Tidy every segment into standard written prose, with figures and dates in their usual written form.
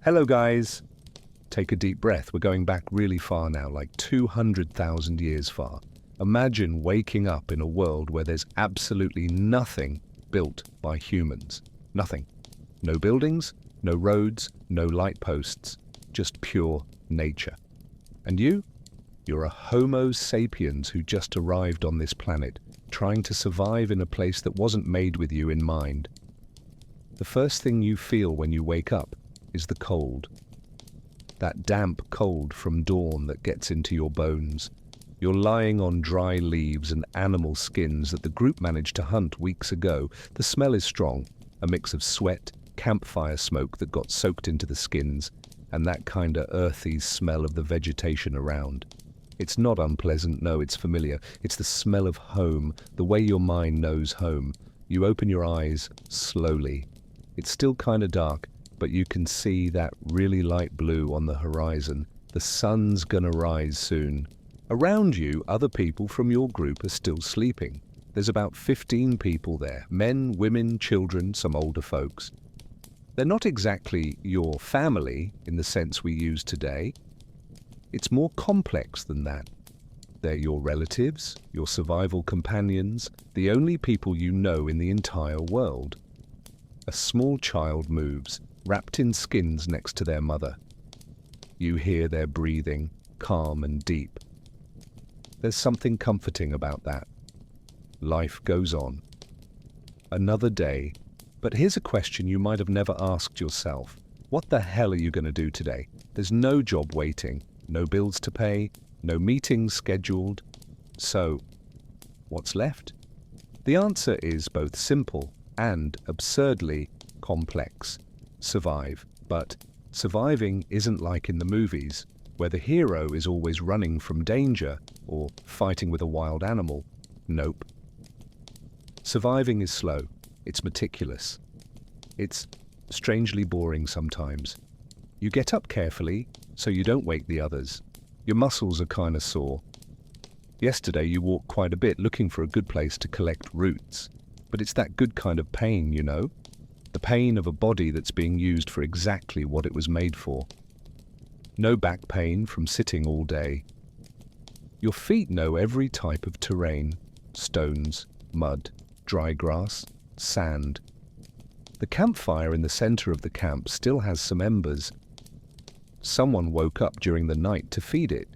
Hello, guys. Take a deep breath. We're going back really far now, like 200,000 years far. Imagine waking up in a world where there's absolutely nothing built by humans. Nothing. No buildings, no roads, no light posts, just pure nature. And you? You're a Homo sapiens who just arrived on this planet, trying to survive in a place that wasn't made with you in mind. The first thing you feel when you wake up is the cold. That damp cold from dawn that gets into your bones. You're lying on dry leaves and animal skins that the group managed to hunt weeks ago. The smell is strong, a mix of sweat, campfire smoke that got soaked into the skins, and that kinda earthy smell of the vegetation around. It's not unpleasant, no, it's familiar. It's the smell of home, the way your mind knows home. You open your eyes slowly. It's still kinda dark, but you can see that really light blue on the horizon. The sun's gonna rise soon. Around you, other people from your group are still sleeping. There's about 15 people there, men, women, children, some older folks. They're not exactly your family in the sense we use today. It's more complex than that. They're your relatives, your survival companions, the only people you know in the entire world. A small child moves, wrapped in skins next to their mother. You hear their breathing, calm and deep. There's something comforting about that. Life goes on. Another day. But here's a question you might have never asked yourself. What the hell are you going to do today? There's no job waiting, no bills to pay, no meetings scheduled. So, what's left? The answer is both simple and absurdly complex. Survive. But surviving isn't like in the movies, where the hero is always running from danger or fighting with a wild animal. Nope. Surviving is slow. It's meticulous. It's strangely boring sometimes. You get up carefully, so you don't wake the others. Your muscles are kinda sore. Yesterday you walked quite a bit looking for a good place to collect roots. But it's that good kind of pain, you know? The pain of a body that's being used for exactly what it was made for. No back pain from sitting all day. Your feet know every type of terrain. Stones, mud, dry grass, sand. The campfire in the center of the camp still has some embers. Someone woke up during the night to feed it.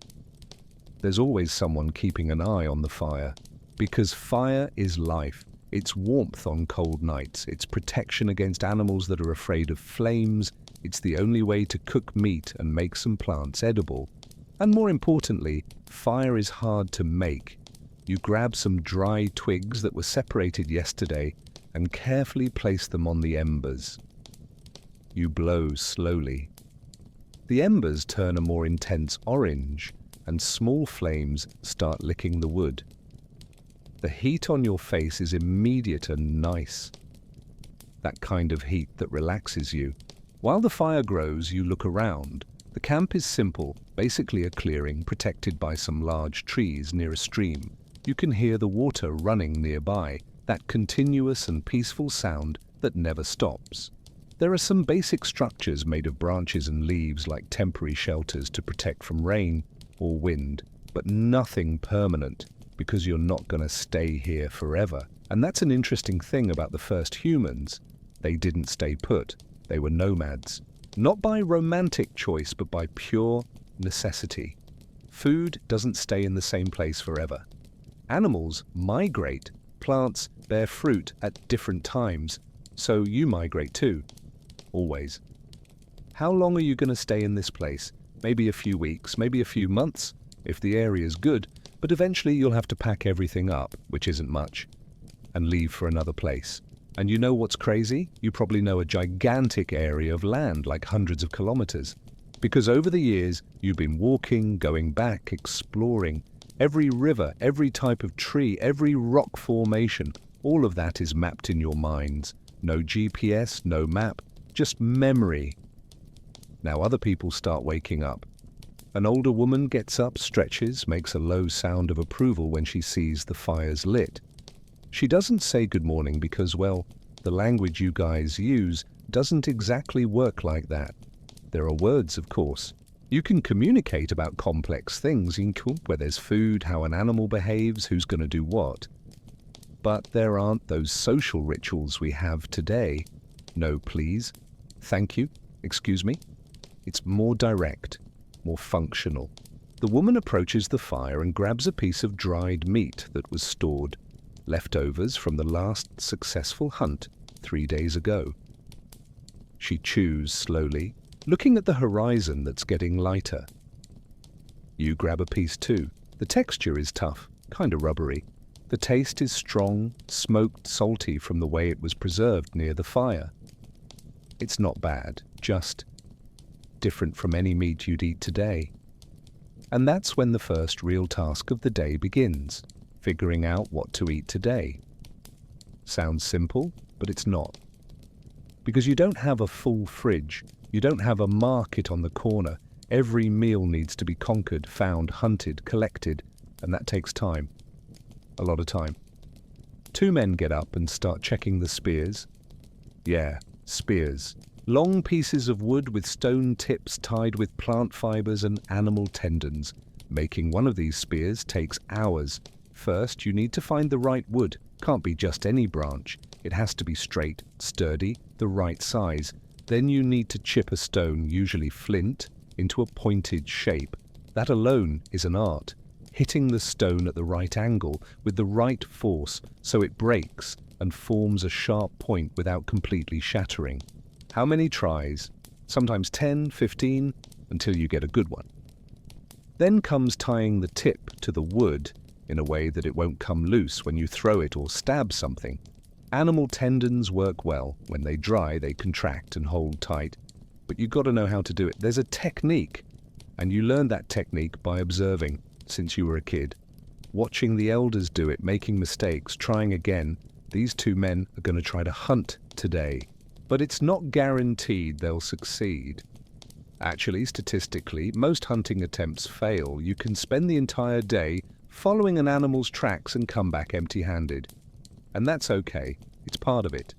There's always someone keeping an eye on the fire. Because fire is life. It's warmth on cold nights. It's protection against animals that are afraid of flames. It's the only way to cook meat and make some plants edible. And more importantly, fire is hard to make. You grab some dry twigs that were separated yesterday and carefully place them on the embers. You blow slowly. The embers turn a more intense orange, and small flames start licking the wood. The heat on your face is immediate and nice. That kind of heat that relaxes you. While the fire grows, you look around. The camp is simple, basically a clearing protected by some large trees near a stream. You can hear the water running nearby, that continuous and peaceful sound that never stops. There are some basic structures made of branches and leaves like temporary shelters to protect from rain or wind, but nothing permanent. Because you're not going to stay here forever. And that's an interesting thing about the first humans. They didn't stay put. They were nomads. Not by romantic choice, but by pure necessity. Food doesn't stay in the same place forever. Animals migrate. Plants bear fruit at different times. So you migrate too. Always. How long are you going to stay in this place? Maybe a few weeks, maybe a few months, if the area is good. But eventually you'll have to pack everything up, which isn't much, and leave for another place. And you know what's crazy? You probably know a gigantic area of land, like hundreds of kilometers. Because over the years, you've been walking, going back, exploring. Every river, every type of tree, every rock formation, all of that is mapped in your minds. No GPS, no map, just memory. Now other people start waking up. An older woman gets up, stretches, makes a low sound of approval when she sees the fires lit. She doesn't say good morning because, well, the language you guys use doesn't exactly work like that. There are words, of course. You can communicate about complex things, where there's food, how an animal behaves, who's going to do what. But there aren't those social rituals we have today. No, please. Thank you. Excuse me. It's more direct, more functional. The woman approaches the fire and grabs a piece of dried meat that was stored, leftovers from the last successful hunt 3 days ago. She chews slowly, looking at the horizon that's getting lighter. You grab a piece too. The texture is tough, kind of rubbery. The taste is strong, smoked, salty from the way it was preserved near the fire. It's not bad, just different from any meat you'd eat today. And that's when the first real task of the day begins, figuring out what to eat today. Sounds simple, but it's not. Because you don't have a full fridge, you don't have a market on the corner. Every meal needs to be conquered, found, hunted, collected, and that takes time. A lot of time. 2 men get up and start checking the spears. Yeah, spears. Long pieces of wood with stone tips tied with plant fibers and animal tendons. Making one of these spears takes hours. First, you need to find the right wood. Can't be just any branch. It has to be straight, sturdy, the right size. Then you need to chip a stone, usually flint, into a pointed shape. That alone is an art. Hitting the stone at the right angle with the right force so it breaks and forms a sharp point without completely shattering. How many tries? Sometimes 10, 15, until you get a good one. Then comes tying the tip to the wood in a way that it won't come loose when you throw it or stab something. Animal tendons work well. When they dry, they contract and hold tight. But you've got to know how to do it. There's a technique, and you learn that technique by observing since you were a kid. Watching the elders do it, making mistakes, trying again. These 2 men are going to try to hunt today. But it's not guaranteed they'll succeed. Actually, statistically, most hunting attempts fail. You can spend the entire day following an animal's tracks and come back empty-handed. And that's okay. It's part of it.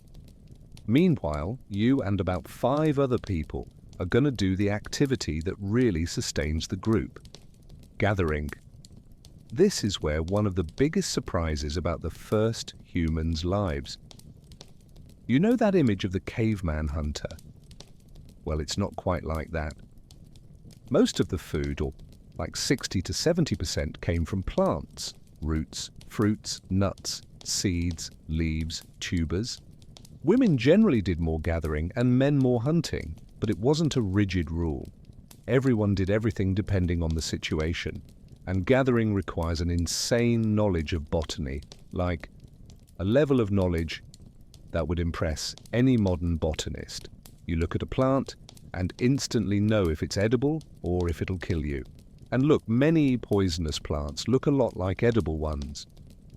Meanwhile, you and about 5 other people are going to do the activity that really sustains the group. Gathering. This is where one of the biggest surprises about the first humans' lives. You know that image of the caveman hunter? Well, it's not quite like that. Most of the food, or like 60 to 70%, came from plants, roots, fruits, nuts, seeds, leaves, tubers. Women generally did more gathering and men more hunting, but it wasn't a rigid rule. Everyone did everything depending on the situation, and gathering requires an insane knowledge of botany, like a level of knowledge that would impress any modern botanist. You look at a plant and instantly know if it's edible or if it'll kill you. And look, many poisonous plants look a lot like edible ones.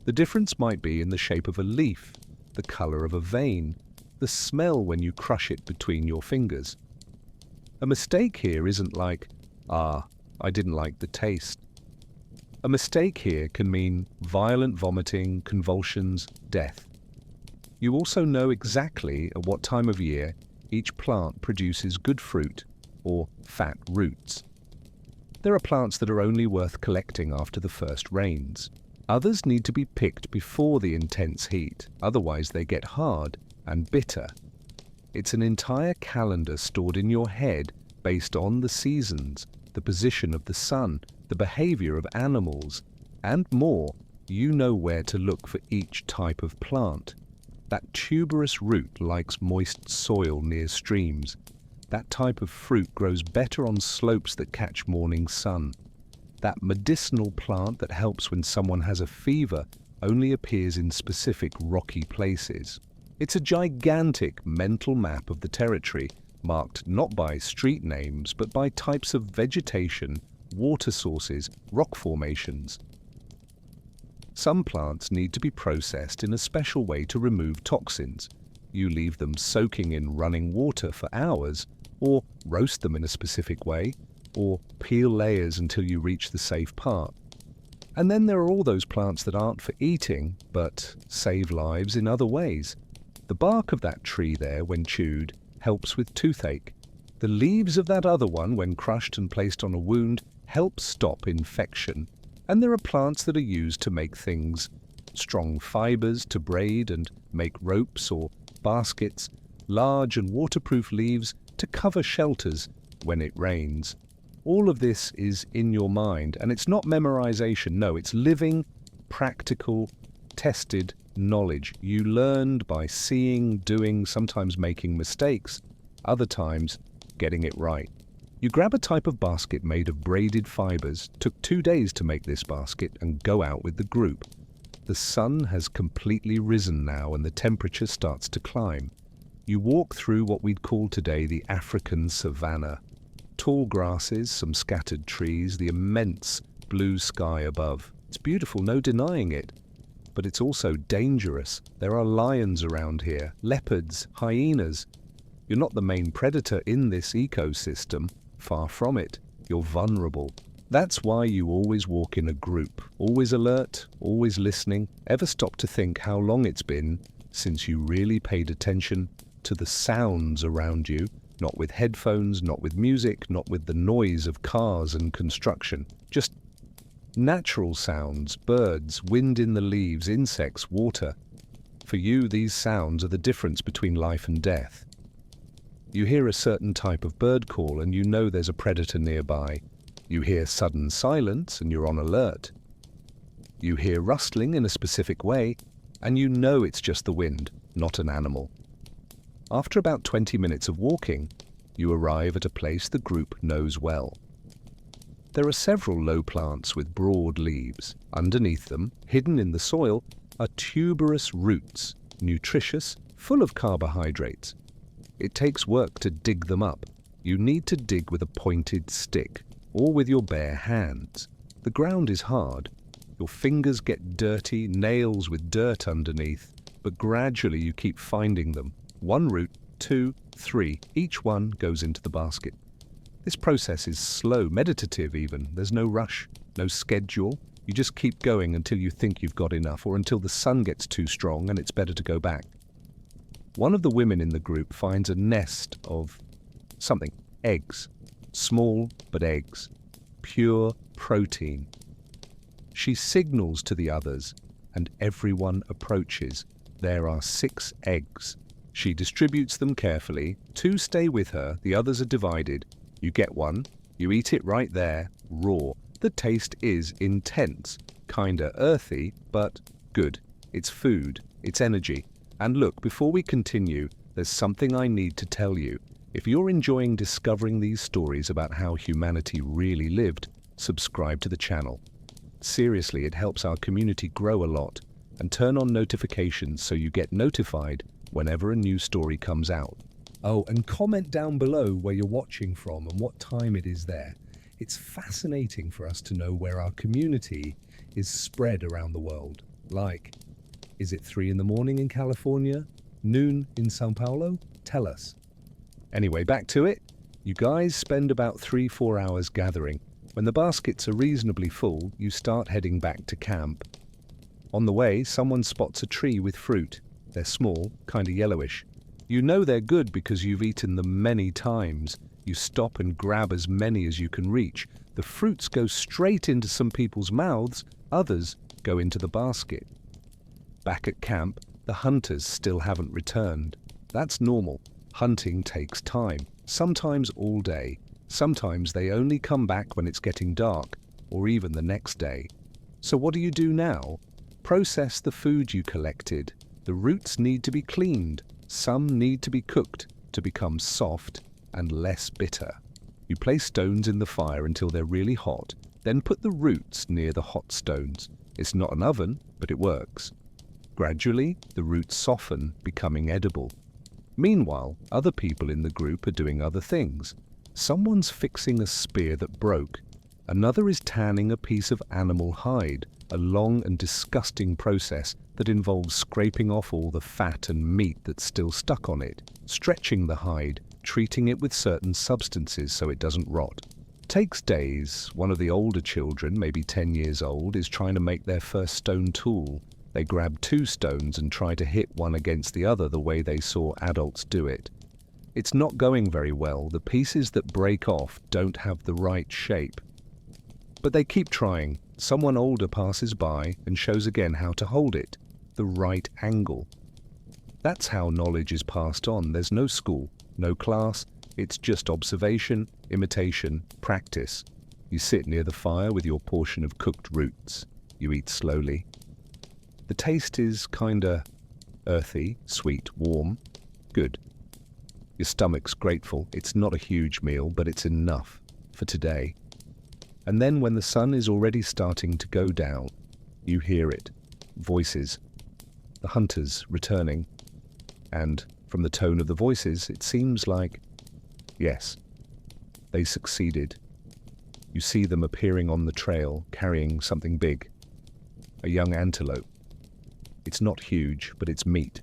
The difference might be in the shape of a leaf, the color of a vein, the smell when you crush it between your fingers. A mistake here isn't like, I didn't like the taste. A mistake here can mean violent vomiting, convulsions, death. You also know exactly at what time of year each plant produces good fruit or fat roots. There are plants that are only worth collecting after the first rains. Others need to be picked before the intense heat, otherwise they get hard and bitter. It's an entire calendar stored in your head based on the seasons, the position of the sun, the behavior of animals, and more. You know where to look for each type of plant. That tuberous root likes moist soil near streams. That type of fruit grows better on slopes that catch morning sun. That medicinal plant that helps when someone has a fever only appears in specific rocky places. It's a gigantic mental map of the territory, marked not by street names but by types of vegetation, water sources, rock formations. Some plants need to be processed in a special way to remove toxins. You leave them soaking in running water for hours, or roast them in a specific way, or peel layers until you reach the safe part. And then there are all those plants that aren't for eating, but save lives in other ways. The bark of that tree there, when chewed, helps with toothache. The leaves of that other one, when crushed and placed on a wound, help stop infection. And there are plants that are used to make things, strong fibers to braid and make ropes or baskets, large and waterproof leaves to cover shelters when it rains. All of this is in your mind, and it's not memorization. No, it's living, practical, tested knowledge you learned by seeing, doing, sometimes making mistakes, other times getting it right. You grab a type of basket made of braided fibers, took 2 days to make this basket, and go out with the group. The sun has completely risen now and the temperature starts to climb. You walk through what we'd call today the African savanna. Tall grasses, some scattered trees, the immense blue sky above. It's beautiful, no denying it. But it's also dangerous. There are lions around here, leopards, hyenas. You're not the main predator in this ecosystem. Far from it. You're vulnerable. That's why you always walk in a group, always alert, always listening. Ever stop to think how long it's been since you really paid attention to the sounds around you? Not with headphones, not with music, not with the noise of cars and construction. Just natural sounds, birds, wind in the leaves, insects, water. For you, these sounds are the difference between life and death. You hear a certain type of bird call and you know there's a predator nearby. You hear sudden silence and you're on alert. You hear rustling in a specific way and you know it's just the wind, not an animal. After about 20 minutes of walking, you arrive at a place the group knows well. There are several low plants with broad leaves. Underneath them, hidden in the soil, are tuberous roots, nutritious, full of carbohydrates. It takes work to dig them up. You need to dig with a pointed stick, or with your bare hands. The ground is hard. Your fingers get dirty, nails with dirt underneath, but gradually you keep finding them. 1 root, 2, 3, each one goes into the basket. This process is slow, meditative even. There's no rush, no schedule. You just keep going until you think you've got enough, or until the sun gets too strong and it's better to go back. One of the women in the group finds a nest of something, eggs, small but eggs, pure protein. She signals to the others and everyone approaches. There are 6 eggs. She distributes them carefully. 2 stay with her, the others are divided. You get one, you eat it right there, raw. The taste is intense, kinda earthy, but good. It's food, it's energy. And look, before we continue, there's something I need to tell you. If you're enjoying discovering these stories about how humanity really lived, subscribe to the channel. Seriously, it helps our community grow a lot. And turn on notifications so you get notified whenever a new story comes out. Oh, and comment down below where you're watching from and what time it is there. It's fascinating for us to know where our community is spread around the world. Like, is it 3 in the morning in California? Noon in Sao Paulo? Tell us. Anyway, back to it. You guys spend about 3-4 hours gathering. When the baskets are reasonably full, you start heading back to camp. On the way, someone spots a tree with fruit. They're small, kinda yellowish. You know they're good because you've eaten them many times. You stop and grab as many as you can reach. The fruits go straight into some people's mouths, others go into the basket. Back at camp, the hunters still haven't returned. That's normal. Hunting takes time, sometimes all day. Sometimes they only come back when it's getting dark, or even the next day. So what do you do now? Process the food you collected. The roots need to be cleaned. Some need to be cooked to become soft and less bitter. You place stones in the fire until they're really hot, then put the roots near the hot stones. It's not an oven, but it works. Gradually, the roots soften, becoming edible. Meanwhile, other people in the group are doing other things. Someone's fixing a spear that broke. Another is tanning a piece of animal hide, a long and disgusting process that involves scraping off all the fat and meat that's still stuck on it, stretching the hide, treating it with certain substances so it doesn't rot. Takes days. One of the older children, maybe 10 years old, is trying to make their first stone tool. They grab 2 stones and try to hit one against the other the way they saw adults do it. It's not going very well. The pieces that break off don't have the right shape. But they keep trying. Someone older passes by and shows again how to hold it, the right angle. That's how knowledge is passed on. There's no school, no class. It's just observation, imitation, practice. You sit near the fire with your portion of cooked roots. You eat slowly. The taste is kinda earthy, sweet, warm. Good. Your stomach's grateful. It's not a huge meal, but it's enough for today. And then when the sun is already starting to go down, you hear it. Voices. The hunters returning. And from the tone of the voices, it seems like, yes, they succeeded. You see them appearing on the trail, carrying something big. A young antelope. It's not huge, but it's meat.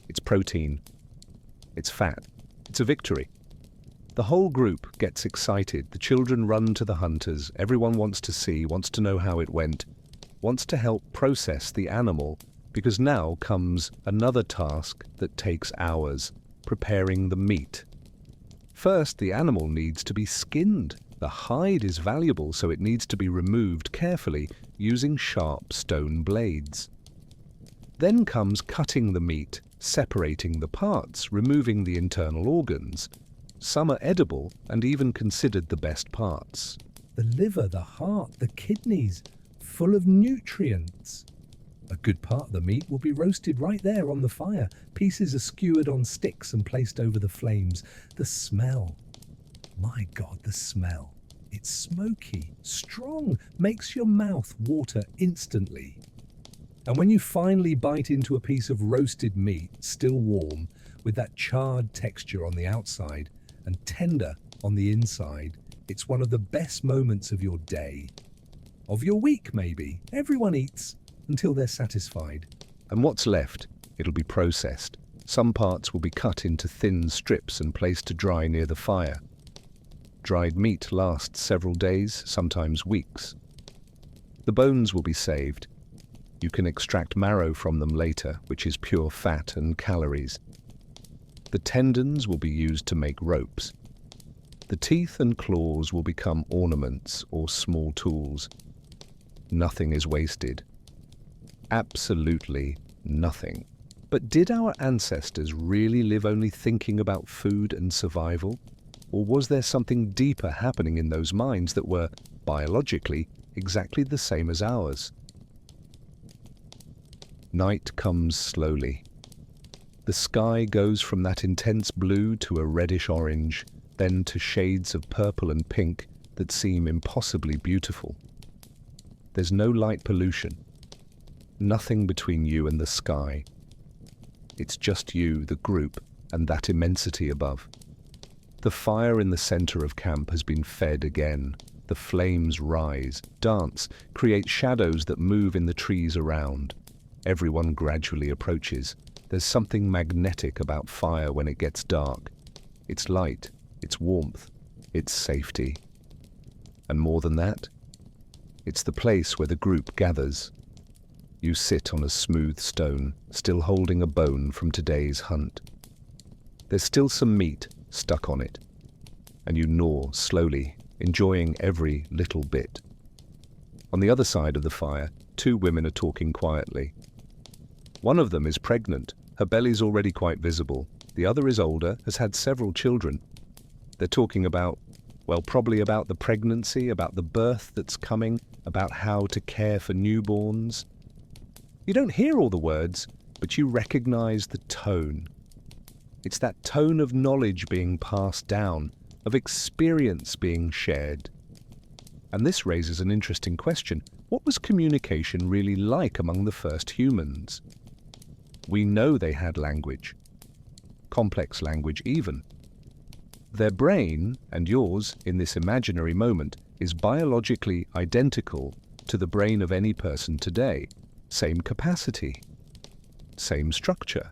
It's protein. It's fat. It's a victory. The whole group gets excited. The children run to the hunters. Everyone wants to see, wants to know how it went, wants to help process the animal, because now comes another task that takes hours, preparing the meat. First, the animal needs to be skinned. The hide is valuable, so it needs to be removed carefully using sharp stone blades. Then comes cutting the meat, separating the parts, removing the internal organs. Some are edible and even considered the best parts. The liver, the heart, the kidneys, full of nutrients. A good part of the meat will be roasted right there on the fire. Pieces are skewered on sticks and placed over the flames. The smell. My God, the smell. It's smoky, strong, makes your mouth water instantly. And when you finally bite into a piece of roasted meat, still warm, with that charred texture on the outside and tender on the inside, it's one of the best moments of your day. Of your week, maybe. Everyone eats until they're satisfied. And what's left? It'll be processed. Some parts will be cut into thin strips and placed to dry near the fire. Dried meat lasts several days, sometimes weeks. The bones will be saved. You can extract marrow from them later, which is pure fat and calories. The tendons will be used to make ropes. The teeth and claws will become ornaments or small tools. Nothing is wasted. Absolutely nothing. But did our ancestors really live only thinking about food and survival? Or was there something deeper happening in those minds that were, biologically, exactly the same as ours? Night comes slowly. The sky goes from that intense blue to a reddish orange, then to shades of purple and pink that seem impossibly beautiful. There's no light pollution. Nothing between you and the sky. It's just you, the group, and that immensity above. The fire in the center of camp has been fed again. The flames rise, dance, create shadows that move in the trees around. Everyone gradually approaches. There's something magnetic about fire when it gets dark. It's light, it's warmth, it's safety. And more than that, it's the place where the group gathers. You sit on a smooth stone, still holding a bone from today's hunt. There's still some meat stuck on it, and you gnaw slowly, enjoying every little bit. On the other side of the fire, two women are talking quietly. One of them is pregnant. Her belly's already quite visible. The other is older, has had several children. They're talking about, well, probably about the pregnancy, about the birth that's coming, about how to care for newborns. You don't hear all the words, but you recognize the tone. It's that tone of knowledge being passed down, of experience being shared. And this raises an interesting question. What was communication really like among the first humans? We know they had language, complex language even. Their brain, and yours in this imaginary moment, is biologically identical to the brain of any person today. Same capacity, same structure.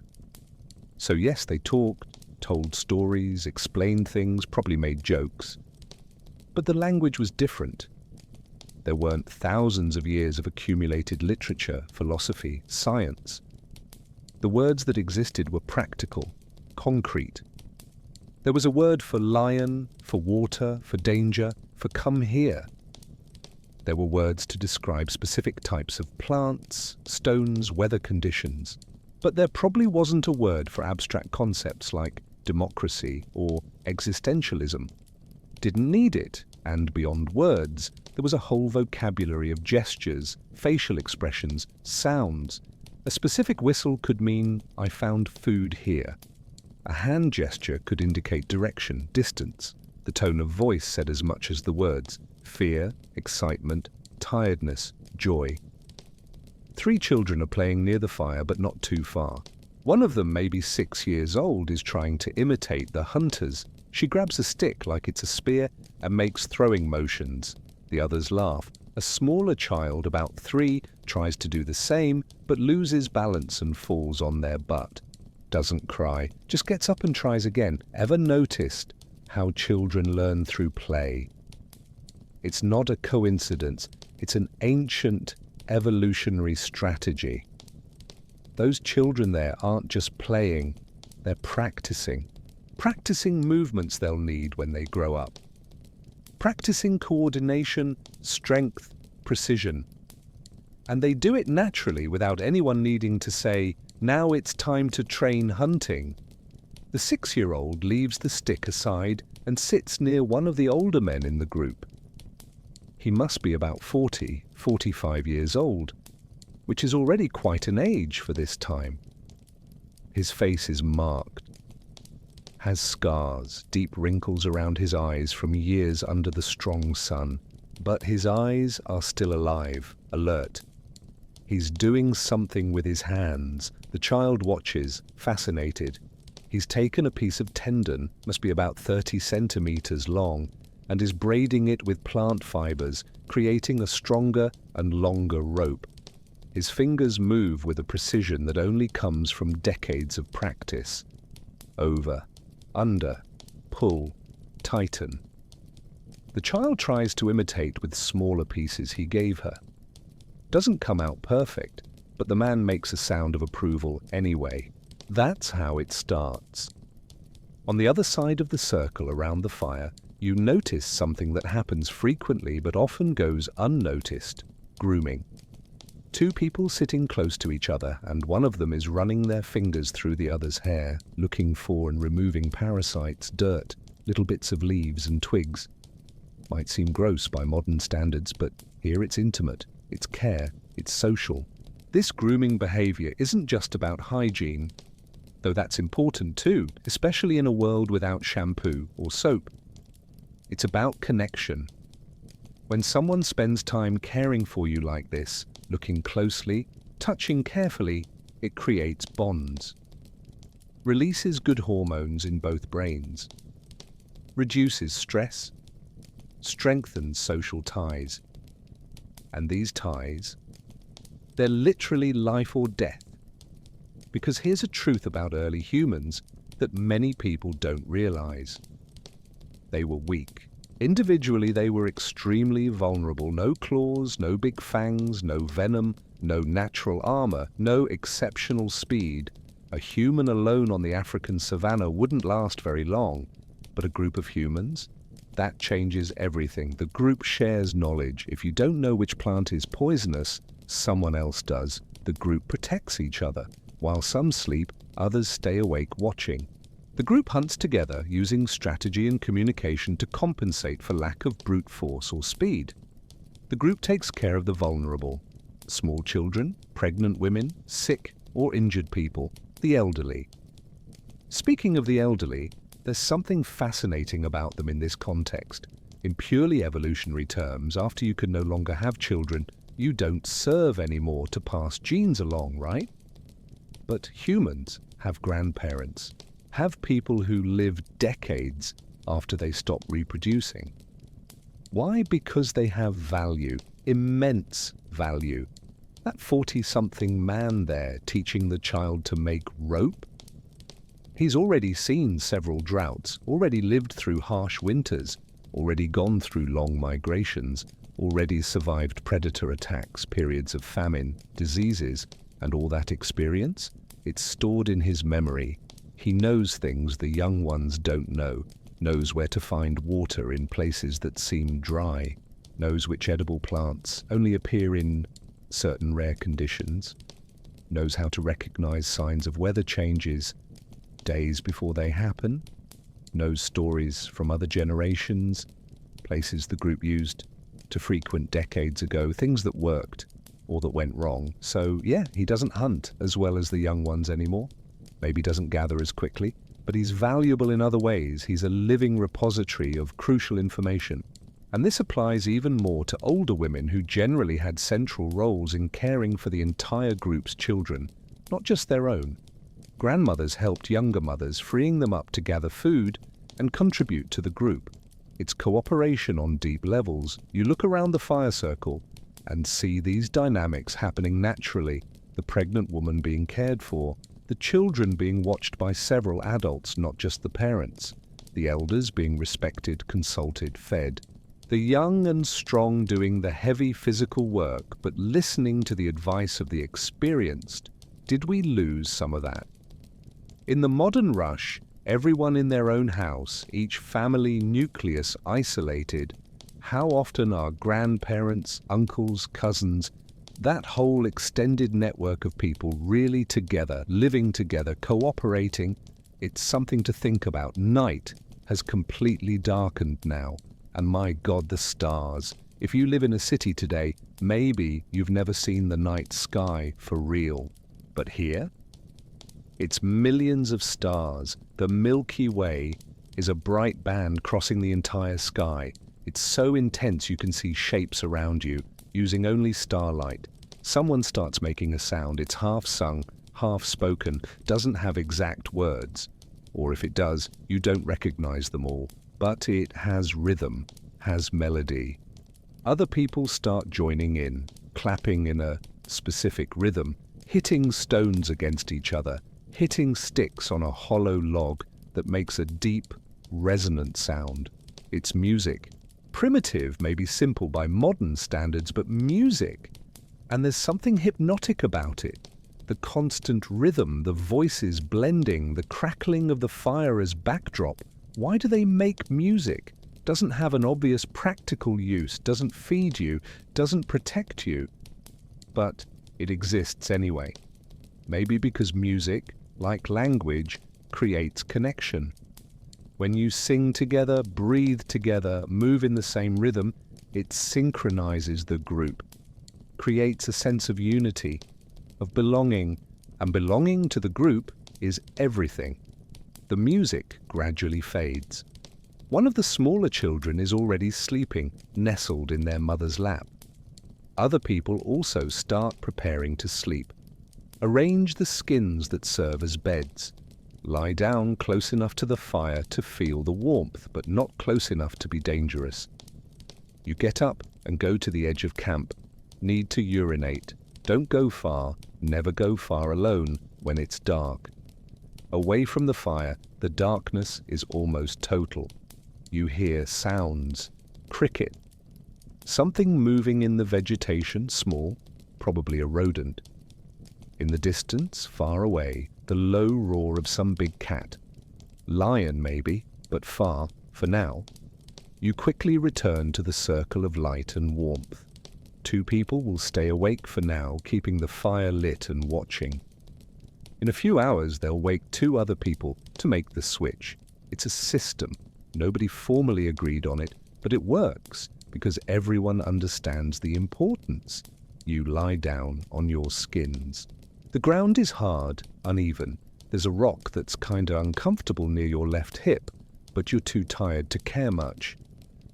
So yes, they talked, told stories, explained things, probably made jokes. But the language was different. There weren't thousands of years of accumulated literature, philosophy, science. The words that existed were practical, concrete. There was a word for lion, for water, for danger, for come here. There were words to describe specific types of plants, stones, weather conditions. But there probably wasn't a word for abstract concepts like democracy or existentialism. Didn't need it, and beyond words, there was a whole vocabulary of gestures, facial expressions, sounds. A specific whistle could mean, I found food here. A hand gesture could indicate direction, distance. The tone of voice said as much as the words: fear, excitement, tiredness, joy. 3 children are playing near the fire, but not too far. One of them, maybe 6 years old, is trying to imitate the hunters. She grabs a stick like it's a spear and makes throwing motions. The others laugh. A smaller child, about 3, tries to do the same, but loses balance and falls on their butt. Doesn't cry, just gets up and tries again. Ever noticed how children learn through play? It's not a coincidence. It's an ancient evolutionary strategy. Those children there aren't just playing, they're practicing. Practicing movements they'll need when they grow up. Practicing coordination, strength, precision. And they do it naturally without anyone needing to say, now it's time to train hunting. The 6-year-old leaves the stick aside and sits near one of the older men in the group. He must be about 40, 45 years old, which is already quite an age for this time. His face is marked, has scars, deep wrinkles around his eyes from years under the strong sun, but his eyes are still alive, alert. He's doing something with his hands. The child watches, fascinated. He's taken a piece of tendon, must be about 30 centimeters long, and is braiding it with plant fibers, creating a stronger and longer rope. His fingers move with a precision that only comes from decades of practice. Over, under, pull, tighten. The child tries to imitate with smaller pieces he gave her. Doesn't come out perfect, but the man makes a sound of approval anyway. That's how it starts. On the other side of the circle around the fire, you notice something that happens frequently but often goes unnoticed: grooming. 2 people sitting close to each other, and one of them is running their fingers through the other's hair, looking for and removing parasites, dirt, little bits of leaves and twigs. Might seem gross by modern standards, but here it's intimate, it's care, it's social. This grooming behavior isn't just about hygiene, though that's important too, especially in a world without shampoo or soap. It's about connection. When someone spends time caring for you like this, looking closely, touching carefully, it creates bonds. Releases good hormones in both brains. Reduces stress. Strengthens social ties. And these ties, they're literally life or death. Because here's a truth about early humans that many people don't realize. They were weak. Individually, they were extremely vulnerable. No claws, no big fangs, no venom, no natural armor, no exceptional speed. A human alone on the African savanna wouldn't last very long. But a group of humans? That changes everything. The group shares knowledge. If you don't know which plant is poisonous, someone else does. The group protects each other. While some sleep, others stay awake watching. The group hunts together, using strategy and communication to compensate for lack of brute force or speed. The group takes care of the vulnerable: small children, pregnant women, sick or injured people, the elderly. Speaking of the elderly, there's something fascinating about them in this context. In purely evolutionary terms, after you can no longer have children, you don't serve anymore to pass genes along, right? But humans have grandparents, have people who live decades after they stop reproducing. Why? Because they have value, immense value. That 40-something man there teaching the child to make rope? He's already seen several droughts, already lived through harsh winters, already gone through long migrations, already survived predator attacks, periods of famine, diseases, and all that experience, it's stored in his memory. He knows things the young ones don't know, knows where to find water in places that seem dry, knows which edible plants only appear in certain rare conditions, knows how to recognize signs of weather changes days before they happen, knows stories from other generations, places the group used to frequent decades ago, things that worked or that went wrong. So yeah, he doesn't hunt as well as the young ones anymore, maybe doesn't gather as quickly, but he's valuable in other ways. He's a living repository of crucial information. And this applies even more to older women who generally had central roles in caring for the entire group's children, not just their own. Grandmothers helped younger mothers, freeing them up to gather food and contribute to the group. It's cooperation on deep levels. You look around the fire circle and see these dynamics happening naturally, the pregnant woman being cared for, the children being watched by several adults, not just the parents, the elders being respected, consulted, fed, the young and strong doing the heavy physical work, but listening to the advice of the experienced. Did we lose some of that? In the modern rush, everyone in their own house, each family nucleus isolated, how often are grandparents, uncles, cousins, that whole extended network of people really together, living together, cooperating? It's something to think about. Night has completely darkened now. And my God, the stars. If you live in a city today, maybe you've never seen the night sky for real. But here, it's millions of stars. The Milky Way is a bright band crossing the entire sky. It's so intense you can see shapes around you, using only starlight. Someone starts making a sound. It's half sung, half spoken, doesn't have exact words. Or if it does, you don't recognize them all. But it has rhythm, has melody. Other people start joining in, clapping in a specific rhythm, hitting stones against each other, hitting sticks on a hollow log that makes a deep, resonant sound. It's music. Primitive, maybe simple by modern standards, but music. And there's something hypnotic about it. The constant rhythm, the voices blending, the crackling of the fire as backdrop. Why do they make music? Doesn't have an obvious practical use, doesn't feed you, doesn't protect you. But it exists anyway. Maybe because music, like language, creates connection. When you sing together, breathe together, move in the same rhythm, it synchronizes the group, creates a sense of unity, of belonging, and belonging to the group is everything. The music gradually fades. One of the smaller children is already sleeping, nestled in their mother's lap. Other people also start preparing to sleep. Arrange the skins that serve as beds. Lie down close enough to the fire to feel the warmth, but not close enough to be dangerous. You get up and go to the edge of camp. Need to urinate. Don't go far, never go far alone when it's dark. Away from the fire, the darkness is almost total. You hear sounds, cricket, something moving in the vegetation, small, probably a rodent. In the distance, far away, the low roar of some big cat. Lion maybe, but far, for now. You quickly return to the circle of light and warmth. Two people will stay awake for now, keeping the fire lit and watching. In a few hours, they'll wake two other people to make the switch. It's a system. Nobody formally agreed on it, but it works because everyone understands the importance. You lie down on your skins. The ground is hard, uneven. There's a rock that's kinda uncomfortable near your left hip, but you're too tired to care much.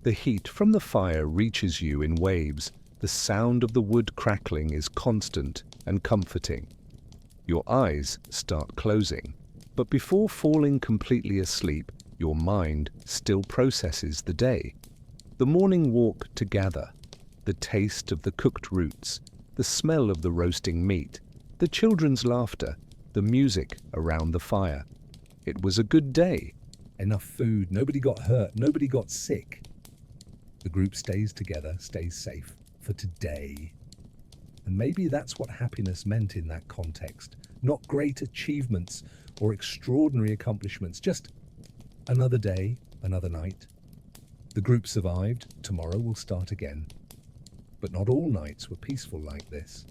The heat from the fire reaches you in waves. The sound of the wood crackling is constant and comforting. Your eyes start closing, but before falling completely asleep, your mind still processes the day. The morning walk to gather, the taste of the cooked roots, the smell of the roasting meat, the children's laughter, the music around the fire. It was a good day. Enough food, nobody got hurt, nobody got sick. The group stays together, stays safe for today. And maybe that's what happiness meant in that context. Not great achievements or extraordinary accomplishments. Just another day, another night. The group survived. Tomorrow will start again. But not all nights were peaceful like this.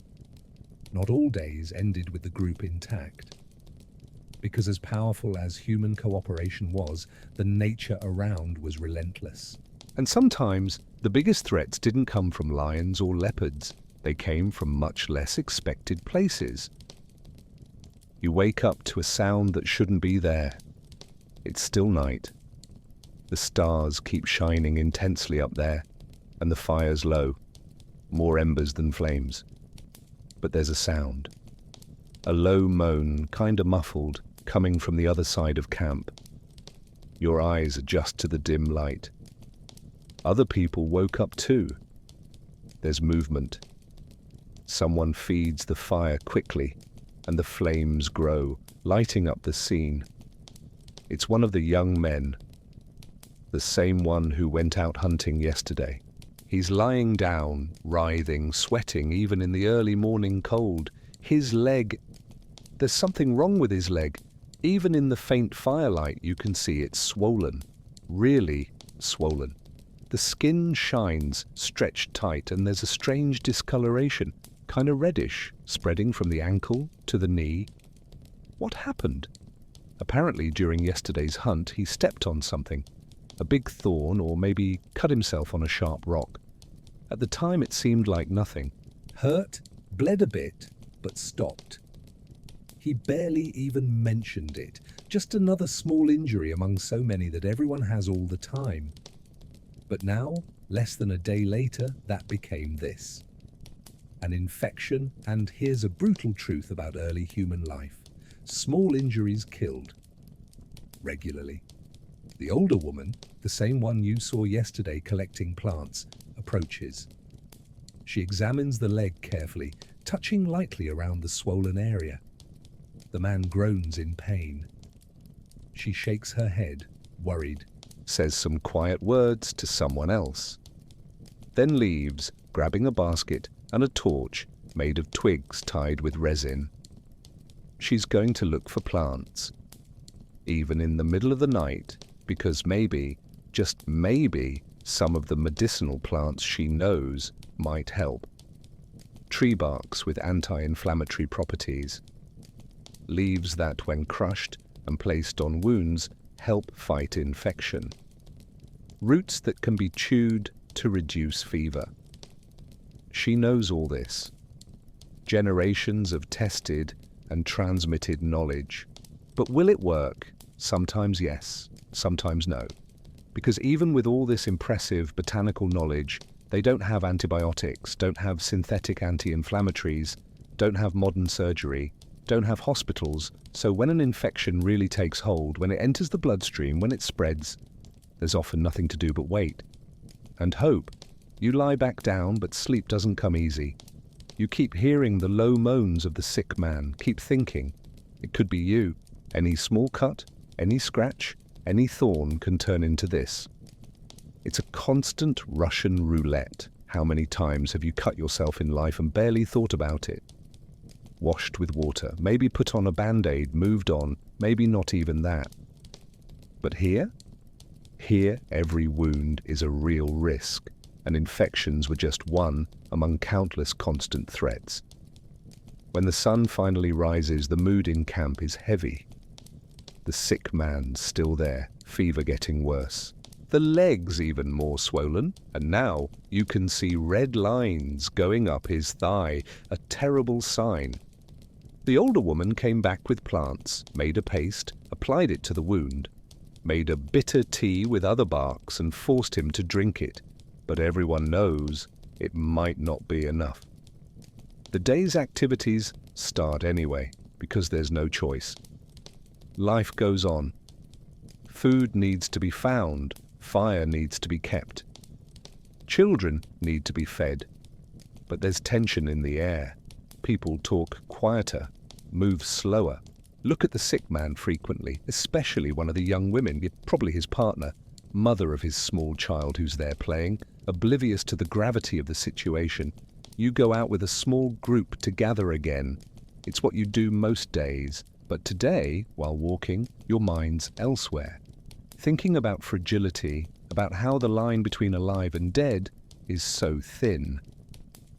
Not all days ended with the group intact. Because as powerful as human cooperation was, the nature around was relentless. And sometimes the biggest threats didn't come from lions or leopards. They came from much less expected places. You wake up to a sound that shouldn't be there. It's still night. The stars keep shining intensely up there, and the fire's low, more embers than flames. But there's a sound. A low moan, kinda muffled, coming from the other side of camp. Your eyes adjust to the dim light. Other people woke up too. There's movement. Someone feeds the fire quickly, and the flames grow, lighting up the scene. It's one of the young men, the same one who went out hunting yesterday. He's lying down, writhing, sweating even in the early morning cold. His leg, there's something wrong with his leg. Even in the faint firelight you can see it's swollen, really swollen. The skin shines, stretched tight, and there's a strange discoloration, kind of reddish, spreading from the ankle to the knee. What happened? Apparently during yesterday's hunt he stepped on something, a big thorn, or maybe cut himself on a sharp rock. At the time it seemed like nothing. Hurt, bled a bit, but stopped. He barely even mentioned it. Just another small injury among so many that everyone has all the time. But now, less than a day later, that became this. An infection, and here's a brutal truth about early human life. Small injuries killed. Regularly. The older woman, the same one you saw yesterday collecting plants, approaches. She examines the leg carefully, touching lightly around the swollen area. The man groans in pain. She shakes her head, worried, Says some quiet words to someone else. Then leaves, grabbing a basket and a torch made of twigs tied with resin. She's going to look for plants. Even in the middle of the night, because maybe, just maybe, some of the medicinal plants she knows might help. Tree barks with anti-inflammatory properties. Leaves that, when crushed and placed on wounds, help fight infection. Roots that can be chewed to reduce fever. She knows all this. Generations of tested and transmitted knowledge. But will it work? Sometimes yes, sometimes no. Because even with all this impressive botanical knowledge, they don't have antibiotics, don't have synthetic anti-inflammatories, don't have modern surgery, don't have hospitals. So when an infection really takes hold, when it enters the bloodstream, when it spreads, there's often nothing to do but wait. And hope. You lie back down, but sleep doesn't come easy. You keep hearing the low moans of the sick man, keep thinking. It could be you. Any small cut, any scratch, any thorn can turn into this. It's a constant Russian roulette. How many times have you cut yourself in life and barely thought about it? Washed with water, maybe put on a band-aid, moved on, maybe not even that. But here? Here, every wound is a real risk, and infections were just one among countless constant threats. When the sun finally rises, the mood in camp is heavy. The sick man's still there, fever getting worse. The legs even more swollen, and now you can see red lines going up his thigh, a terrible sign. The older woman came back with plants, made a paste, applied it to the wound, made a bitter tea with other barks and forced him to drink it. But everyone knows it might not be enough. The day's activities start anyway, because there's no choice. Life goes on. Food needs to be found. Fire needs to be kept. Children need to be fed. But there's tension in the air. People talk quieter, move slower. Look at the sick man frequently, especially one of the young women, probably his partner, mother of his small child who's there playing, oblivious to the gravity of the situation. You go out with a small group to gather again. It's what you do most days, But today, while walking, your mind's elsewhere, thinking about fragility, about how the line between alive and dead is so thin.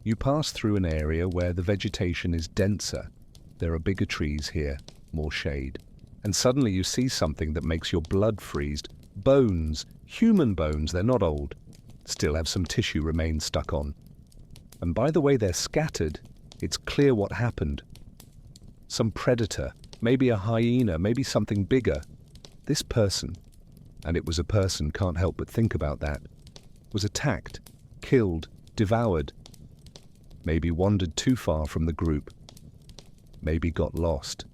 You pass through an area where the vegetation is denser. There are bigger trees here, more shade. And suddenly you see something that makes your blood freeze. Bones, human bones, they're not old, still have some tissue remains stuck on. And by the way they're scattered, it's clear what happened. Some predator, maybe a hyena, maybe something bigger. This person, and it was a person, can't help but think about that, was attacked, killed, devoured. Maybe wandered too far from the group. Maybe got lost.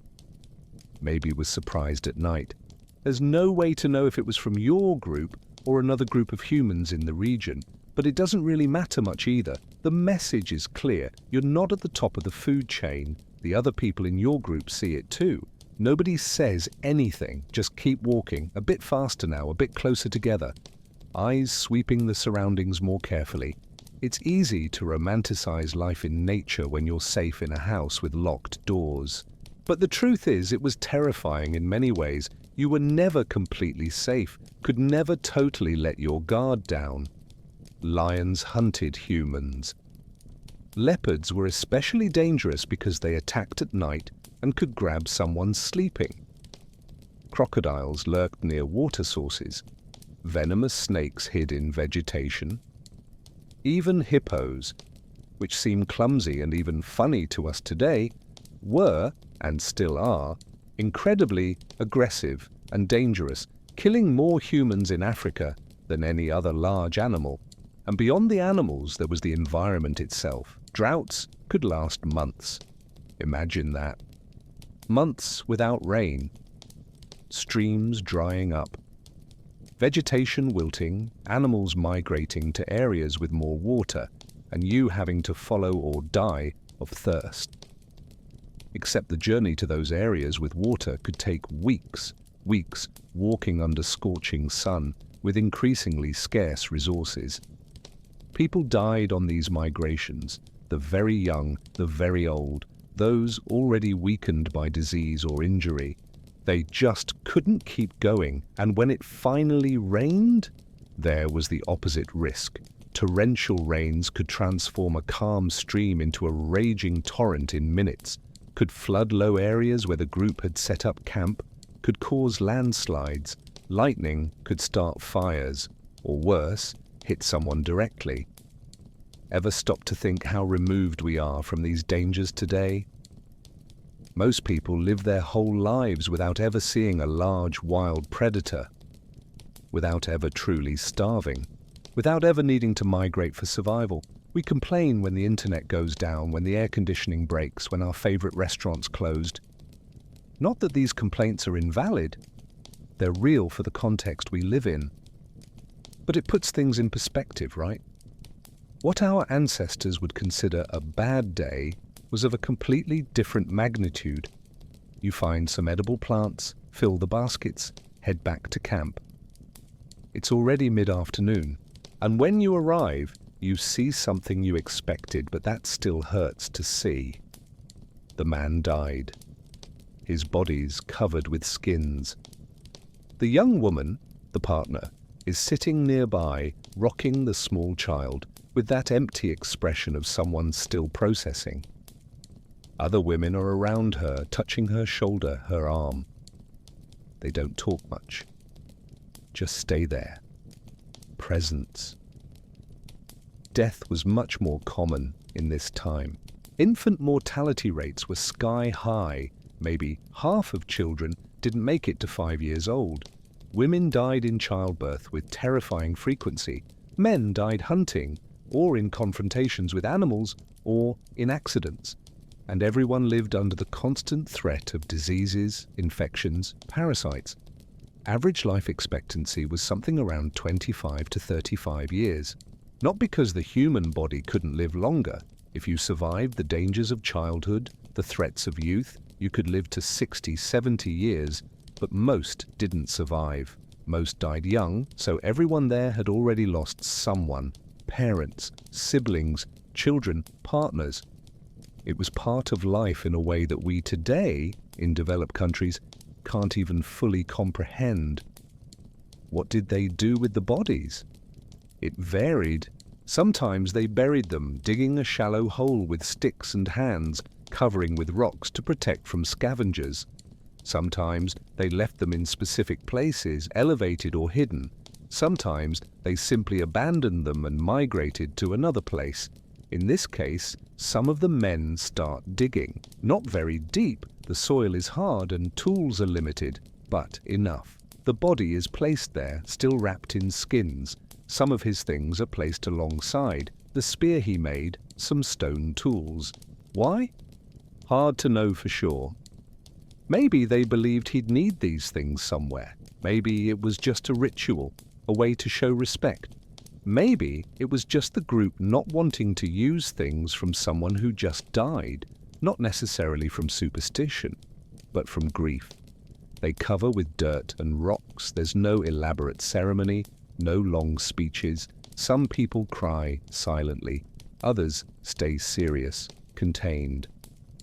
Maybe was surprised at night. There's no way to know if it was from your group or another group of humans in the region, but it doesn't really matter much either. The message is clear. You're not at the top of the food chain. The other people in your group see it too. Nobody says anything, just keep walking, a bit faster now, a bit closer together. Eyes sweeping the surroundings more carefully. It's easy to romanticize life in nature when you're safe in a house with locked doors. But the truth is, it was terrifying in many ways. You were never completely safe, could never totally let your guard down. Lions hunted humans. Leopards were especially dangerous because they attacked at night and could grab someone sleeping. Crocodiles lurked near water sources. Venomous snakes hid in vegetation. Even hippos, which seem clumsy and even funny to us today, were, and still are, incredibly aggressive and dangerous, killing more humans in Africa than any other large animal. And beyond the animals, there was the environment itself. Droughts could last months. Imagine that. Months without rain. Streams drying up. Vegetation wilting, animals migrating to areas with more water, and you having to follow or die of thirst. Except the journey to those areas with water could take weeks walking under scorching sun with increasingly scarce resources. People died on these migrations, the very young, the very old, those already weakened by disease or injury. They just couldn't keep going, and when it finally rained, there was the opposite risk. Torrential rains could transform a calm stream into a raging torrent in minutes, could flood low areas where the group had set up camp, could cause landslides, lightning could start fires, or worse, hit someone directly. Ever stop to think how removed we are from these dangers today? Most people live their whole lives without ever seeing a large wild predator, without ever truly starving, without ever needing to migrate for survival. We complain when the internet goes down, when the air conditioning breaks, when our favorite restaurants closed. Not that these complaints are invalid. They're real for the context we live in. But it puts things in perspective, right? What our ancestors would consider a bad day was of a completely different magnitude. You find some edible plants, fill the baskets, head back to camp. It's already mid-afternoon, and when you arrive, you see something you expected, but that still hurts to see. The man died. His body's covered with skins. The young woman, the partner, is sitting nearby, rocking the small child, with that empty expression of someone still processing. Other women are around her, touching her shoulder, her arm. They don't talk much. Just stay there. Presence. Death was much more common in this time. Infant mortality rates were sky high. Maybe half of children didn't make it to 5 years old. Women died in childbirth with terrifying frequency. Men died hunting, or in confrontations with animals, or in accidents. And everyone lived under the constant threat of diseases, infections, parasites. Average life expectancy was something around 25 to 35 years. Not because the human body couldn't live longer. If you survived the dangers of childhood, the threats of youth, you could live to 60, 70 years, but most didn't survive. Most died young, so everyone there had already lost someone. Parents, siblings, children, partners. It was part of life in a way that we today in developed countries can't even fully comprehend. What did they do with the bodies? It varied. Sometimes they buried them, digging a shallow hole with sticks and hands, covering with rocks to protect from scavengers. Sometimes they left them in specific places, elevated or hidden. Sometimes they simply abandoned them and migrated to another place. In this case, some of the men start digging. Not very deep, the soil is hard and tools are limited, but enough. The body is placed there, still wrapped in skins. Some of his things are placed alongside. The spear he made, some stone tools. Why? Hard to know for sure. Maybe they believed he'd need these things somewhere. Maybe it was just a ritual, a way to show respect. Maybe it was just the group not wanting to use things from someone who just died, not necessarily from superstition, but from grief. They cover with dirt and rocks. There's no elaborate ceremony, no long speeches. Some people cry silently. Others stay serious, contained.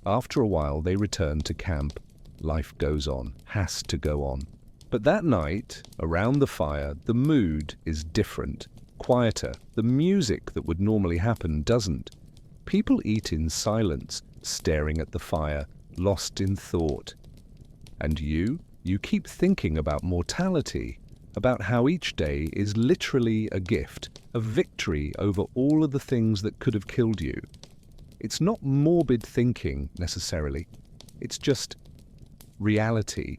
After a while, they return to camp. Life goes on, has to go on. But that night, around the fire, the mood is different, quieter. The music that would normally happen doesn't. People eat in silence, staring at the fire, lost in thought. And you keep thinking about mortality, about how each day is literally a gift, a victory over all of the things that could have killed you. It's not morbid thinking, necessarily. It's just reality.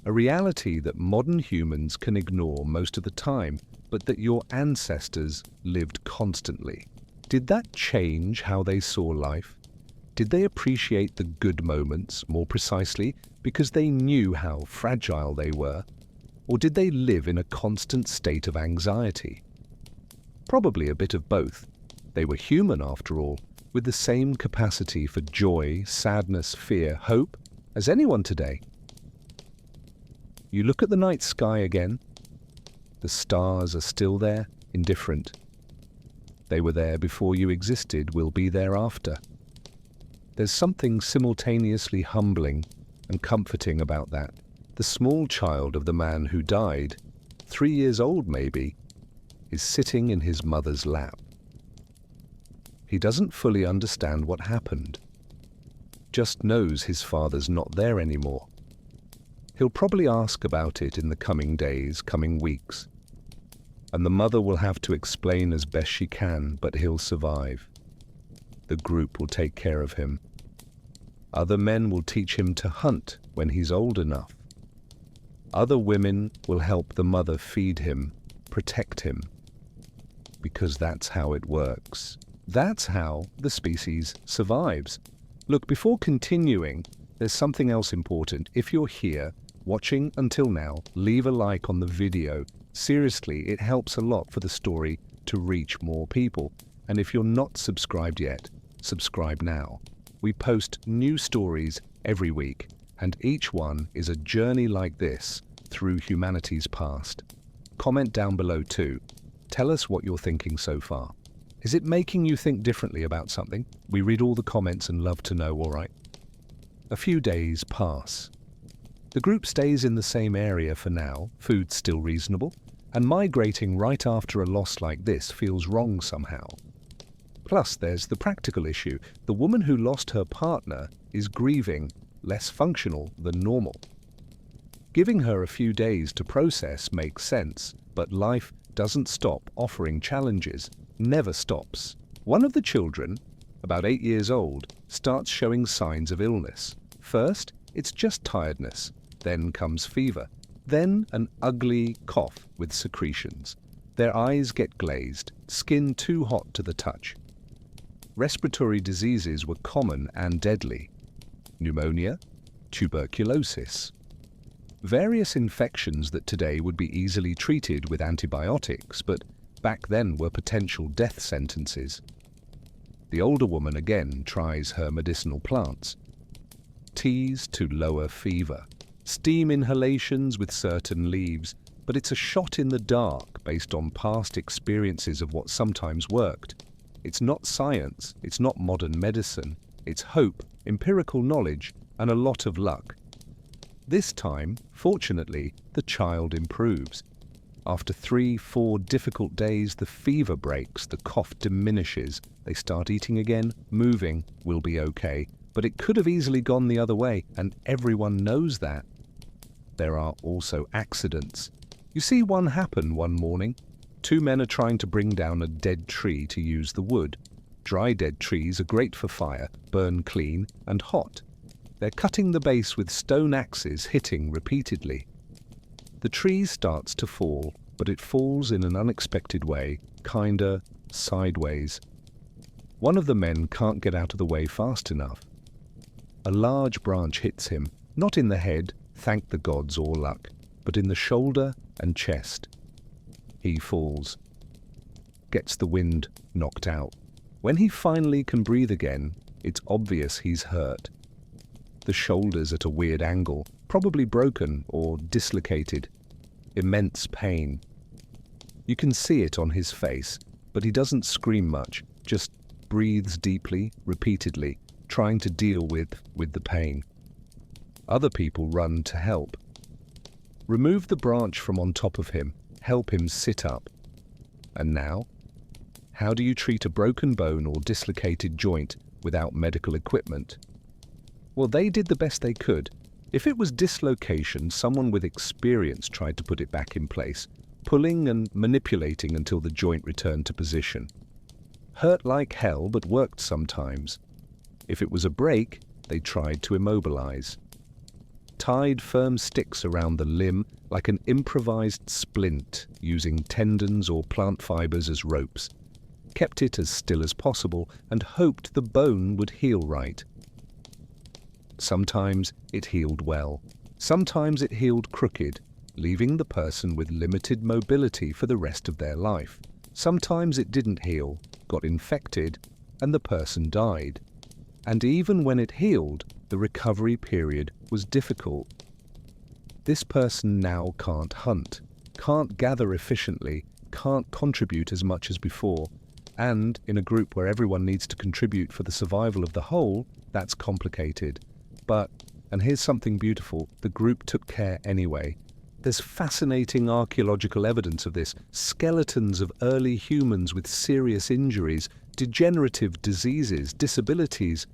A reality that modern humans can ignore most of the time, but that your ancestors lived constantly. Did that change how they saw life? Did they appreciate the good moments more precisely because they knew how fragile they were? Or did they live in a constant state of anxiety? Probably a bit of both. They were human after all, with the same capacity for joy, sadness, fear, hope as anyone today. You look at the night sky again. The stars are still there, indifferent. They were there before you existed, will be there after. There's something simultaneously humbling and comforting about that. The small child of the man who died, 3 years old maybe, is sitting in his mother's lap. He doesn't fully understand what happened, just knows his father's not there anymore. He'll probably ask about it in the coming days, coming weeks. And the mother will have to explain as best she can, but he'll survive. The group will take care of him. Other men will teach him to hunt when he's old enough. Other women will help the mother feed him, protect him. Because that's how it works. That's how the species survives. Look, before continuing, there's something else important. If you're here, watching until now, leave a like on the video. Seriously, it helps a lot for the story to reach more people. And if you're not subscribed yet, subscribe now. We post new stories every week, and each one is a journey like this through humanity's past. Comment down below too. Tell us what you're thinking so far. Is it making you think differently about something? We read all the comments and love to know, all right? A few days pass. The group stays in the same area for now, food's still reasonable, and migrating right after a loss like this feels wrong somehow. Plus, there's the practical issue. The woman who lost her partner is grieving, less functional than normal. Giving her a few days to process makes sense, but life doesn't stop offering challenges, never stops. One of the children, about 8 years old, starts showing signs of illness. First, it's just tiredness, then comes fever, then an ugly cough with secretions. Their eyes get glazed, skin too hot to the touch. Respiratory diseases were common and deadly. Pneumonia, tuberculosis. Various infections that today would be easily treated with antibiotics, but back then were potential death sentences. The older woman again tries her medicinal plants. Teas to lower fever. Steam inhalations with certain leaves, but it's a shot in the dark based on past experiences of what sometimes worked. It's not science, it's not modern medicine, it's hope, empirical knowledge, and a lot of luck. This time, fortunately, the child improves. After 3-4 difficult days, the fever breaks, the cough diminishes, they start eating again, moving, will be okay. But it could have easily gone the other way, and everyone knows that. There are also accidents. You see one happen one morning. 2 men are trying to bring down a dead tree to use the wood. Dry dead trees are great for fire, burn clean and hot. They're cutting the base with stone axes, hitting repeatedly. The tree starts to fall, but it falls in an unexpected way, kinda sideways. One of the men can't get out of the way fast enough. A large branch hits him, not in the head, thank the gods or luck, but in the shoulder and chest. He falls. Gets the wind knocked out. When he finally can breathe again, it's obvious he's hurt. The shoulder's at a weird angle, probably broken or dislocated. Immense pain. You can see it on his face, but he doesn't scream much, just breathes deeply, repeatedly, trying to deal with the pain. Other people run to help. Remove the branch from on top of him, help him sit up. And now? How do you treat a broken bone or dislocated joint without medical equipment? Well, they did the best they could. If it was dislocation, someone with experience tried to put it back in place, pulling and manipulating until the joint returned to position. Hurt like hell, but worked sometimes. If it was a break, they tried to immobilize. Tied firm sticks around the limb like an improvised splint, using tendons or plant fibers as ropes. Kept it as still as possible and hoped the bone would heal right. Sometimes it healed well. Sometimes it healed crooked, leaving the person with limited mobility for the rest of their life. Sometimes it didn't heal, got infected, and the person died. And even when it healed, the recovery period was difficult. This person now can't hunt, can't gather efficiently, can't contribute as much as before, and in a group where everyone needs to contribute for the survival of the whole, that's complicated. But, and here's something beautiful, the group took care anyway. There's fascinating archaeological evidence of this, skeletons of early humans with serious injuries, degenerative diseases, disabilities,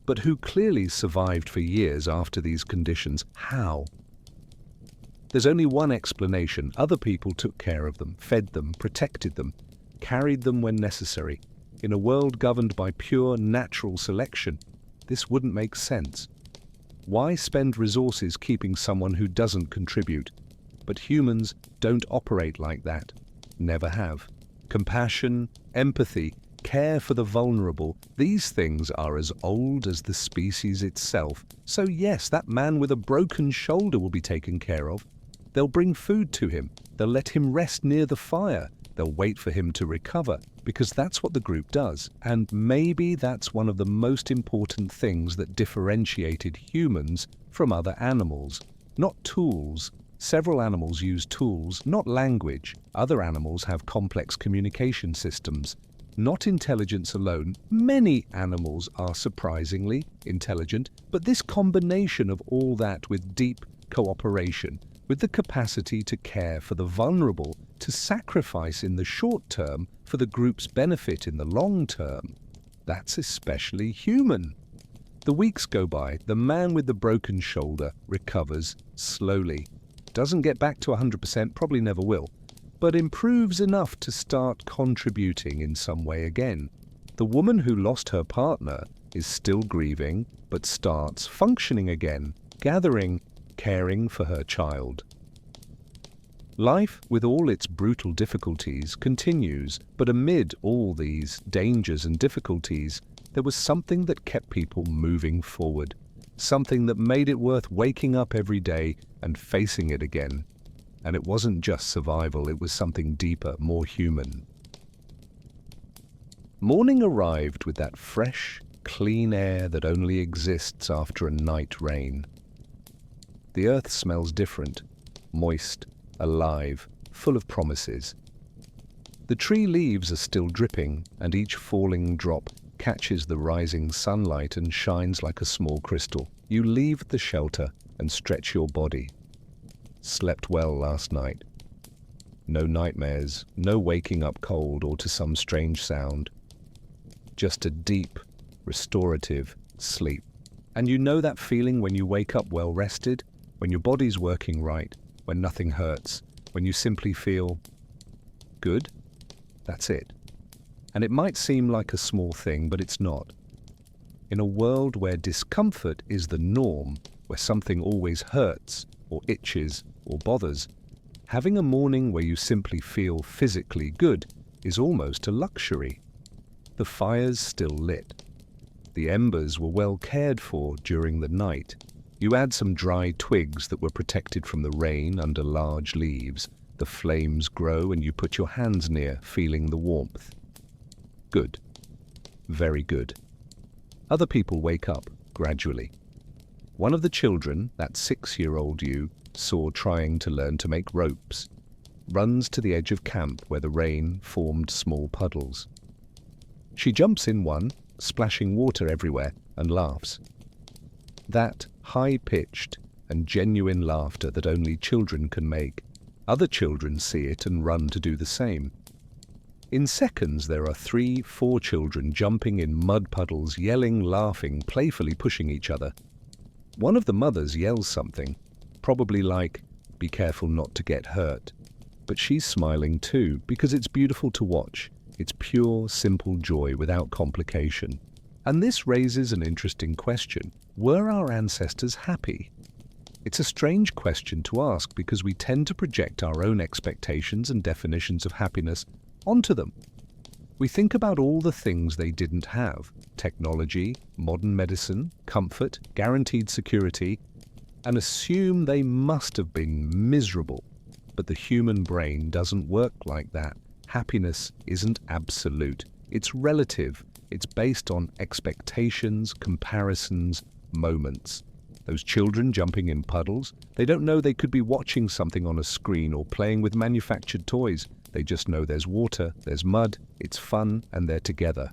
but who clearly survived for years after these conditions. How? There's only one explanation. Other people took care of them, fed them, protected them, carried them when necessary. In a world governed by pure natural selection, this wouldn't make sense. Why spend resources keeping someone who doesn't contribute? But humans don't operate like that. Never have. Compassion, empathy, care for the vulnerable, these things are as old as the species itself. So yes, that man with a broken shoulder will be taken care of. They'll bring food to him. They'll let him rest near the fire. They'll wait for him to recover, because that's what the group does. And maybe that's one of the most important things that differentiated humans from other animals. Not tools. Several animals use tools, not language. Other animals have complex communication systems. Not intelligence alone. Many animals are surprisingly intelligent, but this combination of all that with deep cooperation, with the capacity to care for the vulnerable, to sacrifice in the short term for the group's benefit in the long term, that's especially human. The weeks go by, the man with the broken shoulder recovers slowly. Doesn't get back to 100%, probably never will, but improves enough to start contributing in some way again. The woman who lost her partner is still grieving, but starts functioning again, gathering, caring for her child. Life, with all its brutal difficulties, continues, but amid all these dangers and difficulties, there was something that kept people moving forward, something that made it worth waking up every day and facing it again. And it wasn't just survival, it was something deeper, more human. Morning arrived with that fresh, clean air that only exists after a night rain. The earth smells different, moist, alive, full of promises. The tree leaves are still dripping, and each falling drop catches the rising sunlight and shines like a small crystal. You leave the shelter and stretch your body. Slept well last night. No nightmares, no waking up cold or to some strange sound. Just a deep, restorative sleep. And you know that feeling when you wake up well rested, when your body's working right, when nothing hurts, when you simply feel good? That's it. And it might seem like a small thing, but it's not. In a world where discomfort is the norm, where something always hurts, or itches, or bothers, having a morning where you simply feel physically good is almost a luxury. The fire's still lit. The embers were well cared for during the night. You add some dry twigs that were protected from the rain under large leaves. The flames grow and you put your hands near, feeling the warmth. Good. Very good. Other people wake up gradually. One of the children, that 6-year-old you saw trying to learn to make ropes, runs to the edge of camp where the rain formed small puddles. She jumps in one, splashing water everywhere, and laughs. That high-pitched and genuine laughter that only children can make. Other children see it and run to do the same. In seconds, there are 3-4 children jumping in mud puddles, yelling, laughing, playfully pushing each other. One of the mothers yells something, probably like, "Be careful not to get hurt." But she's smiling too, because it's beautiful to watch. It's pure, simple joy without complication. And this raises an interesting question. Were our ancestors happy? It's a strange question to ask because we tend to project our own expectations and definitions of happiness onto them. We think about all the things they didn't have: technology, modern medicine, comfort, guaranteed security, and assume they must have been miserable. But the human brain doesn't work like that. Happiness isn't absolute. It's relative. It's based on expectations, comparisons, moments. Those children jumping in puddles, they don't know they could be watching something on a screen or playing with manufactured toys. They just know there's water, there's mud, it's fun, and they're together.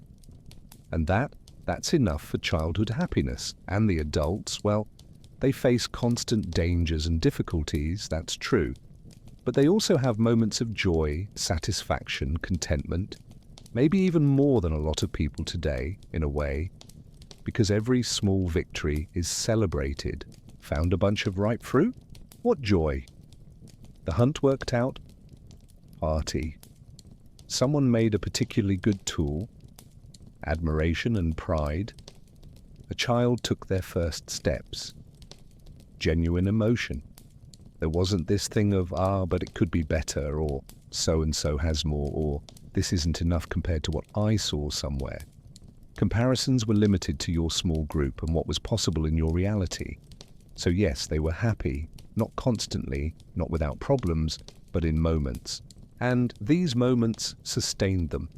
And that's enough for childhood happiness. And the adults, well, they face constant dangers and difficulties, that's true. But they also have moments of joy, satisfaction, contentment, maybe even more than a lot of people today, in a way, because every small victory is celebrated. Found a bunch of ripe fruit? What joy! The hunt worked out? Party. Someone made a particularly good tool? Admiration and pride. A child took their first steps. Genuine emotion. There wasn't this thing of, but it could be better, or so-and-so has more, or this isn't enough compared to what I saw somewhere. Comparisons were limited to your small group and what was possible in your reality. So yes, they were happy, not constantly, not without problems, but in moments. And these moments sustained them.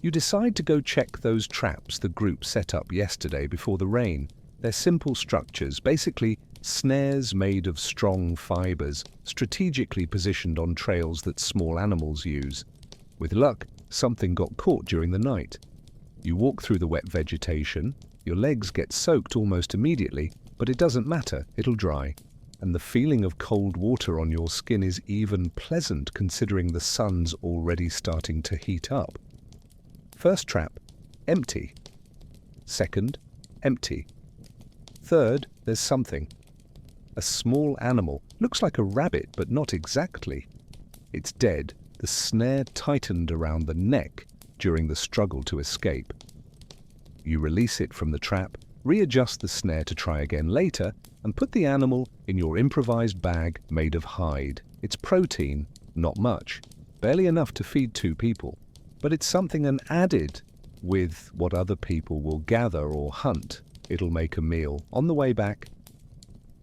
You decide to go check those traps the group set up yesterday before the rain. They're simple structures, basically snares made of strong fibers, strategically positioned on trails that small animals use. With luck, something got caught during the night. You walk through the wet vegetation, your legs get soaked almost immediately, but it doesn't matter, it'll dry. And the feeling of cold water on your skin is even pleasant considering the sun's already starting to heat up. First trap, empty. Second, empty. Third, there's something. A small animal, looks like a rabbit, but not exactly. It's dead, the snare tightened around the neck during the struggle to escape. You release it from the trap, readjust the snare to try again later, and put the animal in your improvised bag made of hide. It's protein, not much, barely enough to feed 2 people. But it's something and added with what other people will gather or hunt. It'll make a meal. On the way back,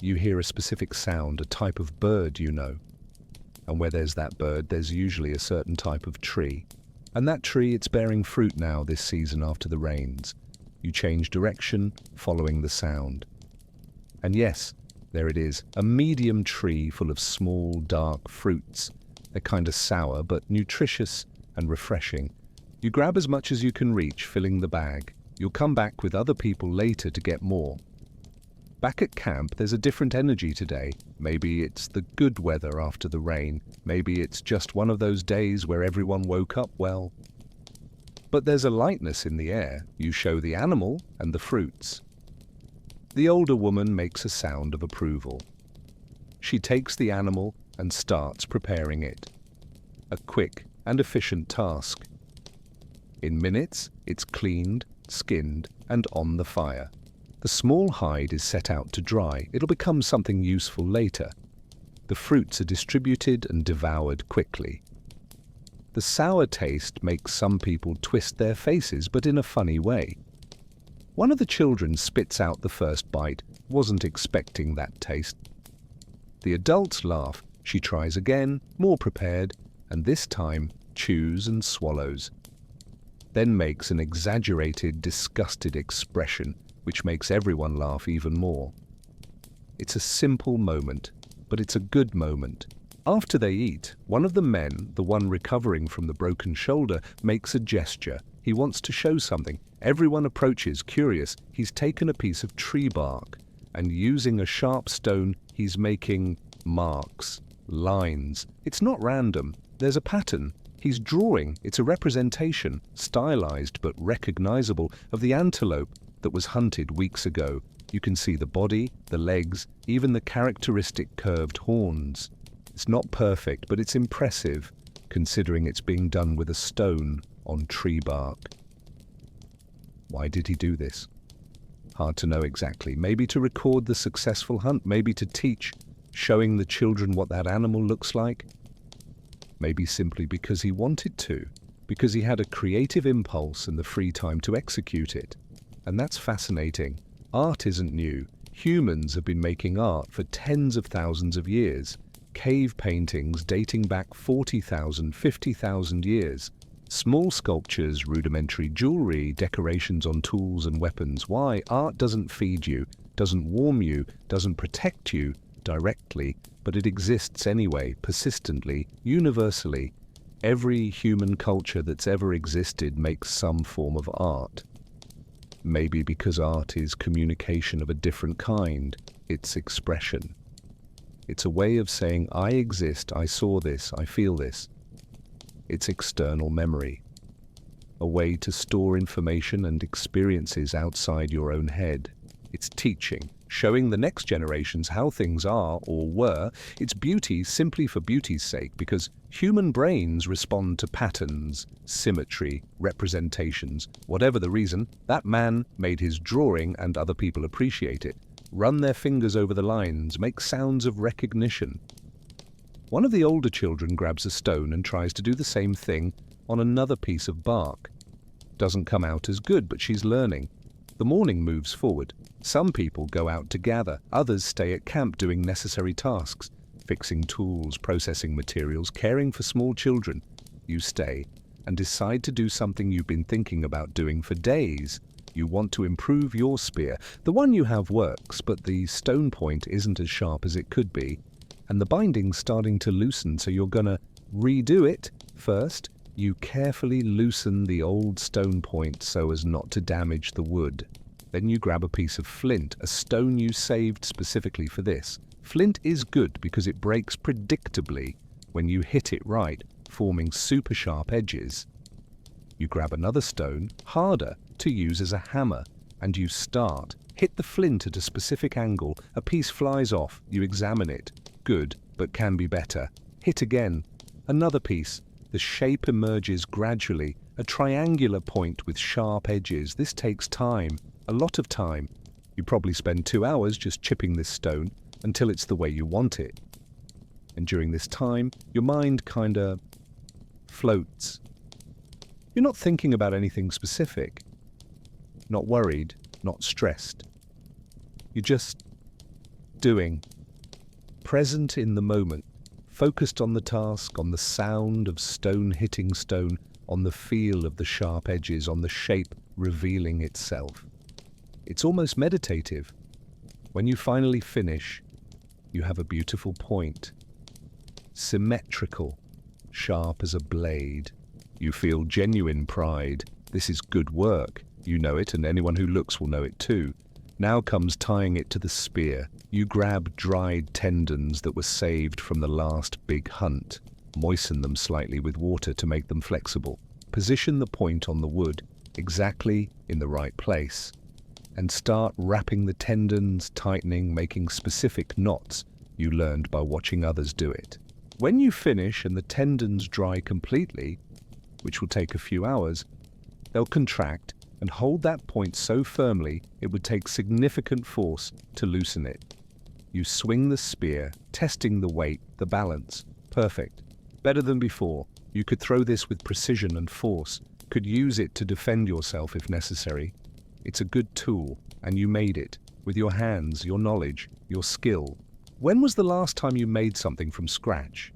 you hear a specific sound, a type of bird you know. And where there's that bird, there's usually a certain type of tree. And that tree, it's bearing fruit now this season after the rains. You change direction, following the sound. And yes, there it is, a medium tree full of small, dark fruits. They're kind of sour, but nutritious and refreshing. You grab as much as you can reach, filling the bag. You'll come back with other people later to get more. Back at camp, there's a different energy today. Maybe it's the good weather after the rain. Maybe it's just one of those days where everyone woke up well. But there's a lightness in the air. You show the animal and the fruits. The older woman makes a sound of approval. She takes the animal and starts preparing it. A quick and efficient task. In minutes, it's cleaned, skinned, and on the fire. The small hide is set out to dry. It'll become something useful later. The fruits are distributed and devoured quickly. The sour taste makes some people twist their faces, but in a funny way. One of the children spits out the first bite, wasn't expecting that taste. The adults laugh. She tries again, more prepared, and this time chews and swallows. Then makes an exaggerated, disgusted expression, which makes everyone laugh even more. It's a simple moment, but it's a good moment. After they eat, one of the men, the one recovering from the broken shoulder, makes a gesture. He wants to show something. Everyone approaches, curious. He's taken a piece of tree bark, and using a sharp stone, he's making marks, lines. It's not random. There's a pattern. He's drawing. It's a representation, stylized but recognizable, of the antelope that was hunted weeks ago. You can see the body, the legs, even the characteristic curved horns. It's not perfect, but it's impressive, considering it's being done with a stone on tree bark. Why did he do this? Hard to know exactly. Maybe to record the successful hunt, maybe to teach, showing the children what that animal looks like. Maybe simply because he wanted to, because he had a creative impulse and the free time to execute it. And that's fascinating. Art isn't new. Humans have been making art for tens of thousands of years. Cave paintings dating back 40,000, 50,000 years. Small sculptures, rudimentary jewelry, decorations on tools and weapons. Why? Art doesn't feed you, doesn't warm you, doesn't protect you directly, but it exists anyway, persistently, universally. Every human culture that's ever existed makes some form of art. Maybe because art is communication of a different kind. It's expression. It's a way of saying, I exist, I saw this, I feel this. It's external memory. A way to store information and experiences outside your own head. It's teaching, showing the next generations how things are or were. It's beauty simply for beauty's sake, because human brains respond to patterns, symmetry, representations. Whatever the reason, that man made his drawing and other people appreciate it. Run their fingers over the lines, make sounds of recognition. One of the older children grabs a stone and tries to do the same thing on another piece of bark. Doesn't come out as good, but she's learning. The morning moves forward. Some people go out to gather, others stay at camp doing necessary tasks, fixing tools, processing materials, caring for small children. You stay and decide to do something you've been thinking about doing for days. You want to improve your spear. The one you have works, but the stone point isn't as sharp as it could be, and the binding's starting to loosen, so you're gonna redo it. First, you carefully loosen the old stone point so as not to damage the wood. Then you grab a piece of flint, a stone you saved specifically for this. Flint is good because it breaks predictably when you hit it right, forming super sharp edges. You grab another stone, harder, to use as a hammer, and you start. Hit the flint at a specific angle, a piece flies off, you examine it. Good, but can be better. Hit again. Another piece. The shape emerges gradually, a triangular point with sharp edges. This takes time, a lot of time. You probably spend 2 hours just chipping this stone until it's the way you want it. And during this time, your mind kinda floats. You're not thinking about anything specific, not worried, not stressed. You're just doing, present in the moment, focused on the task, on the sound of stone hitting stone, on the feel of the sharp edges, on the shape revealing itself. It's almost meditative. When you finally finish, you have a beautiful point, symmetrical, sharp as a blade. You feel genuine pride. This is good work. You know it, and anyone who looks will know it too. Now comes tying it to the spear. You grab dried tendons that were saved from the last big hunt. Moisten them slightly with water to make them flexible. Position the point on the wood exactly in the right place. And start wrapping the tendons, tightening, making specific knots you learned by watching others do it. When you finish and the tendons dry completely, which will take a few hours, they'll contract and hold that point so firmly it would take significant force to loosen it. You swing the spear, testing the weight, the balance. Perfect. Better than before. You could throw this with precision and force, could use it to defend yourself if necessary. It's a good tool, and you made it, with your hands, your knowledge, your skill. When was the last time you made something from scratch?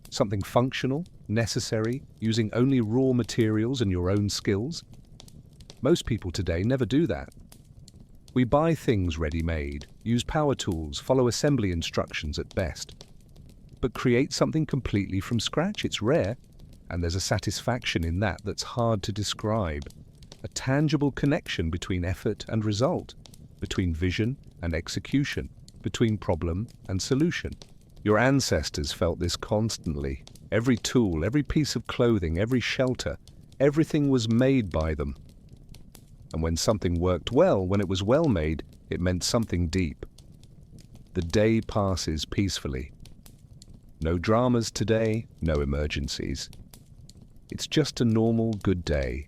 Something functional, necessary, using only raw materials and your own skills? Most people today never do that. We buy things ready-made, use power tools, follow assembly instructions at best. But create something completely from scratch, it's rare, and there's a satisfaction in that that's hard to describe. A tangible connection between effort and result, between vision and execution, between problem and solution. Your ancestors felt this constantly. Every tool, every piece of clothing, every shelter, everything was made by them. And when something worked well, when it was well made, it meant something deep. The day passes peacefully. No dramas today, no emergencies. It's just a normal, good day.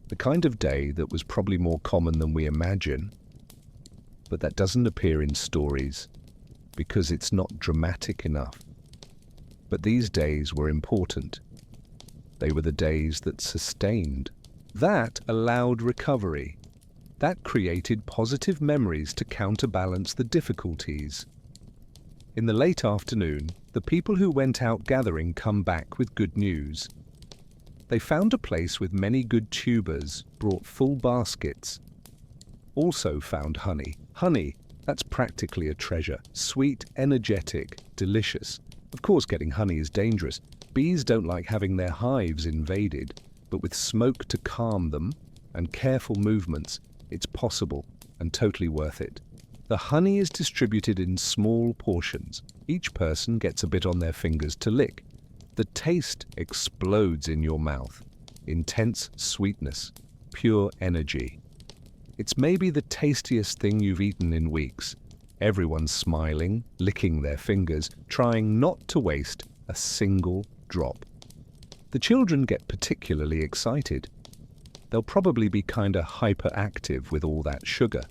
The kind of day that was probably more common than we imagine, but that doesn't appear in stories because it's not dramatic enough. But these days were important. They were the days that sustained. That allowed recovery. That created positive memories to counterbalance the difficulties. In the late afternoon, the people who went out gathering come back with good news. They found a place with many good tubers, brought full baskets. Also found honey. Honey, that's practically a treasure. Sweet, energetic, delicious. Of course, getting honey is dangerous. Bees don't like having their hives invaded, but with smoke to calm them and careful movements, it's possible and totally worth it. The honey is distributed in small portions. Each person gets a bit on their fingers to lick. The taste explodes in your mouth. Intense sweetness, pure energy. It's maybe the tastiest thing you've eaten in weeks. Everyone's smiling, licking their fingers, trying not to waste a single drop. The children get particularly excited. They'll probably be kinda hyperactive with all that sugar.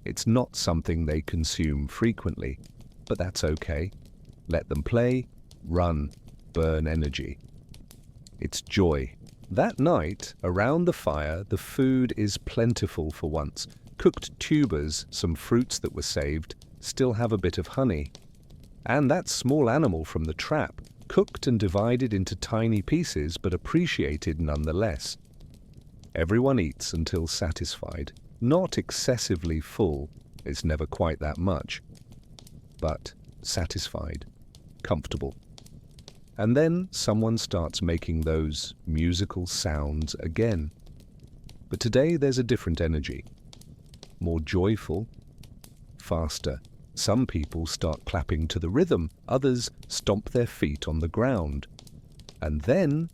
It's not something they consume frequently, but that's okay. Let them play, run, burn energy. It's joy. That night, around the fire, the food is plentiful for once. Cooked tubers, some fruits that were saved, still have a bit of honey. And that small animal from the trap, cooked and divided into tiny pieces, but appreciated nonetheless. Everyone eats until satisfied. Not excessively full, it's never quite that much, but satisfied, comfortable. And then someone starts making those musical sounds again. But today there's a different energy, more joyful, faster. Some people start clapping to the rhythm, others stomp their feet on the ground. And then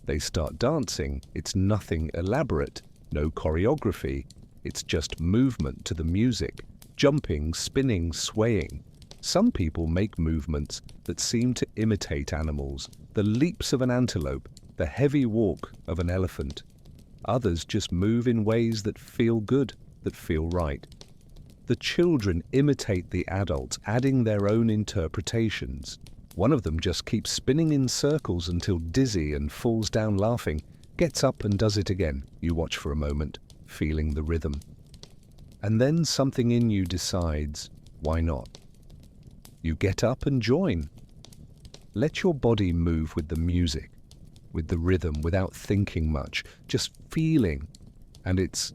they start dancing. It's nothing elaborate, no choreography. It's just movement to the music, jumping, spinning, swaying. Some people make movements that seem to imitate animals, the leaps of an antelope, the heavy walk of an elephant. Others just move in ways that feel good, that feel right. The children imitate the adults, adding their own interpretations. One of them just keeps spinning in circles until dizzy and falls down laughing, gets up and does it again. You watch for a moment, feeling the rhythm. And then something in you decides, why not? You get up and join. Let your body move with the music, with the rhythm, without thinking much, just feeling. And it's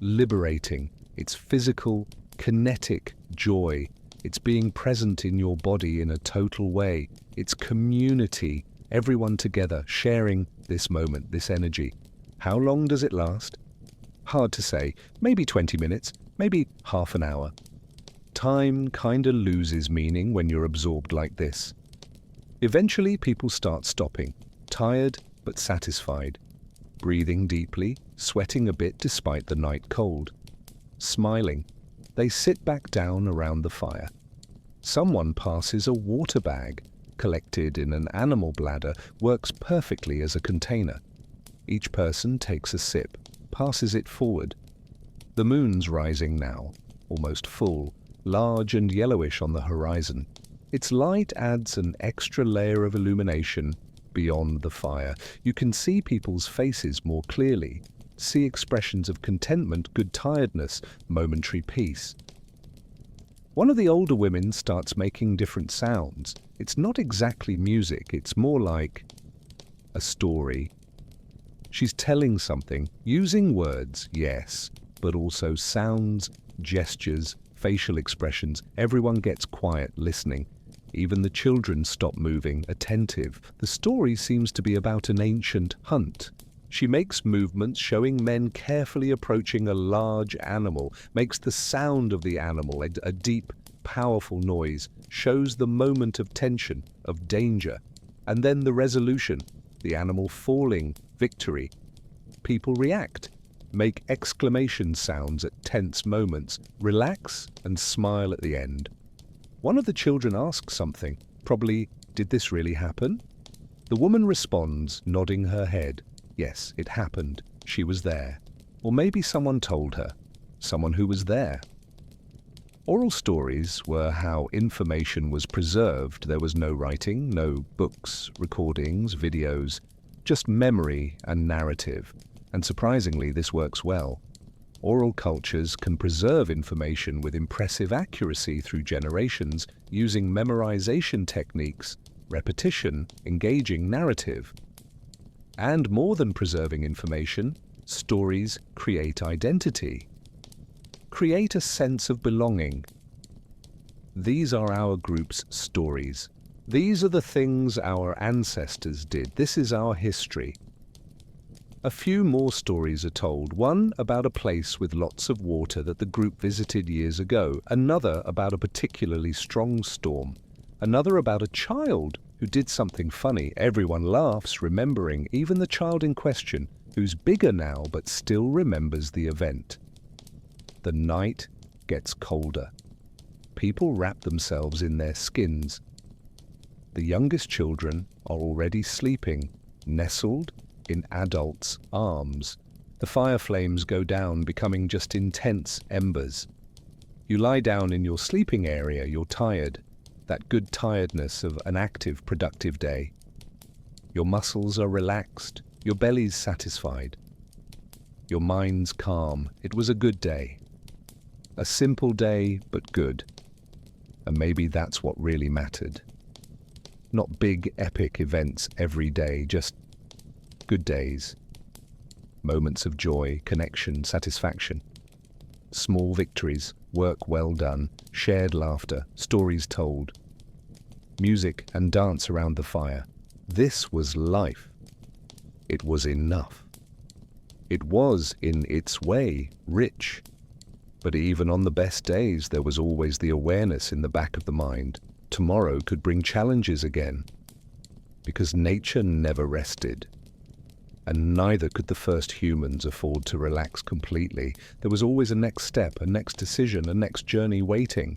liberating. It's physical, kinetic joy. It's being present in your body in a total way. It's community. everyone together, sharing this moment, this energy. How long does it last? Hard to say. Maybe 20 minutes, maybe half an hour. Time kinda loses meaning when you're absorbed like this. Eventually, people start stopping, tired but satisfied, breathing deeply, sweating a bit despite the night cold. Smiling, they sit back down around the fire. Someone passes a water bag, collected in an animal bladder, works perfectly as a container. Each person takes a sip, passes it forward. The moon's rising now, almost full, large and yellowish on the horizon. Its light adds an extra layer of illumination beyond the fire. You can see people's faces more clearly, see expressions of contentment, good tiredness, momentary peace. One of the older women starts making different sounds. It's not exactly music, it's more like a story. She's telling something, using words, yes, but also sounds, gestures, facial expressions. Everyone gets quiet, listening. Even the children stop moving, attentive. The story seems to be about an ancient hunt. She makes movements showing men carefully approaching a large animal, makes the sound of the animal a deep, powerful noise, shows the moment of tension, of danger, and then the resolution, the animal falling, victory. People react, make exclamation sounds at tense moments, relax and smile at the end. One of the children asks something, probably, "Did this really happen?" The woman responds, nodding her head. Yes, it happened. She was there. Or maybe someone told her. Someone who was there. Oral stories were how information was preserved. There was no writing, no books, recordings, videos, just memory and narrative. And surprisingly, this works well. Oral cultures can preserve information with impressive accuracy through generations using memorization techniques, repetition, engaging narrative. And more than preserving information, stories create identity. Create a sense of belonging. These are our group's stories. These are the things our ancestors did. This is our history. A few more stories are told. One about a place with lots of water that the group visited years ago. Another about a particularly strong storm. Another about a child who did something funny. Everyone laughs, remembering, even the child in question, who's bigger now but still remembers the event. The night gets colder. People wrap themselves in their skins. The youngest children are already sleeping, nestled in adults' arms. The fire flames go down, becoming just intense embers. You lie down in your sleeping area, you're tired. That good tiredness of an active, productive day. Your muscles are relaxed, your belly's satisfied. Your mind's calm. It was a good day. A simple day, but good. And maybe that's what really mattered. Not big, epic events every day, just good days. Moments of joy, connection, satisfaction. Small victories, work well done, shared laughter, stories told. Music and dance around the fire. This was life. It was enough. It was, in its way, rich. But even on the best days, there was always the awareness in the back of the mind. Tomorrow could bring challenges again. Because nature never rested. And neither could the first humans afford to relax completely. There was always a next step, a next decision, a next journey waiting.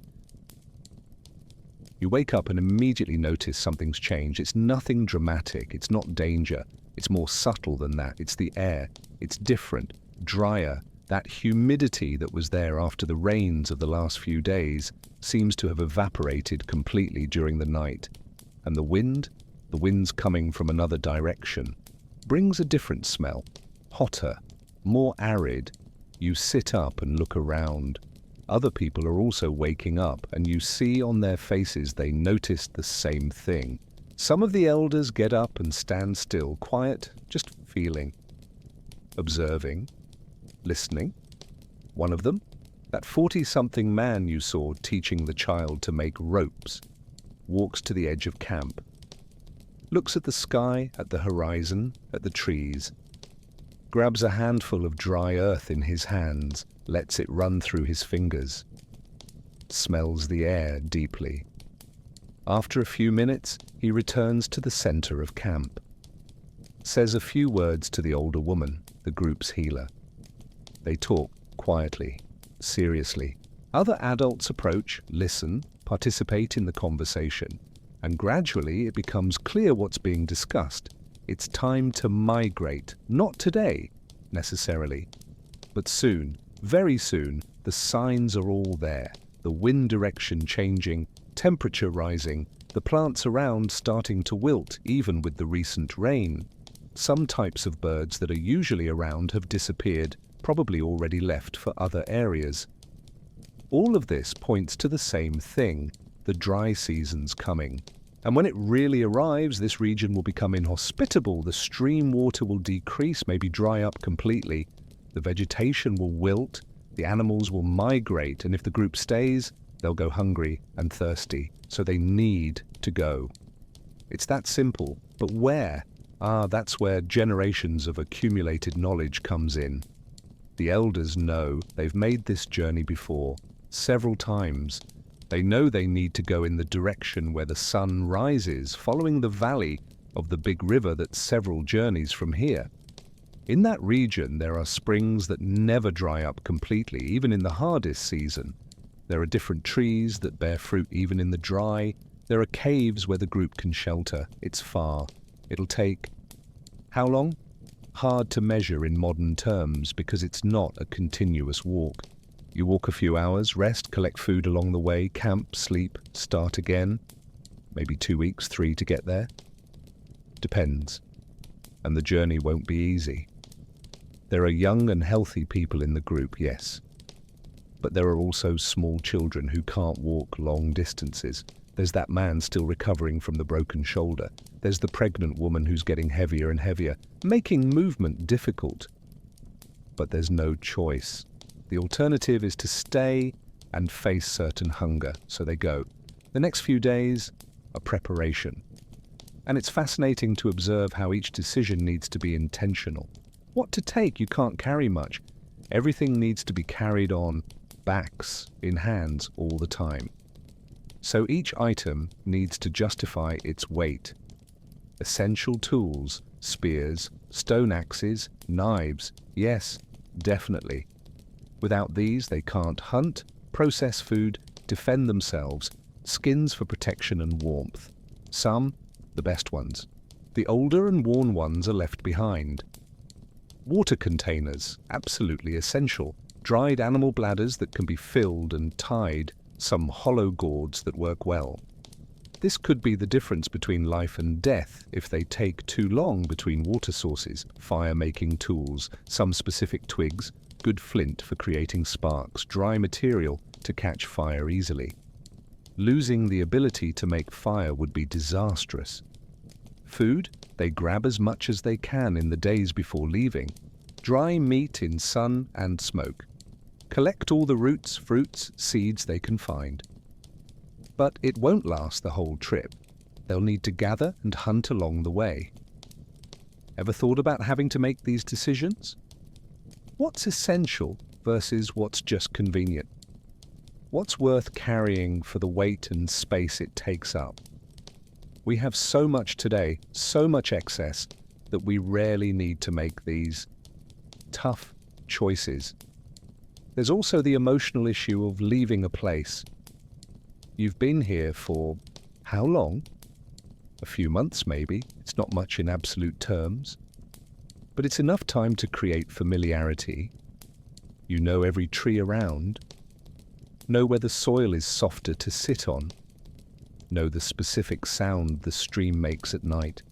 You wake up and immediately notice something's changed. It's nothing dramatic. It's not danger. It's more subtle than that. It's the air. It's different, drier. That humidity that was there after the rains of the last few days seems to have evaporated completely during the night. And the wind's coming from another direction, brings a different smell, hotter, more arid. You sit up and look around. Other people are also waking up, and you see on their faces they noticed the same thing. Some of the elders get up and stand still, quiet, just feeling, observing, listening. One of them, that 40-something man you saw teaching the child to make ropes, walks to the edge of camp. looks at the sky, at the horizon, at the trees, grabs a handful of dry earth in his hands, lets it run through his fingers, smells the air deeply. After a few minutes, he returns to the center of camp, says a few words to the older woman, the group's healer. They talk quietly, seriously. Other adults approach, listen, participate in the conversation, and gradually it becomes clear what's being discussed. It's time to migrate, not today, necessarily, but soon, very soon. The signs are all there. The wind direction changing, temperature rising, the plants around starting to wilt even with the recent rain. Some types of birds that are usually around have disappeared, probably already left for other areas. All of this points to the same thing, the dry season's coming. And when it really arrives, this region will become inhospitable, the stream water will decrease, maybe dry up completely, the vegetation will wilt, the animals will migrate, and if the group stays, they'll go hungry and thirsty, so they need to go. It's that simple, but where? That's where generations of accumulated knowledge comes in. The elders know they've made this journey before, several times. They know they need to go in the direction where the sun rises, following the valley of the big river that's several journeys from here. In that region, there are springs that never dry up completely, even in the hardest season. There are different trees that bear fruit even in the dry. There are caves where the group can shelter. It's far. It'll take... how long? Hard to measure in modern terms because it's not a continuous walk. You walk a few hours, rest, collect food along the way, camp, sleep, start again. Maybe 2 weeks, 3 to get there. Depends. And the journey won't be easy. There are young and healthy people in the group, yes. But there are also small children who can't walk long distances. There's that man still recovering from the broken shoulder. There's the pregnant woman who's getting heavier and heavier, making movement difficult. But there's no choice. The alternative is to stay and face certain hunger, so they go. The next few days are preparation. And it's fascinating to observe how each decision needs to be intentional. What to take? You can't carry much. Everything needs to be carried on backs, in hands all the time. So each item needs to justify its weight. Essential tools, spears, stone axes, knives, yes, definitely. Without these, they can't hunt, process food, defend themselves, skins for protection and warmth. Some, the best ones. The older and worn ones are left behind. Water containers, absolutely essential. Dried animal bladders that can be filled and tied, some hollow gourds that work well. This could be the difference between life and death if they take too long between water sources, fire-making tools, some specific twigs, good flint for creating sparks, dry material to catch fire easily. Losing the ability to make fire would be disastrous. Food, they grab as much as they can in the days before leaving. Dry meat in sun and smoke. Collect all the roots, fruits, seeds they can find. But it won't last the whole trip. They'll need to gather and hunt along the way. Ever thought about having to make these decisions? What's essential versus what's just convenient? What's worth carrying for the weight and space it takes up? We have so much today, so much excess, that we rarely need to make these tough choices. There's also the emotional issue of leaving a place. You've been here for how long? A few months maybe. It's not much in absolute terms. But it's enough time to create familiarity. You know every tree around. Know where the soil is softer to sit on. Know the specific sound the stream makes at night.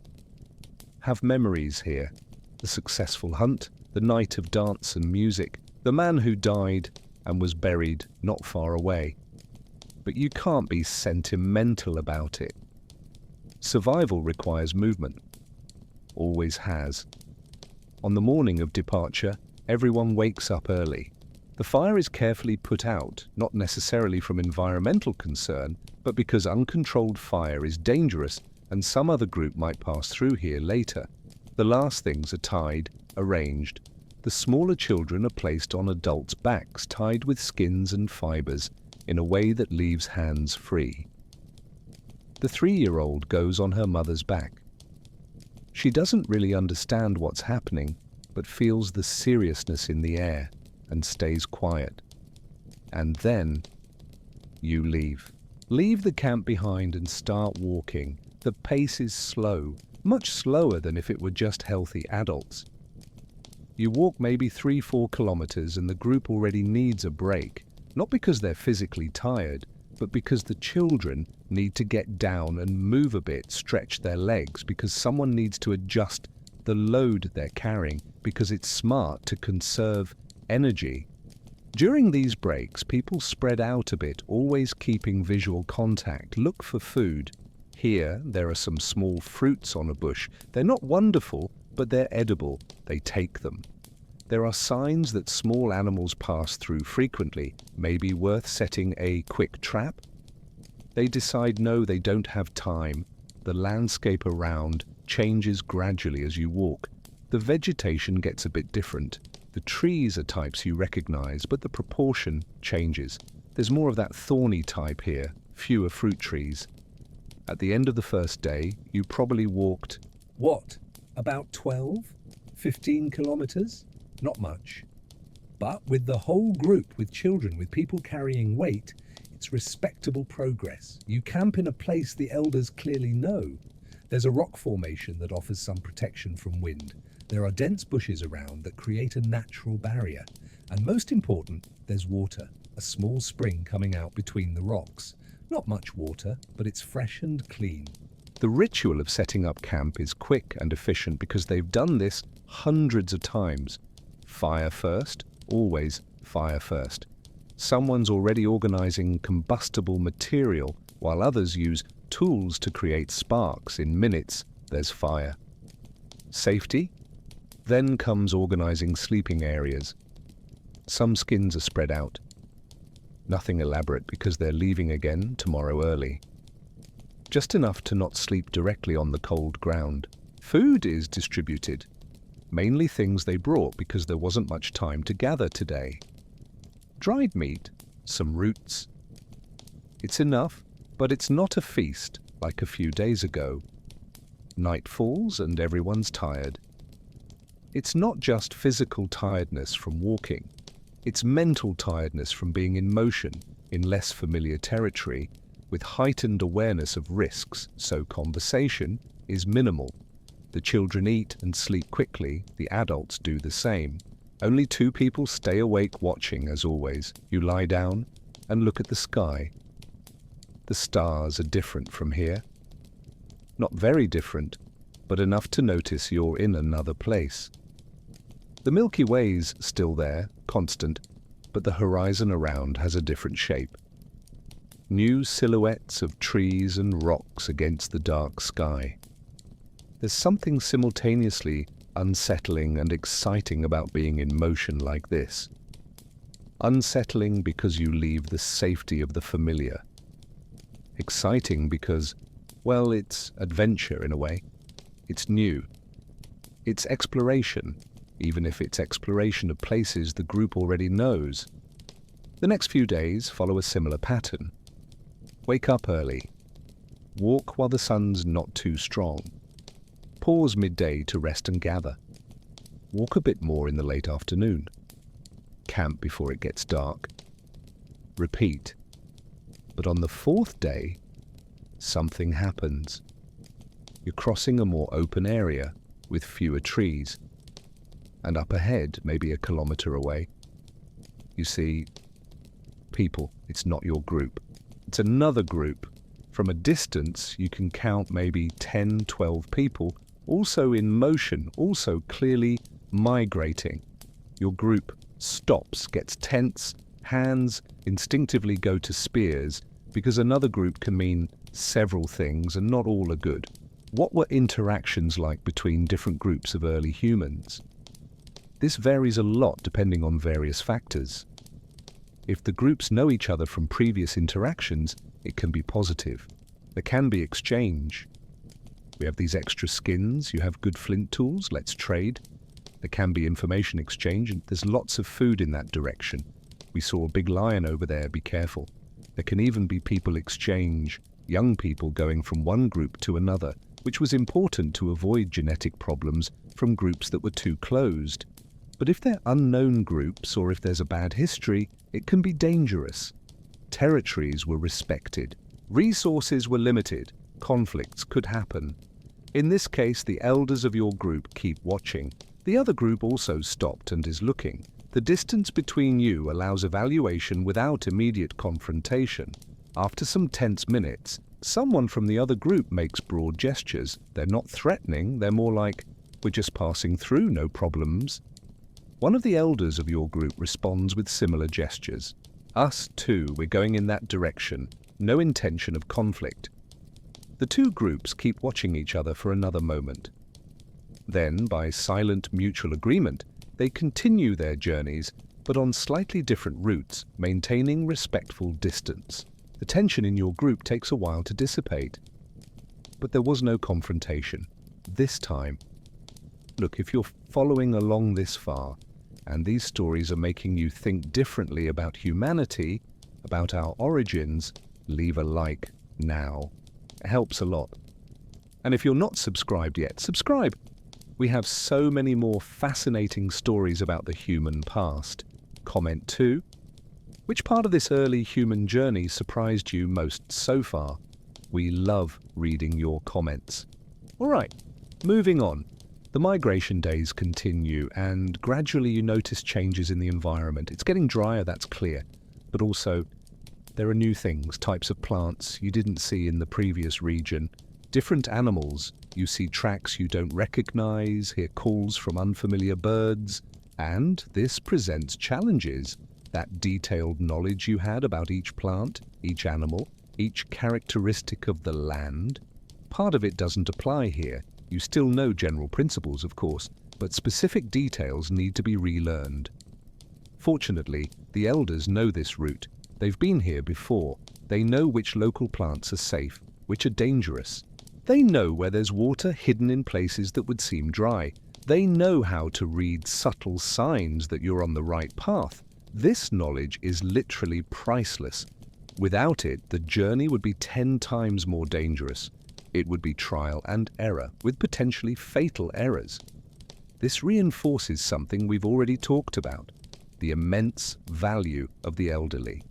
Have memories here. The successful hunt, the night of dance and music, the man who died and was buried not far away. But you can't be sentimental about it. Survival requires movement. Always has. On the morning of departure, everyone wakes up early. The fire is carefully put out, not necessarily from environmental concern, but because uncontrolled fire is dangerous and some other group might pass through here later. The last things are tied, arranged. The smaller children are placed on adults' backs, tied with skins and fibers in a way that leaves hands free. The 3-year-old goes on her mother's back. She doesn't really understand what's happening, but feels the seriousness in the air and stays quiet. And then you leave. Leave the camp behind and start walking. The pace is slow, much slower than if it were just healthy adults. You walk maybe 3-4 kilometers and the group already needs a break, not because they're physically tired, but because the children need to get down and move a bit, stretch their legs, because someone needs to adjust the load they're carrying, because it's smart to conserve energy. During these breaks, people spread out a bit, always keeping visual contact. Look for food. Here, there are some small fruits on a bush. They're not wonderful, but they're edible. They take them. There are signs that small animals pass through frequently, maybe worth setting a quick trap. They decide no, they don't have time. The landscape around changes gradually as you walk. The vegetation gets a bit different. The trees are types you recognize, but the proportion changes. There's more of that thorny type here, fewer fruit trees. At the end of the first day, you probably walked, What? About 12? 15 kilometers? Not much. But with the whole group, with children, with people carrying weight, it's respectable progress. You camp in a place the elders clearly know. There's a rock formation that offers some protection from wind. There are dense bushes around that create a natural barrier. And most important, there's water, a small spring coming out between the rocks. Not much water, but it's fresh and clean. The ritual of setting up camp is quick and efficient because they've done this hundreds of times. Fire first, always fire first. Someone's already organizing combustible material while others use tools to create sparks. In minutes, there's fire. Safety? Then comes organizing sleeping areas. Some skins are spread out. Nothing elaborate because they're leaving again tomorrow early. Just enough to not sleep directly on the cold ground. Food is distributed. Mainly things they brought because there wasn't much time to gather today. Dried meat, some roots. It's enough, but it's not a feast like a few days ago. Night falls and everyone's tired. It's not just physical tiredness from walking. It's mental tiredness from being in motion, in less familiar territory, with heightened awareness of risks, so conversation is minimal. The children eat and sleep quickly, the adults do the same. Only 2 people stay awake watching, as always. You lie down and look at the sky. The stars are different from here. Not very different, but enough to notice you're in another place. The Milky Way's still there, constant, but the horizon around has a different shape. New silhouettes of trees and rocks against the dark sky. There's something simultaneously unsettling and exciting about being in motion like this. Unsettling because you leave the safety of the familiar. Exciting because, well, it's adventure in a way. It's new. It's exploration, even if it's exploration of places the group already knows. The next few days follow a similar pattern. Wake up early. Walk while the sun's not too strong. Pause midday to rest and gather. Walk a bit more in the late afternoon. Camp before it gets dark. Repeat. But on the 4th day, something happens. You're crossing a more open area with fewer trees. And up ahead, maybe a kilometer away, you see people. It's not your group. It's another group. From a distance, you can count maybe 10, 12 people, also in motion, also clearly migrating. Your group stops, gets tense, hands instinctively go to spears, because another group can mean several things and not all are good. What were interactions like between different groups of early humans? This varies a lot depending on various factors. If the groups know each other from previous interactions, it can be positive. There can be exchange. We have these extra skins, you have good flint tools, let's trade. There can be information exchange, and there's lots of food in that direction. We saw a big lion over there, be careful. There can even be people exchange, young people going from one group to another, which was important to avoid genetic problems from groups that were too closed. But if they're unknown groups or if there's a bad history, it can be dangerous. Territories were respected. Resources were limited. Conflicts could happen. In this case, the elders of your group keep watching. The other group also stopped and is looking. The distance between you allows evaluation without immediate confrontation. After some tense minutes, someone from the other group makes broad gestures. They're not threatening, they're more like, "We're just passing through, no problems." One of the elders of your group responds with similar gestures. "Us too, we're going in that direction. No intention of conflict." The two groups keep watching each other for another moment. Then, by silent mutual agreement, they continue their journeys, but on slightly different routes, maintaining respectful distance. The tension in your group takes a while to dissipate. But there was no confrontation. This time. Look, if you're following along this far, and these stories are making you think differently about humanity, about our origins, leave a like now. It helps a lot. And if you're not subscribed yet, subscribe. We have so many more fascinating stories about the human past. Comment too. Which part of this early human journey surprised you most so far? We love reading your comments. All right, moving on. The migration days continue, and gradually you notice changes in the environment. It's getting drier, that's clear. But also, there are new things, types of plants you didn't see in the previous region. Different animals. You see tracks you don't recognize, hear calls from unfamiliar birds, and this presents challenges. That detailed knowledge you had about each plant, each animal, each characteristic of the land, part of it doesn't apply here. You still know general principles, of course, but specific details need to be relearned. Fortunately, the elders know this route. They've been here before. They know which local plants are safe, which are dangerous. They know where there's water hidden in places that would seem dry. They know how to read subtle signs that you're on the right path. This knowledge is literally priceless. Without it, the journey would be 10 times more dangerous. It would be trial and error, with potentially fatal errors. This reinforces something we've already talked about, the immense value of the elderly.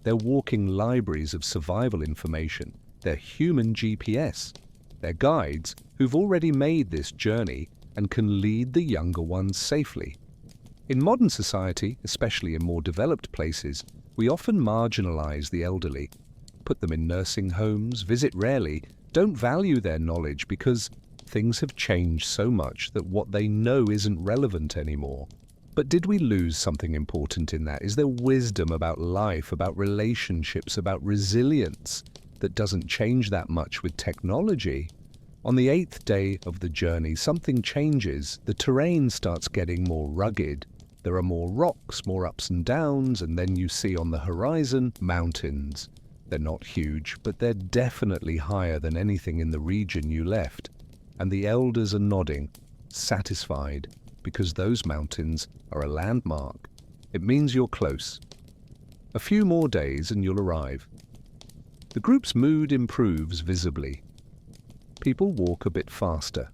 They're walking libraries of survival information. They're human GPS. They're guides who've already made this journey and can lead the younger ones safely. In modern society, especially in more developed places, we often marginalize the elderly, put them in nursing homes, visit rarely, don't value their knowledge because things have changed so much that what they know isn't relevant anymore. But did we lose something important in that? Is there wisdom about life, about relationships, about resilience that doesn't change that much with technology? On the 8th day of the journey, something changes. The terrain starts getting more rugged. There are more rocks, more ups and downs, and then you see on the horizon mountains. They're not huge, but they're definitely higher than anything in the region you left. And the elders are nodding, satisfied, because those mountains are a landmark. It means you're close. A few more days and you'll arrive. The group's mood improves visibly. People walk a bit faster,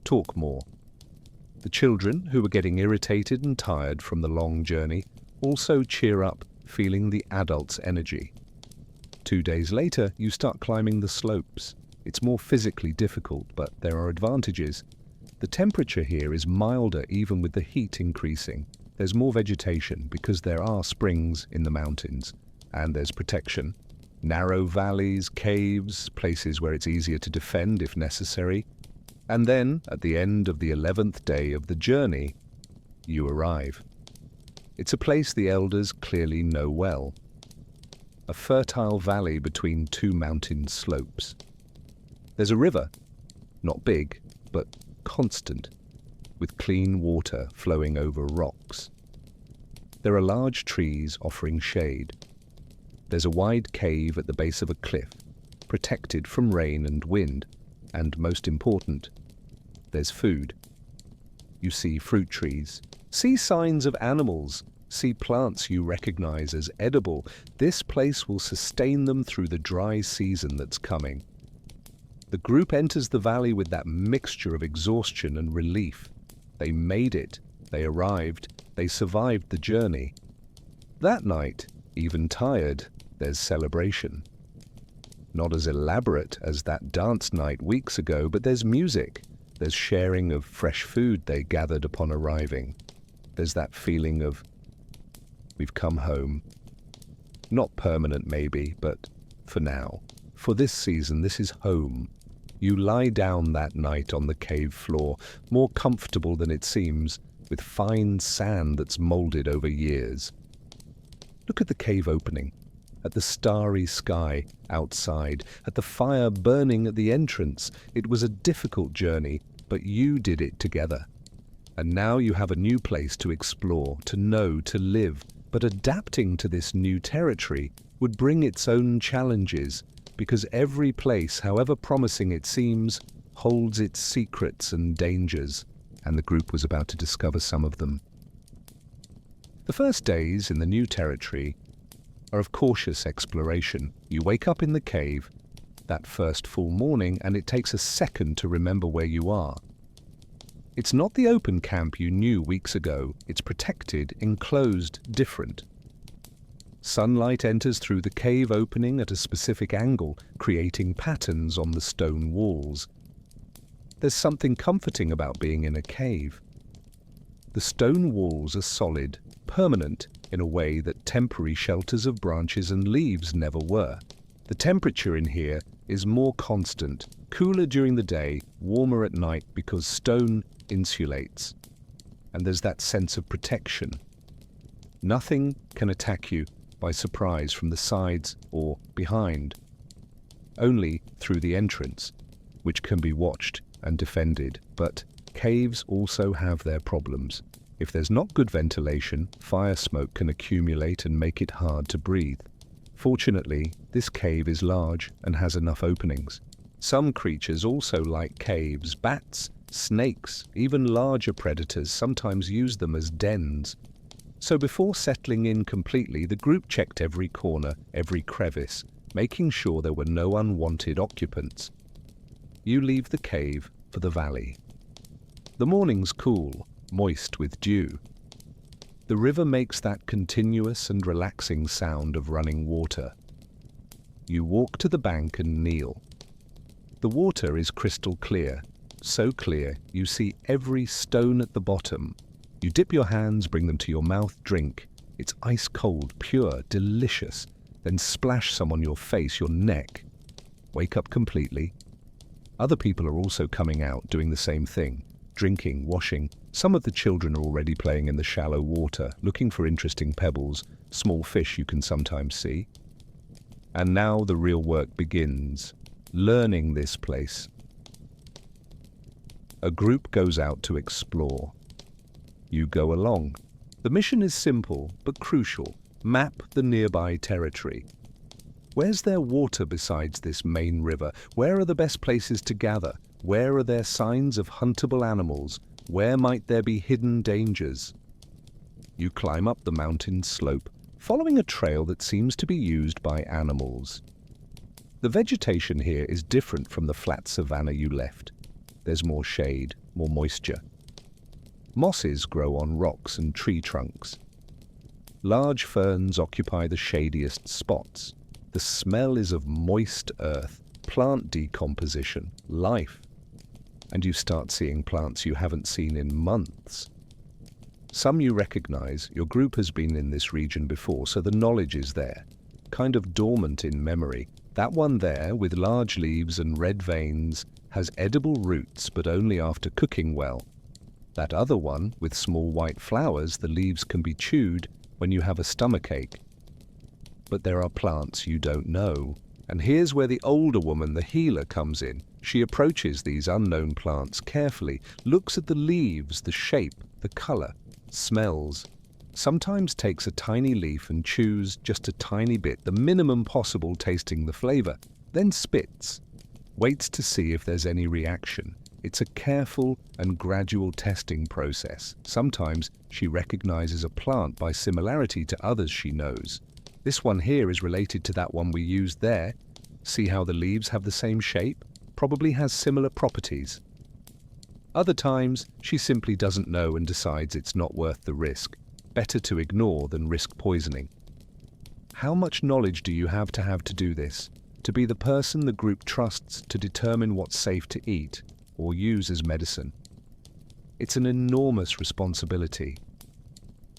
talk more. The children, who were getting irritated and tired from the long journey, also cheer up, feeling the adults' energy. 2 days later, you start climbing the slopes. It's more physically difficult, but there are advantages. The temperature here is milder even with the heat increasing. There's more vegetation because there are springs in the mountains, and there's protection. Narrow valleys, caves, places where it's easier to defend if necessary. And then, at the end of the 11th day of the journey, you arrive. It's a place the elders clearly know well. A fertile valley between 2 mountain slopes. There's a river, not big, but constant, with clean water flowing over rocks. There are large trees offering shade. There's a wide cave at the base of a cliff, protected from rain and wind. And most important, there's food. You see fruit trees, see signs of animals, see plants you recognize as edible. This place will sustain them through the dry season that's coming. The group enters the valley with that mixture of exhaustion and relief. They made it, they arrived, they survived the journey. That night, even tired, there's celebration. Not as elaborate as that dance night weeks ago, but there's music. There's sharing of fresh food they gathered upon arriving. There's that feeling of, we've come home. Not permanent maybe, but for now. For this season, this is home. You lie down that night on the cave floor, more comfortable than it seems, with fine sand that's molded over years. Look at the cave opening, at the starry sky outside, at the fire burning at the entrance. It was a difficult journey, but you did it together. And now you have a new place to explore, to know, to live. But adapting to this new territory would bring its own challenges, because every place, however promising it seems, holds its secrets and dangers, and the group was about to discover some of them. The first days in the new territory are of cautious exploration. You wake up in the cave that first full morning, and it takes a second to remember where you are. It's not the open camp you knew weeks ago. It's protected, enclosed, different. Sunlight enters through the cave opening at a specific angle, creating patterns on the stone walls. There's something comforting about being in a cave. The stone walls are solid, permanent, in a way that temporary shelters of branches and leaves never were. The temperature in here is more constant, cooler during the day, warmer at night because stone insulates. And there's that sense of protection. Nothing can attack you by surprise from the sides or behind. Only through the entrance, which can be watched and defended. But caves also have their problems. If there's not good ventilation, fire smoke can accumulate and make it hard to breathe. Fortunately, this cave is large and has enough openings. Some creatures also like caves. Bats, snakes, even larger predators sometimes use them as dens. So before settling in completely, the group checked every corner, every crevice, making sure there were no unwanted occupants. You leave the cave for the valley. The morning's cool, moist with dew. The river makes that continuous and relaxing sound of running water. You walk to the bank and kneel. The water is crystal clear, so clear you see every stone at the bottom. You dip your hands, bring them to your mouth, drink. It's ice cold, pure, delicious. Then splash some on your face, your neck. Wake up completely. Other people are also coming out, doing the same thing. Drinking, washing. Some of the children are already playing in the shallow water, looking for interesting pebbles, small fish you can sometimes see. And now the real work begins. Learning this place. A group goes out to explore. You go along. The mission is simple but crucial. Map the nearby territory. Where's there water besides this main river? Where are the best places to gather? Where are there signs of huntable animals? Where might there be hidden dangers? You climb up the mountain slope, following a trail that seems to be used by animals. The vegetation here is different from the flat savanna you left. There's more shade, more moisture. Mosses grow on rocks and tree trunks. Large ferns occupy the shadiest spots. The smell is of moist earth, plant decomposition, life. And you start seeing plants you haven't seen in months. Some you recognize. Your group has been in this region before, so the knowledge is there, kind of dormant in memory. That one there, with large leaves and red veins, has edible roots, but only after cooking well. That other one, with small white flowers, the leaves can be chewed when you have a stomachache. But there are plants you don't know. And here's where the older woman, the healer, comes in. She approaches these unknown plants carefully, looks at the leaves, the shape, the color, smells, sometimes takes a tiny leaf and chews just a tiny bit, the minimum possible, tasting the flavor, then spits. waits to see if there's any reaction. It's a careful and gradual testing process. Sometimes she recognizes a plant by similarity to others she knows. This one here is related to that one we used there. See how the leaves have the same shape? Probably has similar properties. Other times, she simply doesn't know and decides it's not worth the risk. Better to ignore than risk poisoning. How much knowledge do you have to do this? To be the person the group trusts to determine what's safe to eat or use as medicine? It's an enormous responsibility.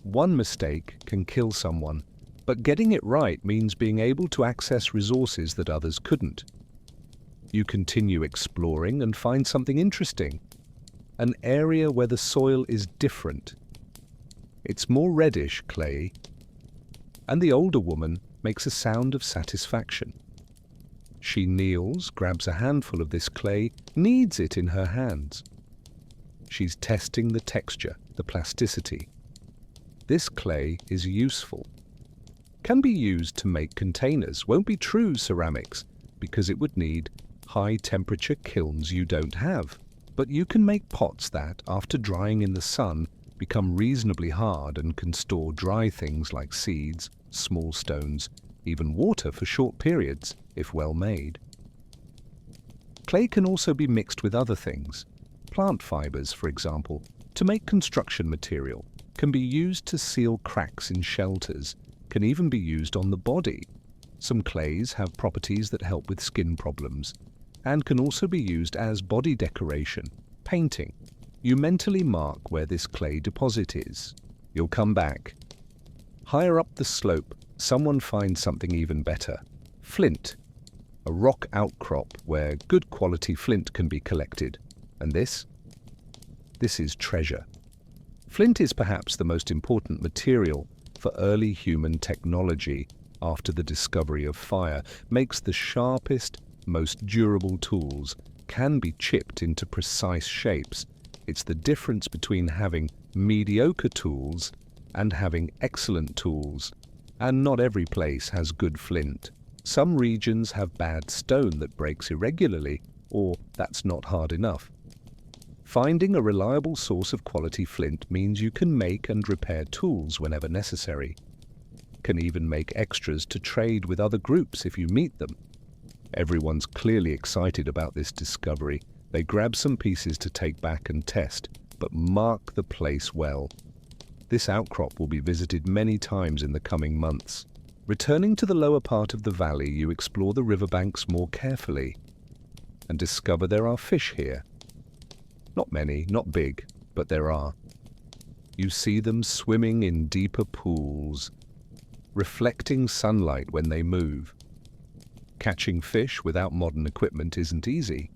One mistake can kill someone, but getting it right means being able to access resources that others couldn't. You continue exploring and find something interesting. An area where the soil is different. It's more reddish clay, and the older woman makes a sound of satisfaction. She kneels, grabs a handful of this clay, kneads it in her hands. She's testing the texture, the plasticity. This clay is useful. Can be used to make containers. Won't be true ceramics, because it would need high-temperature kilns you don't have. But you can make pots that, after drying in the sun, become reasonably hard and can store dry things like seeds, small stones, even water for short periods, if well made. Clay can also be mixed with other things. Plant fibers, for example, to make construction material, can be used to seal cracks in shelters, can even be used on the body. Some clays have properties that help with skin problems, and can also be used as body decoration, painting. You mentally mark where this clay deposit is. You'll come back. Higher up the slope, someone finds something even better. Flint, a rock outcrop where good quality flint can be collected. And this? This is treasure. Flint is perhaps the most important material for early human technology after the discovery of fire, makes the sharpest, most durable tools, can be chipped into precise shapes. It's the difference between having mediocre tools and having excellent tools. And not every place has good flint. Some regions have bad stone that breaks irregularly, or that's not hard enough. Finding a reliable source of quality flint means you can make and repair tools whenever necessary. Can even make extras to trade with other groups if you meet them. Everyone's clearly excited about this discovery. They grab some pieces to take back and test, but mark the place well. This outcrop will be visited many times in the coming months. Returning to the lower part of the valley, you explore the riverbanks more carefully and discover there are fish here. Not many, not big, but there are. You see them swimming in deeper pools, reflecting sunlight when they move. Catching fish without modern equipment isn't easy.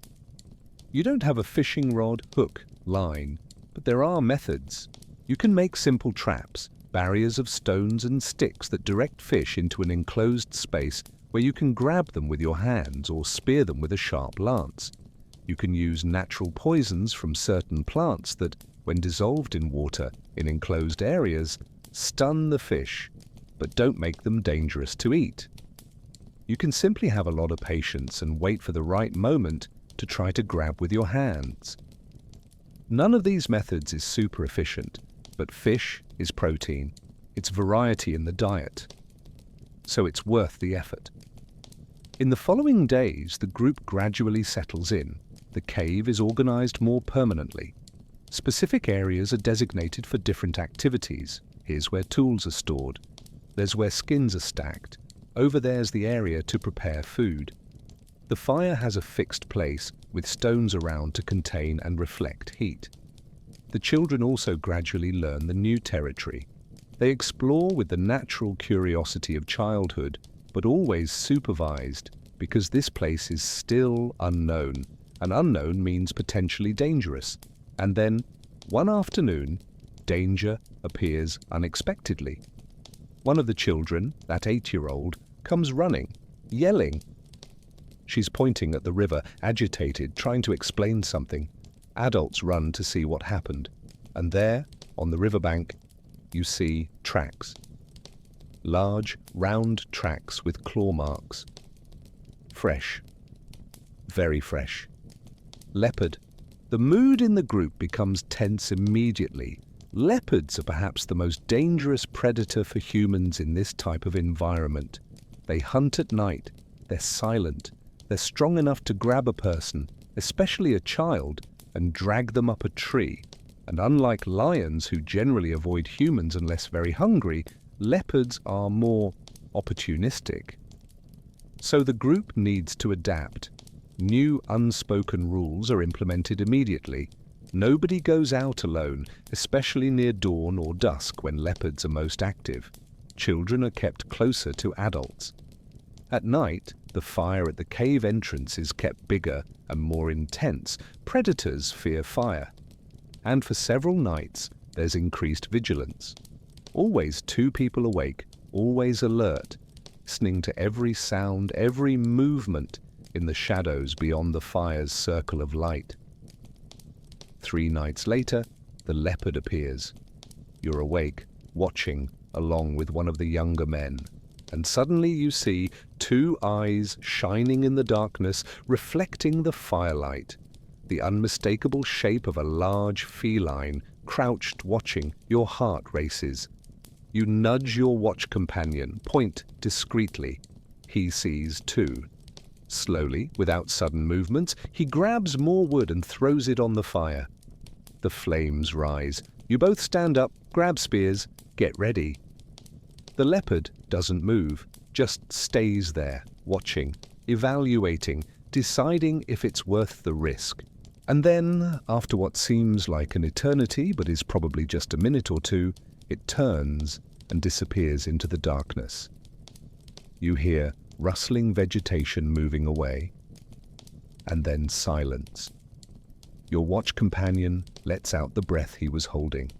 You don't have a fishing rod, hook, line, but there are methods. You can make simple traps, barriers of stones and sticks that direct fish into an enclosed space where you can grab them with your hands or spear them with a sharp lance. You can use natural poisons from certain plants that, when dissolved in water in enclosed areas, stun the fish, but don't make them dangerous to eat. You can simply have a lot of patience and wait for the right moment to try to grab with your hands. None of these methods is super efficient, but fish is protein. It's variety in the diet. So it's worth the effort. In the following days, the group gradually settles in. The cave is organized more permanently. Specific areas are designated for different activities. Here's where tools are stored. There's where skins are stacked. Over there's the area to prepare food. The fire has a fixed place with stones around to contain and reflect heat. The children also gradually learn the new territory. They explore with the natural curiosity of childhood, but always supervised, because this place is still unknown. And unknown means potentially dangerous. And then, one afternoon, danger appears unexpectedly. One of the children, that 8-year-old, comes running, yelling. She's pointing at the river, agitated, trying to explain something. Adults run to see what happened. And there, on the riverbank, you see tracks. Large, round tracks with claw marks. Fresh. very fresh. Leopard. The mood in the group becomes tense immediately. Leopards are perhaps the most dangerous predator for humans in this type of environment. They hunt at night. They're silent. They're strong enough to grab a person, especially a child, and drag them up a tree. And unlike lions, who generally avoid humans unless very hungry, leopards are more opportunistic. So the group needs to adapt. New unspoken rules are implemented immediately. Nobody goes out alone, especially near dawn or dusk when leopards are most active. Children are kept closer to adults. At night, the fire at the cave entrance is kept bigger and more intense. Predators fear fire. And for several nights, there's increased vigilance. Always 2 people awake, always alert, listening to every sound, every movement in the shadows beyond the fire's circle of light. 3 nights later, the leopard appears. You're awake, watching, along with one of the younger men. And suddenly you see 2 eyes shining in the darkness, reflecting the firelight. The unmistakable shape of a large feline, crouched watching. Your heart races. You nudge your watch companion, point discreetly. He sees too. Slowly, without sudden movements, he grabs more wood and throws it on the fire. The flames rise. You both stand up, grab spears, get ready. The leopard doesn't move, just stays there, watching, evaluating, deciding if it's worth the risk. And then, after what seems like an eternity but is probably just a minute or 2, it turns and disappears into the darkness. You hear rustling vegetation moving away, and then silence. Your watch companion lets out the breath he was holding.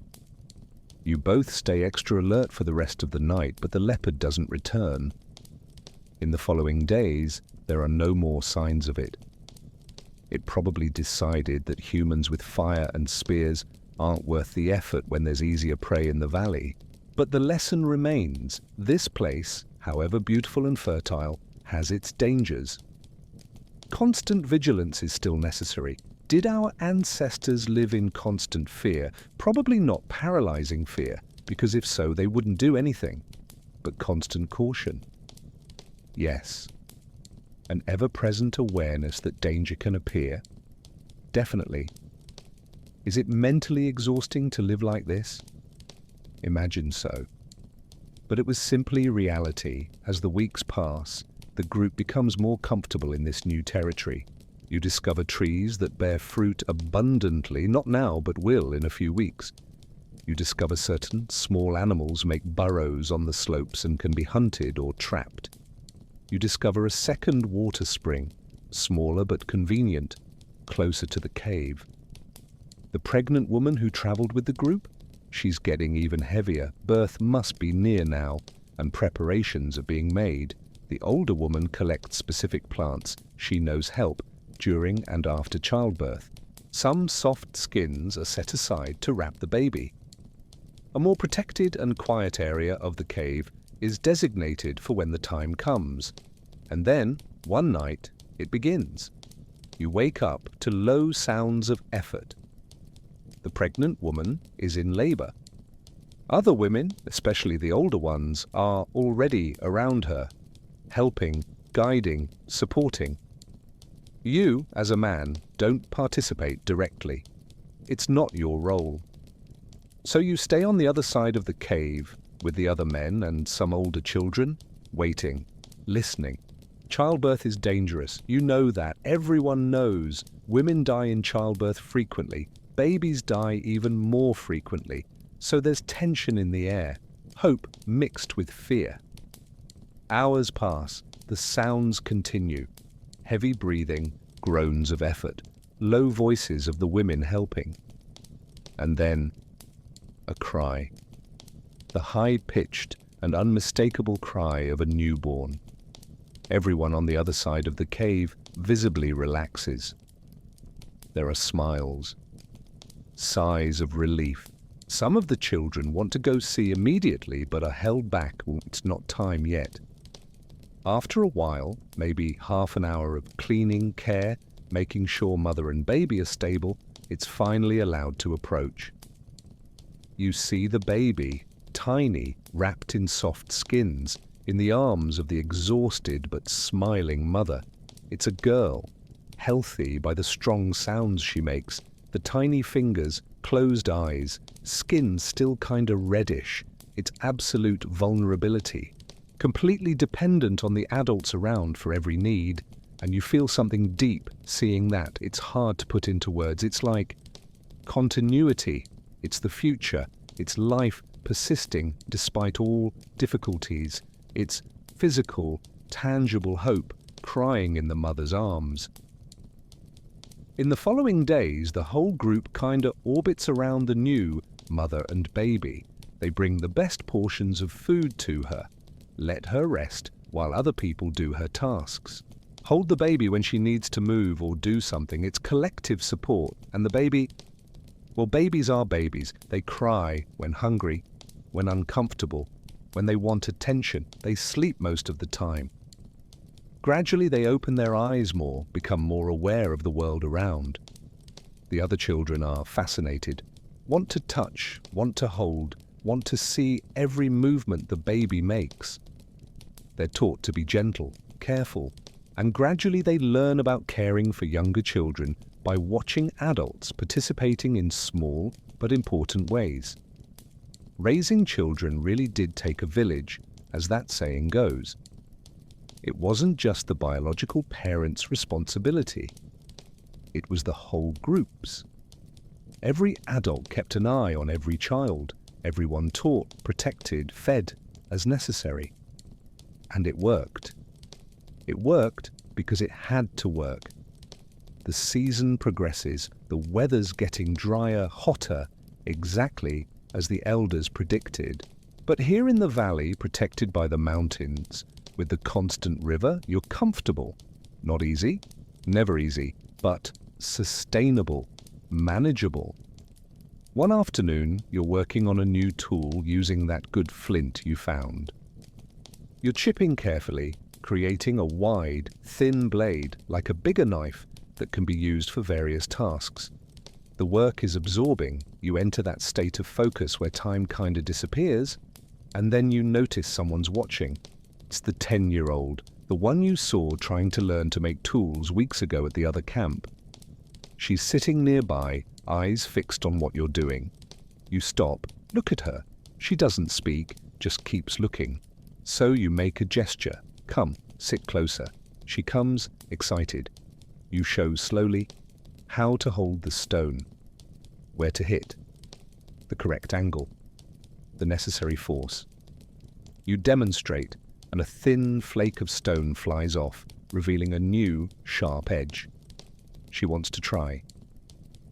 You both stay extra alert for the rest of the night, but the leopard doesn't return. In the following days, there are no more signs of it. It probably decided that humans with fire and spears aren't worth the effort when there's easier prey in the valley. But the lesson remains. This place, however beautiful and fertile, has its dangers. Constant vigilance is still necessary. Did our ancestors live in constant fear? Probably not paralyzing fear, because if so, they wouldn't do anything. But constant caution? Yes. An ever-present awareness that danger can appear? Definitely. Is it mentally exhausting to live like this? Imagine so. But it was simply reality. As the weeks pass, the group becomes more comfortable in this new territory. You discover trees that bear fruit abundantly, not now, but will in a few weeks. You discover certain small animals make burrows on the slopes and can be hunted or trapped. You discover a second water spring, smaller but convenient, closer to the cave. The pregnant woman who traveled with the group? She's getting even heavier. Birth must be near now, and preparations are being made. The older woman collects specific plants. She knows help during and after childbirth. Some soft skins are set aside to wrap the baby. A more protected and quiet area of the cave is designated for when the time comes. And then, one night, it begins. You wake up to low sounds of effort. The pregnant woman is in labor. Other women, especially the older ones, are already around her, helping, guiding, supporting. You, as a man, don't participate directly. It's not your role. So you stay on the other side of the cave with the other men and some older children, waiting, listening. Childbirth is dangerous. You know that. Everyone knows. Women die in childbirth frequently. Babies die even more frequently. So there's tension in the air, hope mixed with fear. Hours pass. The sounds continue. Heavy breathing, groans of effort, low voices of the women helping. And then, a cry. The high-pitched and unmistakable cry of a newborn. Everyone on the other side of the cave visibly relaxes. There are smiles, sighs of relief. Some of the children want to go see immediately but are held back. It's not time yet. After a while, maybe half an hour of cleaning, care, making sure mother and baby are stable, it's finally allowed to approach. You see the baby, tiny, wrapped in soft skins, in the arms of the exhausted but smiling mother. It's a girl, healthy by the strong sounds she makes, the tiny fingers, closed eyes, skin still kinda reddish. It's absolute vulnerability, completely dependent on the adults around for every need, and you feel something deep seeing that. It's hard to put into words. It's like continuity. It's the future. It's life persisting despite all difficulties. It's physical, tangible hope crying in the mother's arms. In the following days, the whole group kinda orbits around the new mother and baby. They bring the best portions of food to her, let her rest while other people do her tasks. Hold the baby when she needs to move or do something. It's collective support. And the baby, well, babies are babies. They cry when hungry, when uncomfortable, when they want attention. They sleep most of the time. Gradually, they open their eyes more, become more aware of the world around. The other children are fascinated, want to touch, want to hold, want to see every movement the baby makes. They're taught to be gentle, careful, and gradually they learn about caring for younger children by watching adults participating in small but important ways. Raising children really did take a village, as that saying goes. It wasn't just the biological parents' responsibility. It was the whole group's. Every adult kept an eye on every child, everyone taught, protected, fed as necessary. And it worked. It worked because it had to work. The season progresses, the weather's getting drier, hotter, exactly as the elders predicted. But here in the valley, protected by the mountains, with the constant river, you're comfortable. Not easy, never easy, but sustainable, manageable. One afternoon, you're working on a new tool using that good flint you found. You're chipping carefully, creating a wide, thin blade like a bigger knife that can be used for various tasks. The work is absorbing. You enter that state of focus where time kinda disappears, and then you notice someone's watching. It's the 10-year-old, the one you saw trying to learn to make tools weeks ago at the other camp. She's sitting nearby, eyes fixed on what you're doing. You stop, look at her. She doesn't speak, just keeps looking. So you make a gesture. Come, sit closer. She comes, excited. You show slowly how to hold the stone, where to hit, the correct angle, the necessary force. You demonstrate, and a thin flake of stone flies off, revealing a new, sharp edge. She wants to try.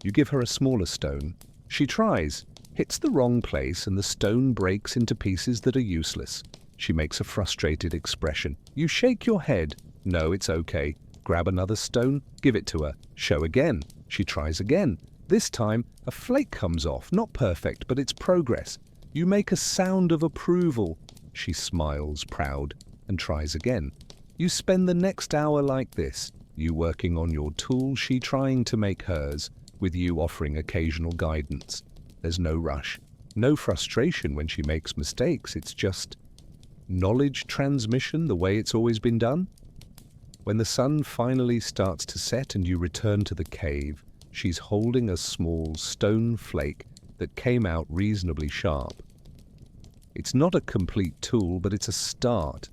You give her a smaller stone. She tries, hits the wrong place, and the stone breaks into pieces that are useless. She makes a frustrated expression. You shake your head. No, it's okay. Grab another stone, give it to her. Show again. She tries again. This time, a flake comes off. Not perfect, but it's progress. You make a sound of approval. She smiles, proud, and tries again. You spend the next hour like this, you working on your tool, she trying to make hers, with you offering occasional guidance. There's no rush, no frustration when she makes mistakes. It's just knowledge transmission the way it's always been done. When the sun finally starts to set and you return to the cave, she's holding a small stone flake that came out reasonably sharp. It's not a complete tool, but it's a start.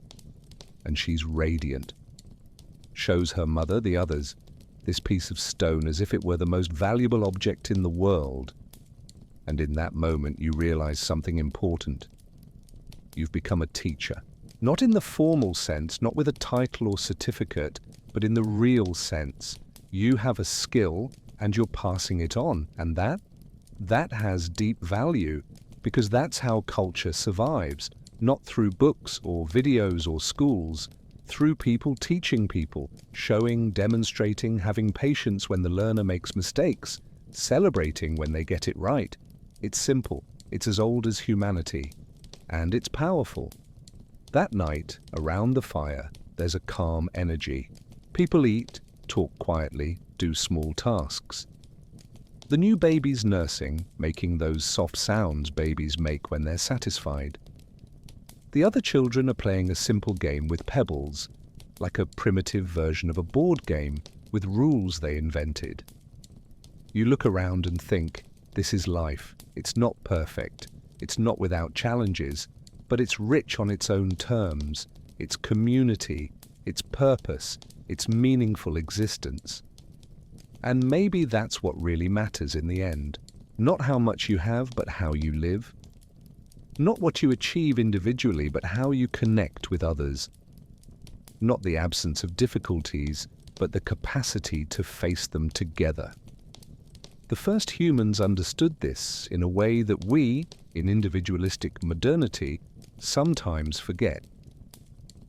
And she's radiant. Shows her mother, the others, this piece of stone as if it were the most valuable object in the world. And in that moment, you realize something important. You've become a teacher. Not in the formal sense, not with a title or certificate, but in the real sense. You have a skill and you're passing it on. And that has deep value. Because that's how culture survives, not through books or videos or schools, through people teaching people, showing, demonstrating, having patience when the learner makes mistakes, celebrating when they get it right. It's simple, it's as old as humanity, and it's powerful. That night, around the fire, there's a calm energy. People eat, talk quietly, do small tasks. The new baby's nursing, making those soft sounds babies make when they're satisfied. The other children are playing a simple game with pebbles, like a primitive version of a board game with rules they invented. You look around and think, this is life. It's not perfect. It's not without challenges, but it's rich on its own terms, its community, its purpose, its meaningful existence. And maybe that's what really matters in the end. Not how much you have, but how you live. Not what you achieve individually, but how you connect with others. Not the absence of difficulties, but the capacity to face them together. The first humans understood this in a way that we, in individualistic modernity, sometimes forget.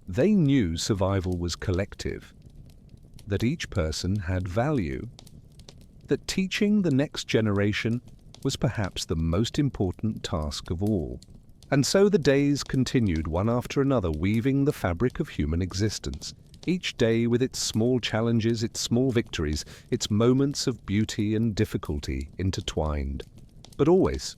They knew survival was collective, that each person had value, that teaching the next generation was perhaps the most important task of all. And so the days continued one after another, weaving the fabric of human existence, each day with its small challenges, its small victories, its moments of beauty and difficulty intertwined. But always,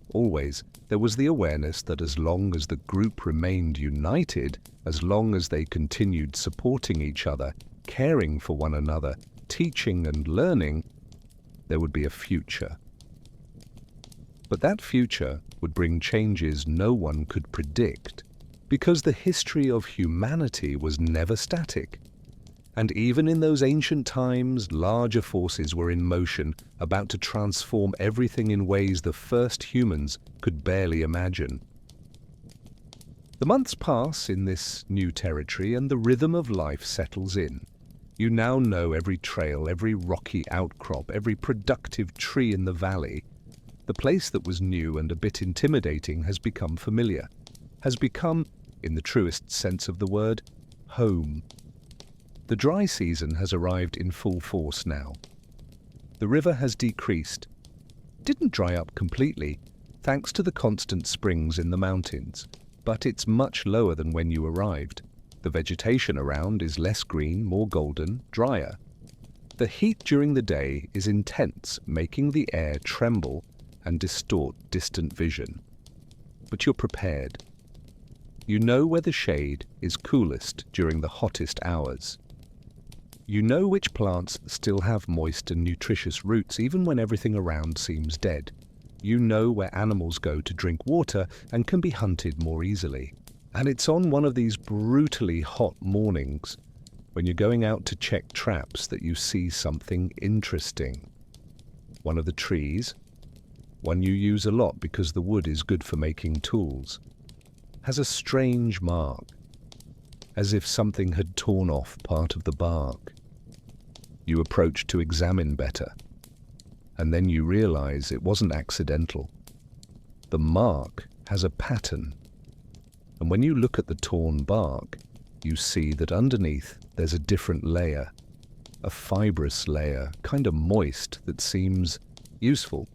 there was the awareness that as long as the group remained united, as long as they continued supporting each other, caring for one another, teaching and learning, there would be a future. But that future would bring changes no one could predict, because the history of humanity was never static. And even in those ancient times, larger forces were in motion, about to transform everything in ways the first humans could barely imagine. The months pass in this new territory, and the rhythm of life settles in. You now know every trail, every rocky outcrop, every productive tree in the valley. The place that was new and a bit intimidating has become familiar, has become, in the truest sense of the word, home. The dry season has arrived in full force now. The river has decreased. Didn't dry up completely, thanks to the constant springs in the mountains, but it's much lower than when you arrived. The vegetation around is less green, more golden, drier. The heat during the day is intense, making the air tremble and distort distant vision. But you're prepared. You know where the shade is coolest during the hottest hours. You know which plants still have moist and nutritious roots even when everything around seems dead. You know where animals go to drink water and can be hunted more easily. And it's on one of these brutally hot mornings, when you're going out to check traps, that you see something interesting. One of the trees, one you use a lot because the wood is good for making tools, has a strange mark, as if something had torn off part of the bark. You approach to examine better, and then you realize it wasn't accidental. The mark has a pattern, and when you look at the torn bark, you see that underneath there's a different layer, a fibrous layer, kind of moist, that seems useful.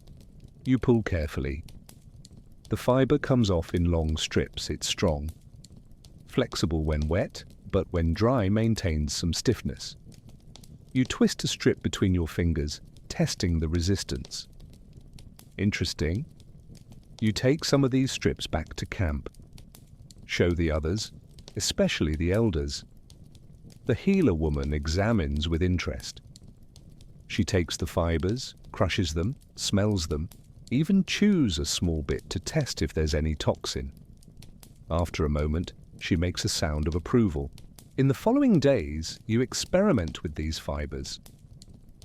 You pull carefully. The fiber comes off in long strips. It's strong, flexible when wet, but when dry maintains some stiffness. You twist a strip between your fingers, testing the resistance. Interesting. You take some of these strips back to camp. Show the others, especially the elders. The healer woman examines with interest. She takes the fibers, crushes them, smells them, even chews a small bit to test if there's any toxin. After a moment, she makes a sound of approval. In the following days, you experiment with these fibers.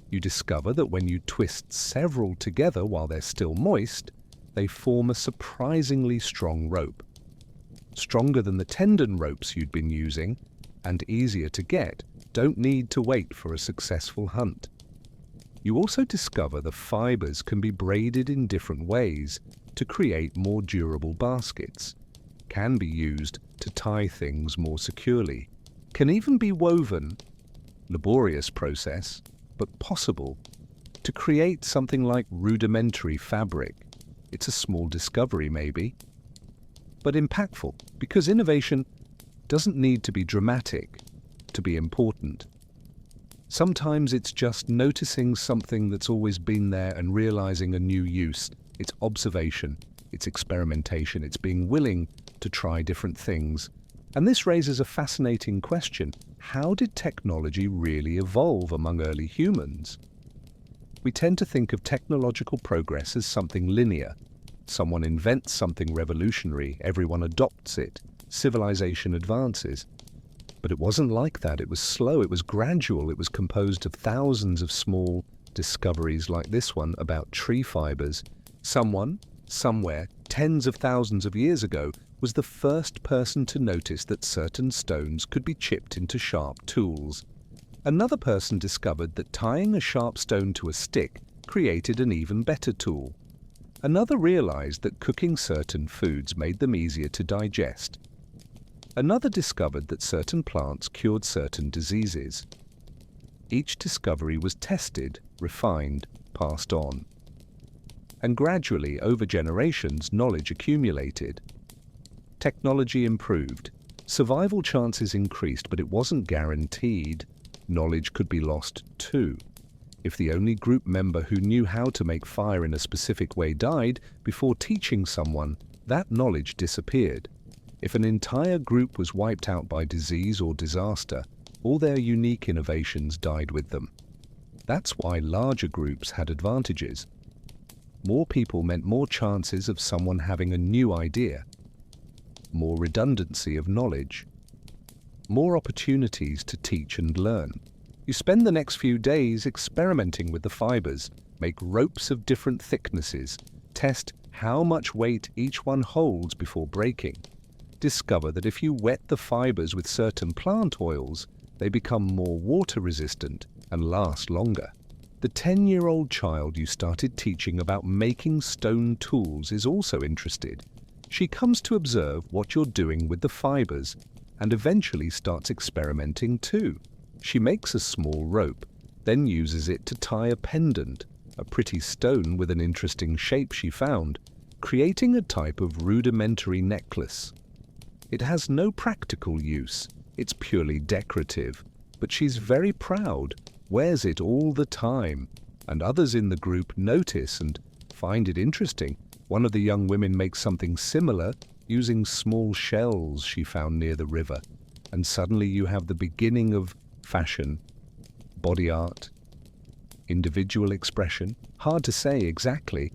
You discover that when you twist several together while they're still moist, they form a surprisingly strong rope. Stronger than the tendon ropes you'd been using, and easier to get, don't need to wait for a successful hunt. You also discover the fibers can be braided in different ways to create more durable baskets, can be used to tie things more securely, can even be woven, laborious process, but possible, to create something like rudimentary fabric. It's a small discovery maybe, but impactful, because innovation doesn't need to be dramatic to be important. Sometimes it's just noticing something that's always been there and realizing a new use. It's observation, it's experimentation, it's being willing to try different things. And this raises a fascinating question. How did technology really evolve among early humans? We tend to think of technological progress as something linear. Someone invents something revolutionary, everyone adopts it, civilization advances. But it wasn't like that. It was slow, it was gradual, it was composed of thousands of small discoveries like this one about tree fibers. Someone, somewhere, tens of thousands of years ago, was the first person to notice that certain stones could be chipped into sharp tools. Another person discovered that tying a sharp stone to a stick created an even better tool. Another realized that cooking certain foods made them easier to digest. Another discovered that certain plants cured certain diseases. Each discovery was tested, refined, passed on. And gradually, over generations, knowledge accumulated. Technology improved. Survival chances increased, but it wasn't guaranteed. Knowledge could be lost too. If the only group member who knew how to make fire in a specific way died before teaching someone, that knowledge disappeared. If an entire group was wiped out by disease or disaster, all their unique innovations died with them. That's why larger groups had advantages. More people meant more chances of someone having a new idea, more redundancy of knowledge, more opportunities to teach and learn. You spend the next few days experimenting with the fibers, make ropes of different thicknesses, test how much weight each one holds before breaking. Discover that if you wet the fibers with certain plant oils, they become more water resistant and last longer. The 10-year-old child you started teaching about making stone tools is also interested. She comes to observe what you're doing with the fibers and eventually starts experimenting too. She makes a small rope, then uses it to tie a pendant, a pretty stone with an interesting shape she found, creating a type of rudimentary necklace. It has no practical use, it's purely decorative, but she's very proud, wears it all the time, and others in the group notice and find it interesting. One of the young women makes something similar using small shells she found near the river, and suddenly you have the beginning of fashion, body art, individual expression. Hard to say exactly,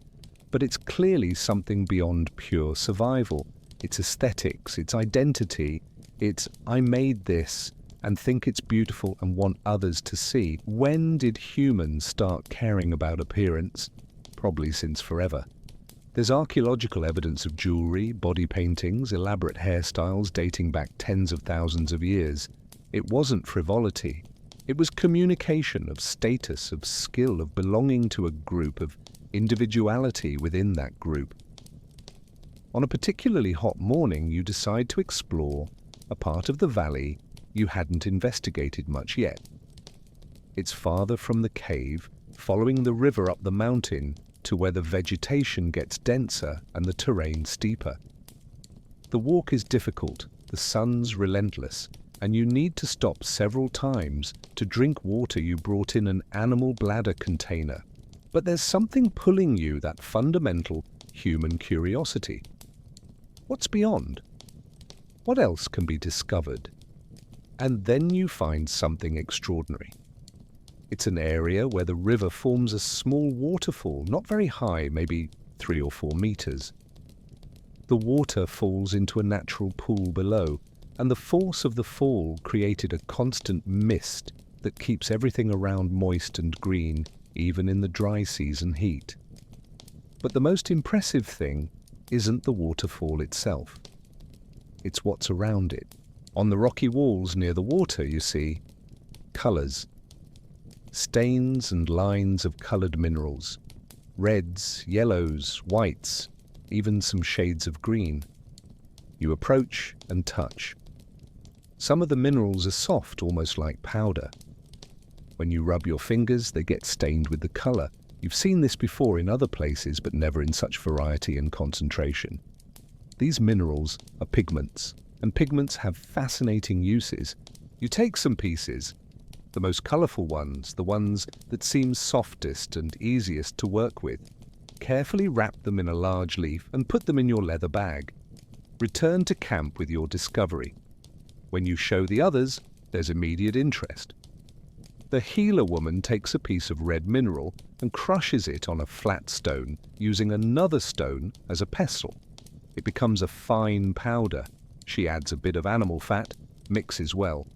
but it's clearly something beyond pure survival. It's aesthetics, it's identity, it's I made this and think it's beautiful and want others to see. When did humans start caring about appearance? Probably since forever. There's archaeological evidence of jewelry, body paintings, elaborate hairstyles dating back tens of thousands of years. It wasn't frivolity. It was communication of status, of skill, of belonging to a group, of individuality within that group. On a particularly hot morning, you decide to explore a part of the valley you hadn't investigated much yet. It's farther from the cave, following the river up the mountain to where the vegetation gets denser and the terrain steeper. The walk is difficult, the sun's relentless, and you need to stop several times to drink water you brought in an animal bladder container. But there's something pulling you, that fundamental human curiosity. What's beyond? What else can be discovered? And then you find something extraordinary. It's an area where the river forms a small waterfall, not very high, maybe 3 or 4 meters. The water falls into a natural pool below, and the force of the fall created a constant mist that keeps everything around moist and green, even in the dry season heat. But the most impressive thing isn't the waterfall itself. It's what's around it. On the rocky walls near the water, you see colors. Stains and lines of colored minerals. Reds, yellows, whites, even some shades of green. You approach and touch. Some of the minerals are soft, almost like powder. When you rub your fingers, they get stained with the color. You've seen this before in other places, but never in such variety and concentration. These minerals are pigments, and pigments have fascinating uses. You take some pieces, the most colourful ones, the ones that seem softest and easiest to work with. Carefully wrap them in a large leaf and put them in your leather bag. Return to camp with your discovery. When you show the others, there's immediate interest. The healer woman takes a piece of red mineral and crushes it on a flat stone, using another stone as a pestle. It becomes a fine powder. She adds a bit of animal fat, mixes well.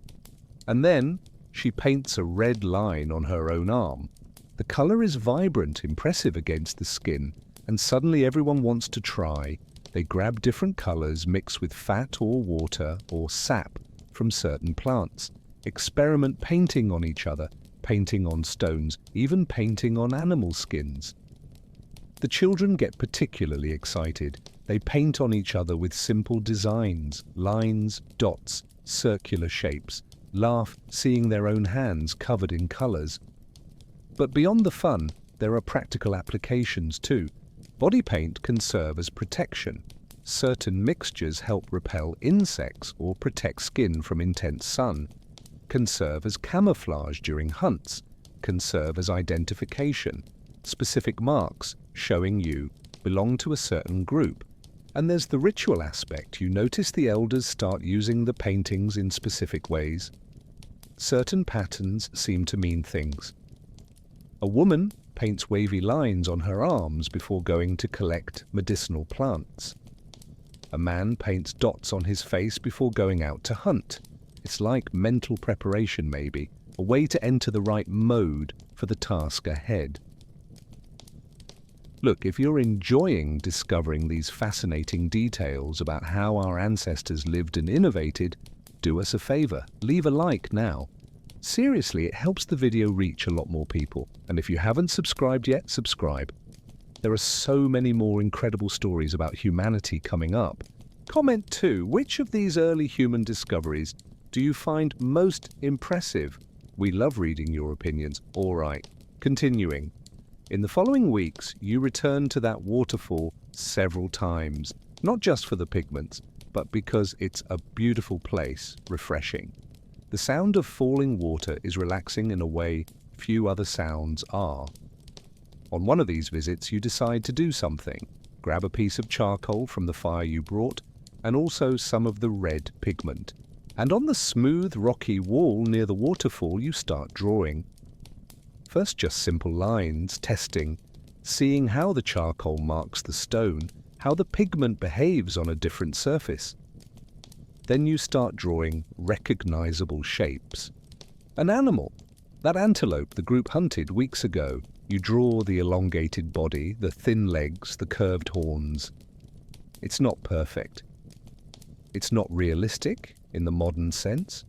And then she paints a red line on her own arm. The color is vibrant, impressive against the skin, and suddenly everyone wants to try. They grab different colors, mix with fat or water or sap from certain plants. Experiment painting on each other, painting on stones, even painting on animal skins. The children get particularly excited. They paint on each other with simple designs, lines, dots, circular shapes, laugh seeing their own hands covered in colors. But beyond the fun, there are practical applications too. Body paint can serve as protection. Certain mixtures help repel insects or protect skin from intense sun. Can serve as camouflage during hunts, can serve as identification, specific marks showing you belong to a certain group. And there's the ritual aspect. You notice the elders start using the paintings in specific ways. Certain patterns seem to mean things. A woman paints wavy lines on her arms before going to collect medicinal plants. A man paints dots on his face before going out to hunt. It's like mental preparation maybe, a way to enter the right mode for the task ahead. Look, if you're enjoying discovering these fascinating details about how our ancestors lived and innovated, do us a favor, leave a like now. Seriously, it helps the video reach a lot more people. And if you haven't subscribed yet, subscribe. There are so many more incredible stories about humanity coming up. Comment too, which of these early human discoveries do you find most impressive? We love reading your opinions. All right, continuing. In the following weeks, you return to that waterfall several times, not just for the pigments, but because it's a beautiful place, refreshing. The sound of falling water is relaxing in a way few other sounds are. On one of these visits, you decide to do something. Grab a piece of charcoal from the fire you brought, and also some of the red pigment. And on the smooth, rocky wall near the waterfall, you start drawing. First, just simple lines, testing, seeing how the charcoal marks the stone, how the pigment behaves on a different surface. Then you start drawing recognizable shapes. An animal, that antelope the group hunted weeks ago. You draw the elongated body, the thin legs, the curved horns. It's not perfect. It's not realistic in the modern sense,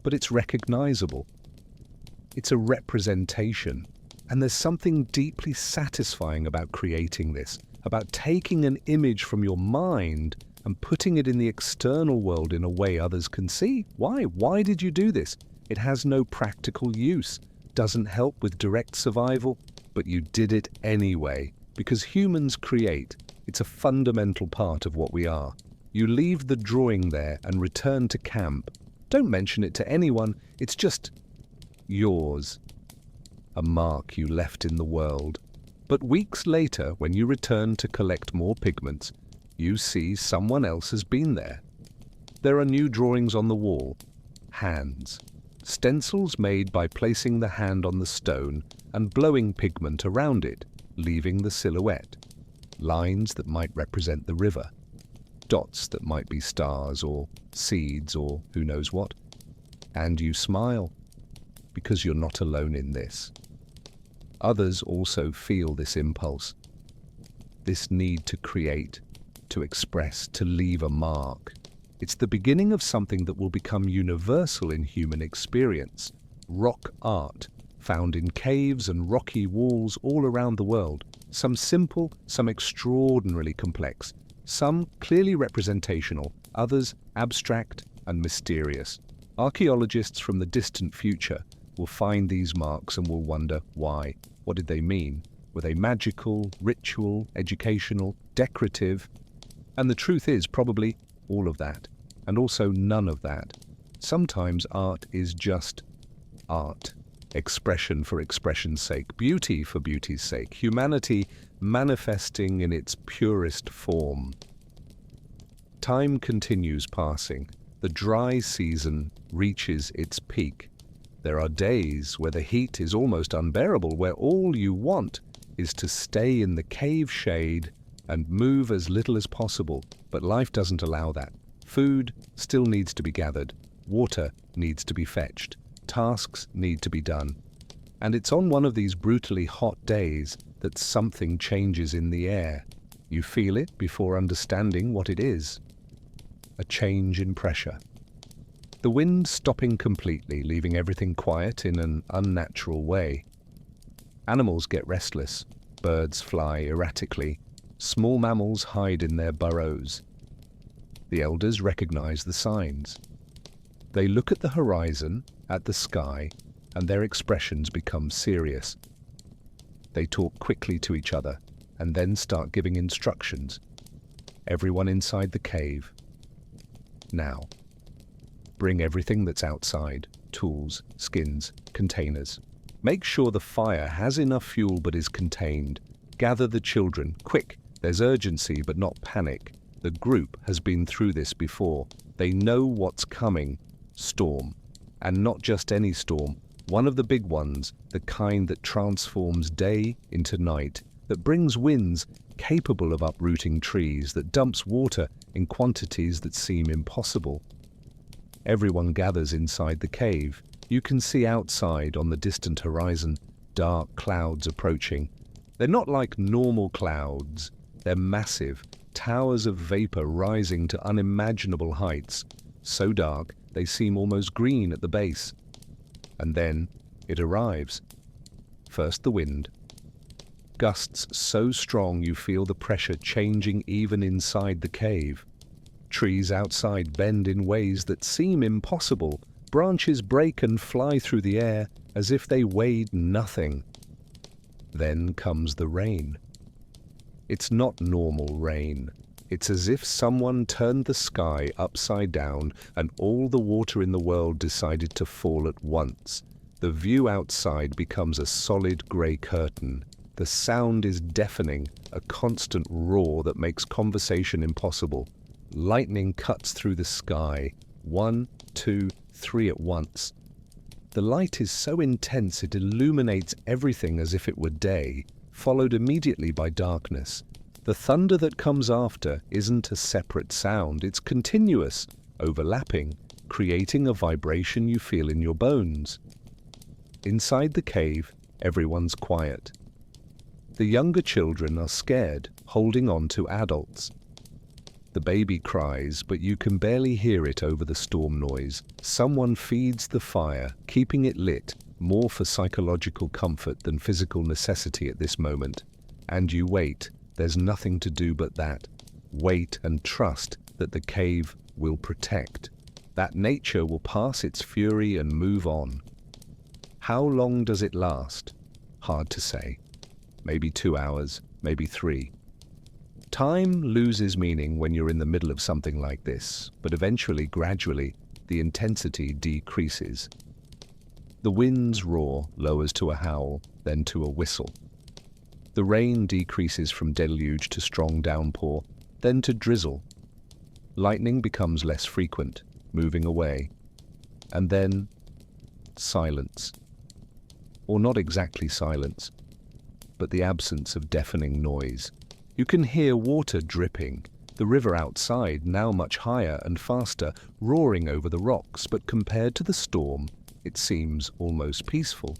but it's recognizable. It's a representation, and there's something deeply satisfying about creating this, about taking an image from your mind and putting it in the external world in a way others can see. Why? Why did you do this? It has no practical use, doesn't help with direct survival, but you did it anyway, because humans create. It's a fundamental part of what we are. You leave the drawing there and return to camp. Don't mention it to anyone, it's just yours. A mark you left in the world. But weeks later, when you return to collect more pigments, you see someone else has been there. There are new drawings on the wall. Hands. Stencils made by placing the hand on the stone and blowing pigment around it, leaving the silhouette. Lines that might represent the river. Dots that might be stars or seeds or who knows what. And you smile, because you're not alone in this. Others also feel this impulse, this need to create, to express, to leave a mark. It's the beginning of something that will become universal in human experience. Rock art, found in caves and rocky walls all around the world. Some simple, some extraordinarily complex. Some clearly representational, others abstract and mysterious. Archaeologists from the distant future will find these marks and will wonder why. What did they mean? Were they magical, ritual, educational, decorative? And the truth is probably all of that, and also none of that. Sometimes art is just art. Expression for expression's sake, beauty for beauty's sake, humanity manifesting in its purest form. Time continues passing. The dry season reaches its peak. There are days where the heat is almost unbearable, where all you want is to stay in the cave shade and move as little as possible. But life doesn't allow that. Food still needs to be gathered. Water needs to be fetched. Tasks need to be done. And it's on one of these brutally hot days that something changes in the air. You feel it before understanding what it is. A change in pressure. The wind stopping completely, leaving everything quiet in an unnatural way. Animals get restless. Birds fly erratically. Small mammals hide in their burrows. The elders recognize the signs. They look at the horizon, at the sky, and their expressions become serious. They talk quickly to each other and then start giving instructions. Everyone inside the cave. Now, bring everything that's outside, tools, skins, containers. Make sure the fire has enough fuel but is contained. Gather the children, quick. There's urgency but not panic. The group has been through this before. They know what's coming. Storm. And not just any storm. One of the big ones, the kind that transforms day into night, that brings winds capable of uprooting trees, that dumps water in quantities that seem impossible. Everyone gathers inside the cave. You can see outside on the distant horizon, dark clouds approaching. They're not like normal clouds. They're massive, towers of vapor rising to unimaginable heights, so dark they seem almost green at the base. And then it arrives. First the wind. Gusts so strong you feel the pressure changing even inside the cave. Trees outside bend in ways that seem impossible. Branches break and fly through the air as if they weighed nothing. Then comes the rain. It's not normal rain. It's as if someone turned the sky upside down and all the water in the world decided to fall at once. The view outside becomes a solid grey curtain. The sound is deafening, a constant roar that makes conversation impossible. Lightning cuts through the sky, 1, 2, 3 at once. The light is so intense it illuminates everything as if it were day, followed immediately by darkness. The thunder that comes after isn't a separate sound, it's continuous, overlapping, creating a vibration you feel in your bones. Inside the cave, everyone's quiet. The younger children are scared, holding on to adults. The baby cries, but you can barely hear it over the storm noise. Someone feeds the fire, keeping it lit, more for psychological comfort than physical necessity at this moment. And you wait. There's nothing to do but that. Wait and trust that the cave will protect. That nature will pass its fury and move on. How long does it last? Hard to say. Maybe 2 hours, maybe 3. Time loses meaning when you're in the middle of something like this, but eventually, gradually, the intensity decreases. The wind's roar lowers to a howl, then to a whistle. The rain decreases from deluge to strong downpour, then to drizzle. Lightning becomes less frequent, moving away. And then, silence. Or not exactly silence, but the absence of deafening noise. You can hear water dripping, the river outside, now much higher and faster, roaring over the rocks, but compared to the storm, it seems almost peaceful.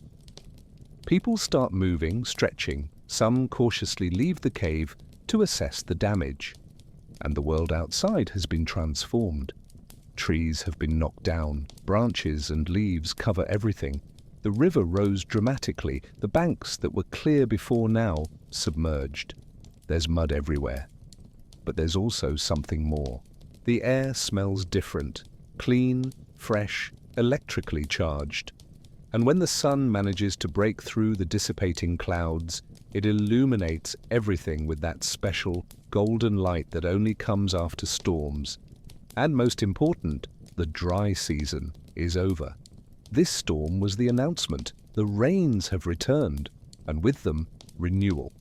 People start moving, stretching. Some cautiously leave the cave to assess the damage. And the world outside has been transformed. Trees have been knocked down, branches and leaves cover everything. The river rose dramatically, the banks that were clear before now submerged. There's mud everywhere. But there's also something more. The air smells different, clean, fresh, electrically charged. And when the sun manages to break through the dissipating clouds, it illuminates everything with that special golden light that only comes after storms. And most important, the dry season is over. This storm was the announcement. The rains have returned, and with them, renewal.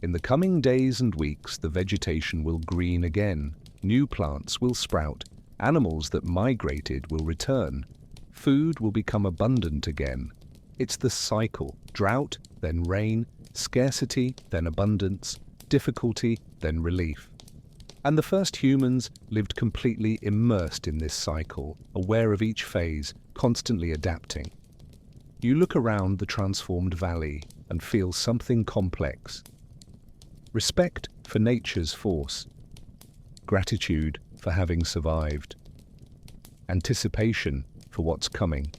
In the coming days and weeks, the vegetation will green again. New plants will sprout. Animals that migrated will return. Food will become abundant again. It's the cycle. Drought, then rain, scarcity, then abundance, difficulty, then relief. And the first humans lived completely immersed in this cycle, aware of each phase, constantly adapting. You look around the transformed valley and feel something complex. Respect for nature's force. Gratitude for having survived. Anticipation for what's coming.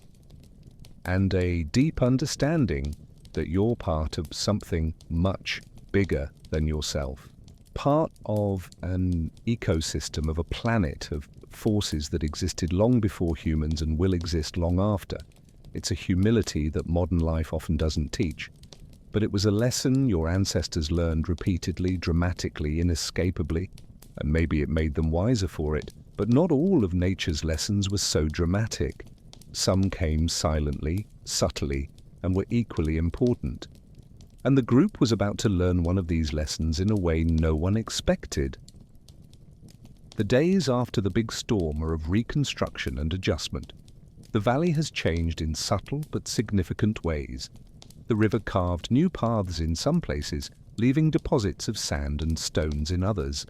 And a deep understanding that you're part of something much bigger than yourself. Part of an ecosystem, of a planet, of forces that existed long before humans and will exist long after. It's a humility that modern life often doesn't teach. But it was a lesson your ancestors learned repeatedly, dramatically, inescapably, and maybe it made them wiser for it. But not all of nature's lessons were so dramatic. Some came silently, subtly, and were equally important. And the group was about to learn one of these lessons in a way no one expected. The days after the big storm are of reconstruction and adjustment. The valley has changed in subtle but significant ways. The river carved new paths in some places, leaving deposits of sand and stones in others.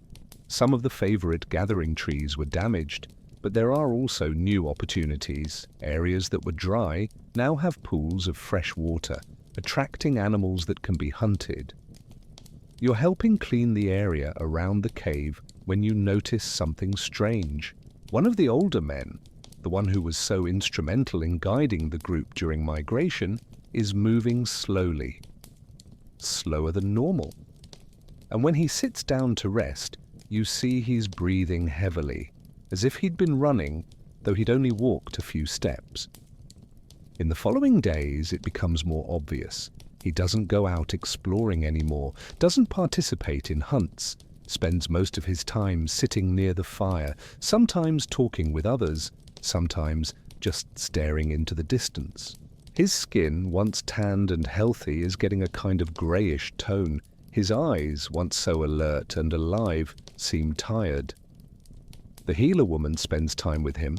Some of the favorite gathering trees were damaged, but there are also new opportunities. Areas that were dry now have pools of fresh water, attracting animals that can be hunted. You're helping clean the area around the cave when you notice something strange. One of the older men, the one who was so instrumental in guiding the group during migration, is moving slowly, slower than normal. And when he sits down to rest, you see he's breathing heavily, as if he'd been running, though he'd only walked a few steps. In the following days, it becomes more obvious. He doesn't go out exploring anymore, doesn't participate in hunts, spends most of his time sitting near the fire, sometimes talking with others, sometimes just staring into the distance. His skin, once tanned and healthy, is getting a kind of greyish tone. His eyes, once so alert and alive, seem tired. The healer woman spends time with him,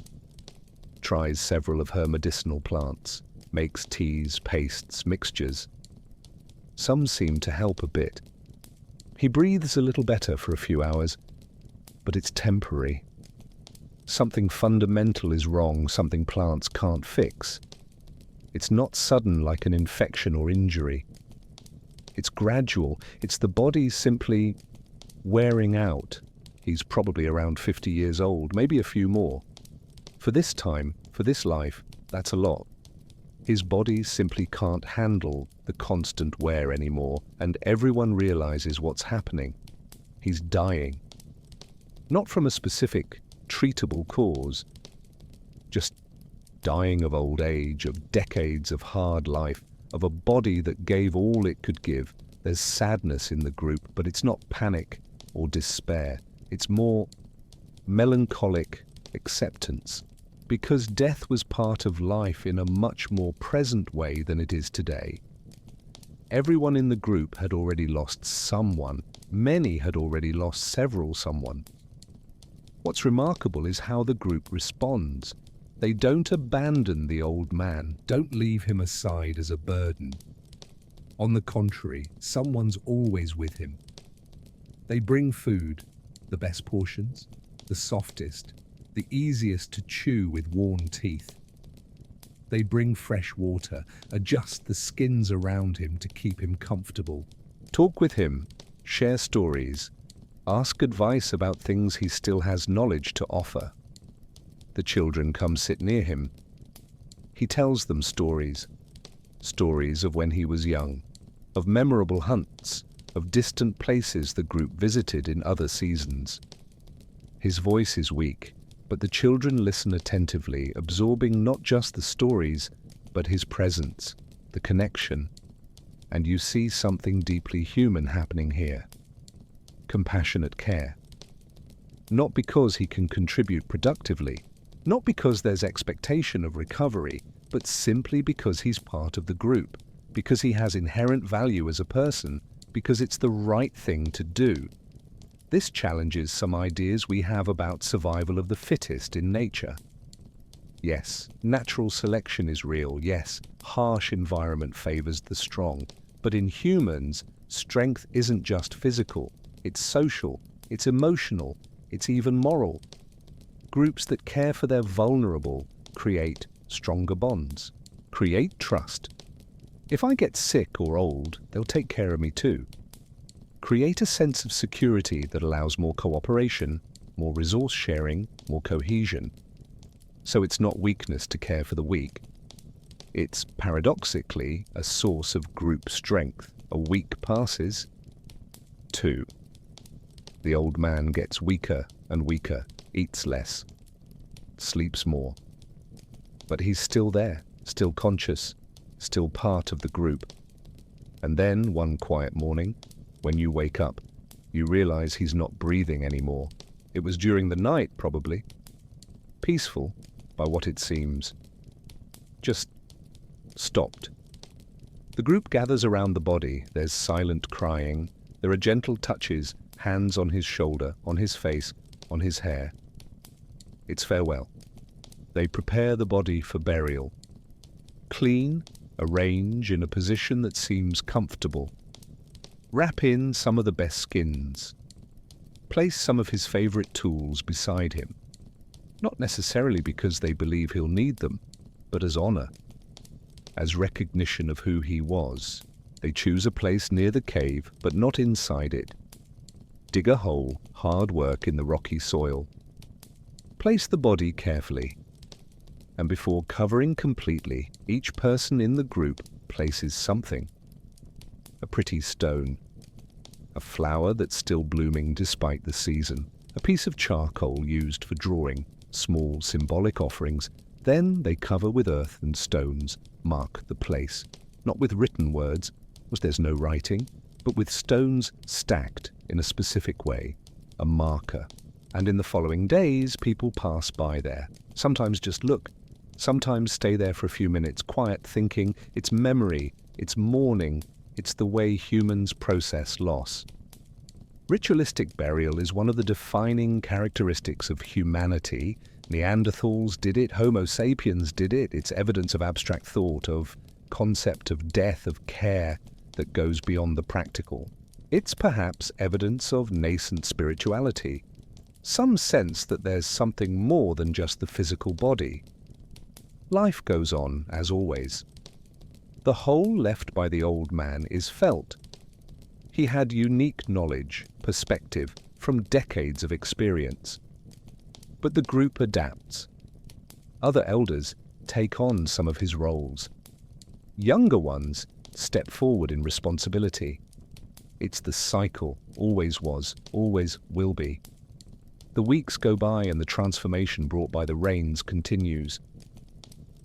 tries several of her medicinal plants, makes teas, pastes, mixtures. Some seem to help a bit. He breathes a little better for a few hours, but it's temporary. Something fundamental is wrong, something plants can't fix. It's not sudden like an infection or injury. It's gradual. It's the body simply wearing out. He's probably around 50 years old, maybe a few more. For this time, for this life, that's a lot. His body simply can't handle the constant wear anymore, and everyone realizes what's happening. He's dying. Not from a specific, treatable cause, just dying of old age, of decades of hard life, of a body that gave all it could give. There's sadness in the group, but it's not panic or despair. It's more melancholic acceptance, because death was part of life in a much more present way than it is today. Everyone in the group had already lost someone. Many had already lost several someone. What's remarkable is how the group responds. They don't abandon the old man, Don't leave him aside as a burden. On the contrary, someone's always with him. They bring food, the best portions, the softest, the easiest to chew with worn teeth. They bring fresh water, adjust the skins around him to keep him comfortable. talk with him, share stories, ask advice about things he still has knowledge to offer. The children come sit near him. He tells them stories. Stories of when he was young, of memorable hunts, of distant places the group visited in other seasons. His voice is weak, but the children listen attentively, absorbing not just the stories, but his presence, the connection. And you see something deeply human happening here. Compassionate care. Not because he can contribute productively, Not because there's expectation of recovery, but simply because he's part of the group, because he has inherent value as a person, because it's the right thing to do. This challenges some ideas we have about survival of the fittest in nature. Yes, natural selection is real. Yes, harsh environment favors the strong. But in humans, strength isn't just physical. It's social, it's emotional, it's even moral. Groups that care for their vulnerable create stronger bonds, create trust. If I get sick or old, they'll take care of me too. Create a sense of security that allows more cooperation, more resource sharing, more cohesion. So it's not weakness to care for the weak. It's paradoxically a source of group strength. A week passes. 2. The old man gets weaker and weaker, eats less, sleeps more. But he's still there, still conscious, still part of the group. And then, one quiet morning, when you wake up, you realize he's not breathing anymore. It was during the night, probably. Peaceful, by what it seems. Just stopped. The group gathers around the body. There's silent crying. There are gentle touches, hands on his shoulder, on his face, on his hair. It's farewell. They prepare the body for burial. Clean, arrange in a position that seems comfortable. Wrap in some of the best skins. Place some of his favorite tools beside him. Not necessarily because they believe he'll need them, but as honor, as recognition of who he was. They choose a place near the cave, but not inside it. Dig a hole, hard work in the rocky soil. Place the body carefully. And before covering completely, each person in the group places something. A pretty stone, a flower that's still blooming despite the season, a piece of charcoal used for drawing, small symbolic offerings. Then they cover with earth and stones, mark the place, not with written words, as there's no writing, but with stones stacked in a specific way, a marker. And in the following days, people pass by there, sometimes just look, sometimes stay there for a few minutes, quiet, thinking. It's memory, it's mourning, it's the way humans process loss. Ritualistic burial is one of the defining characteristics of humanity. Neanderthals did it, Homo sapiens did it. It's evidence of abstract thought, of concept of death, of care that goes beyond the practical. It's perhaps evidence of nascent spirituality, some sense that there's something more than just the physical body. Life goes on, as always. The hole left by the old man is felt. He had unique knowledge, perspective, from decades of experience. But the group adapts. Other elders take on some of his roles. Younger ones step forward in responsibility. It's the cycle, always was, always will be. The weeks go by and the transformation brought by the rains continues.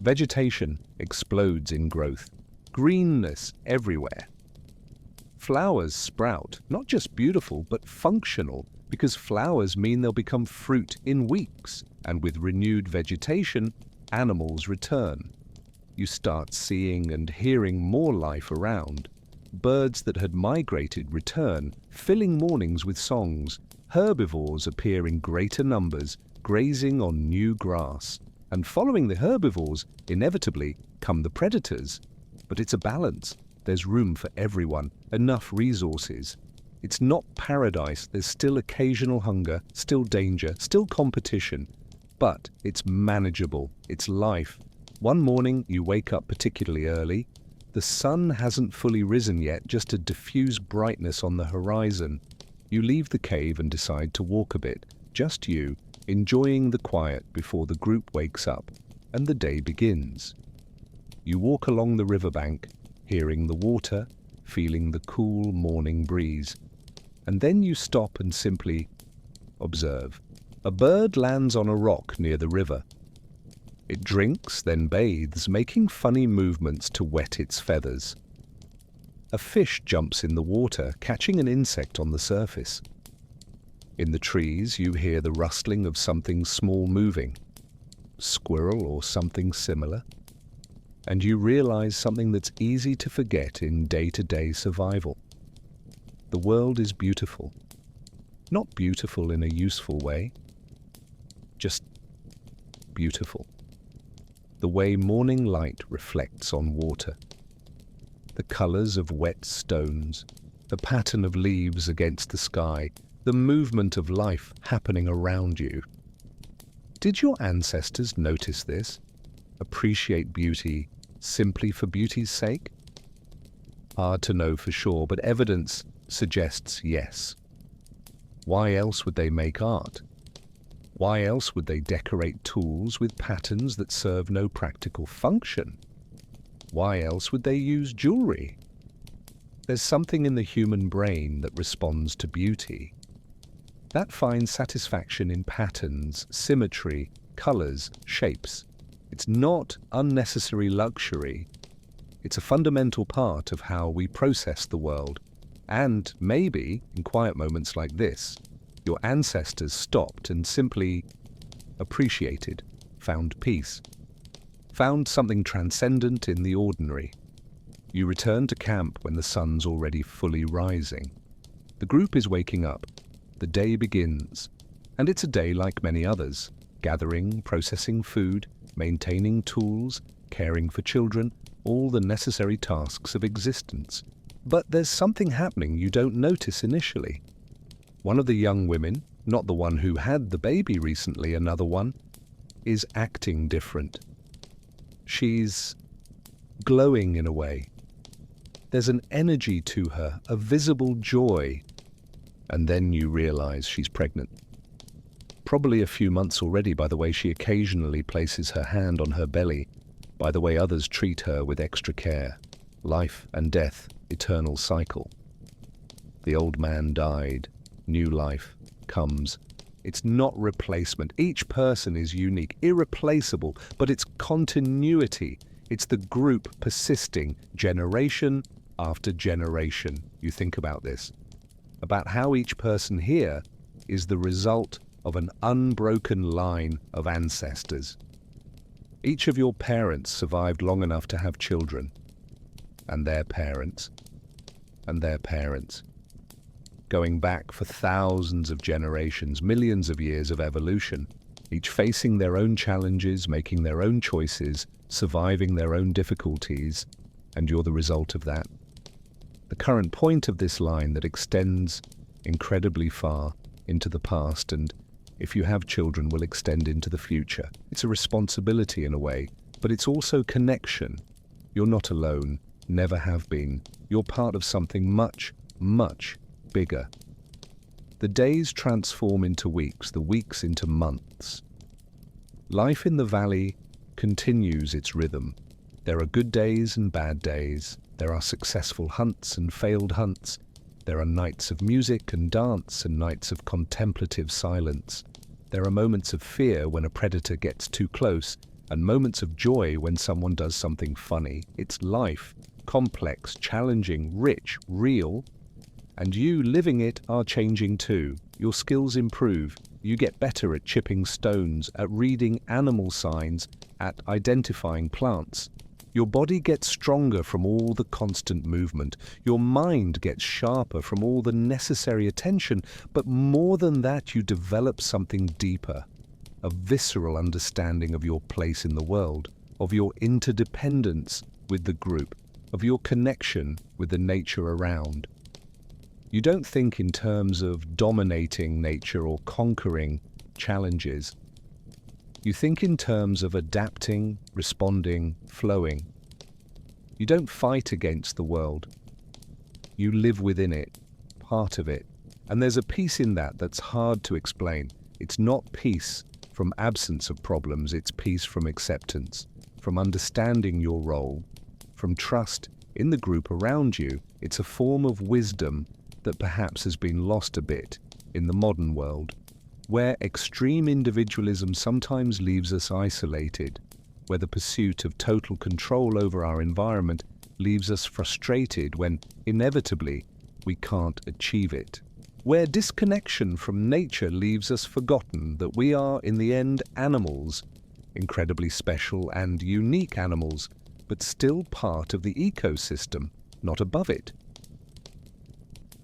Vegetation explodes in growth. Greenness everywhere. Flowers sprout, not just beautiful, but functional, because flowers mean they'll become fruit in weeks, and with renewed vegetation, animals return. You start seeing and hearing more life around. Birds that had migrated return, filling mornings with songs. Herbivores appear in greater numbers, grazing on new grass. And following the herbivores, inevitably, come the predators. But it's a balance. There's room for everyone, enough resources. It's not paradise. There's still occasional hunger, still danger, still competition. But it's manageable. It's life. One morning, you wake up particularly early. The sun hasn't fully risen yet, just a diffuse brightness on the horizon. You leave the cave and decide to walk a bit, just you, enjoying the quiet before the group wakes up, and the day begins. You walk along the riverbank, hearing the water, feeling the cool morning breeze. And then you stop and simply observe. A bird lands on a rock near the river. It drinks, then bathes, making funny movements to wet its feathers. A fish jumps in the water, catching an insect on the surface. In the trees, you hear the rustling of something small moving. squirrel, or something similar. And you realize something that's easy to forget in day-to-day survival. The world is beautiful. Not beautiful in a useful way, just beautiful. The way morning light reflects on water, the colors of wet stones, the pattern of leaves against the sky, the movement of life happening around you. Did your ancestors notice this? Appreciate beauty simply for beauty's sake? Hard to know for sure, but evidence suggests yes. Why else would they make art? Why else would they decorate tools with patterns that serve no practical function? Why else would they use jewelry? There's something in the human brain that responds to beauty. That finds satisfaction in patterns, symmetry, colors, shapes. It's not unnecessary luxury. It's a fundamental part of how we process the world. And maybe, in quiet moments like this, your ancestors stopped and simply appreciated, found peace, found something transcendent in the ordinary. You return to camp when the sun's already fully rising. The group is waking up. The day begins. And it's a day like many others. Gathering, processing food, maintaining tools, caring for children, all the necessary tasks of existence. But there's something happening you don't notice initially. One of the young women, not the one who had the baby recently, another one, is acting different. She's glowing in a way. There's an energy to her, a visible joy. And then you realize she's pregnant. Probably a few months already by the way she occasionally places her hand on her belly, by the way others treat her with extra care. Life and death, eternal cycle. The old man died. New life comes. It's not replacement. Each person is unique, irreplaceable, but it's continuity. It's the group persisting generation after generation. You think about this, about how each person here is the result of an unbroken line of ancestors. Each of your parents survived long enough to have children, and their parents, and their parents. Going back for thousands of generations, millions of years of evolution, each facing their own challenges, making their own choices, surviving their own difficulties, and you're the result of that. The current point of this line that extends incredibly far into the past, and if you have children, will extend into the future. It's a responsibility in a way, but it's also connection. You're not alone, never have been. You're part of something much, much bigger. The days transform into weeks, the weeks into months. Life in the valley continues its rhythm. There are good days and bad days. There are successful hunts and failed hunts. There are nights of music and dance and nights of contemplative silence. There are moments of fear when a predator gets too close, and moments of joy when someone does something funny. It's life, complex, challenging, rich, real. And you living it are changing too. Your skills improve. You get better at chipping stones, at reading animal signs, at identifying plants. Your body gets stronger from all the constant movement. Your mind gets sharper from all the necessary attention. But more than that, you develop something deeper, a visceral understanding of your place in the world, of your interdependence with the group, of your connection with the nature around. You don't think in terms of dominating nature or conquering challenges. You think in terms of adapting, responding, flowing. You don't fight against the world. You live within it, part of it. And there's a peace in that that's hard to explain. It's not peace from absence of problems, it's peace from acceptance, from understanding your role, from trust in the group around you. It's a form of wisdom that perhaps has been lost a bit in the modern world, where extreme individualism sometimes leaves us isolated, where the pursuit of total control over our environment leaves us frustrated when, inevitably, we can't achieve it, where disconnection from nature leaves us forgotten that we are, in the end, animals, incredibly special and unique animals, but still part of the ecosystem, not above it.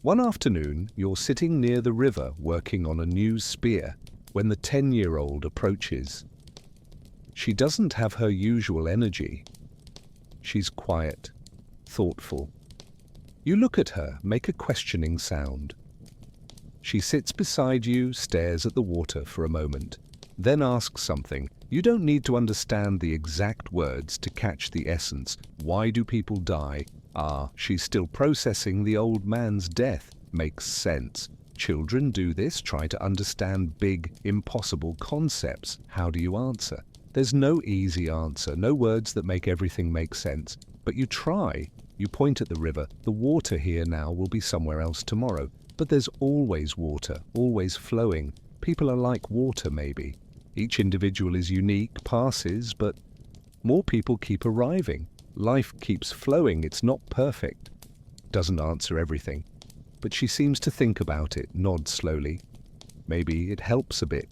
One afternoon, you're sitting near the river working on a new spear when the 10-year-old approaches. She doesn't have her usual energy. She's quiet, thoughtful. You look at her, make a questioning sound. She sits beside you, stares at the water for a moment, then asks something. You don't need to understand the exact words to catch the essence. Why do people die? She's still processing the old man's death. Makes sense. Children do this, try to understand big, impossible concepts. How do you answer? There's no easy answer, no words that make everything make sense. But you try. You point at the river. The water here now will be somewhere else tomorrow. But there's always water, always flowing. People are like water, maybe. Each individual is unique, passes, but more people keep arriving. Life keeps flowing. It's not perfect. Doesn't answer everything. But she seems to think about it, nods slowly. Maybe it helps a bit.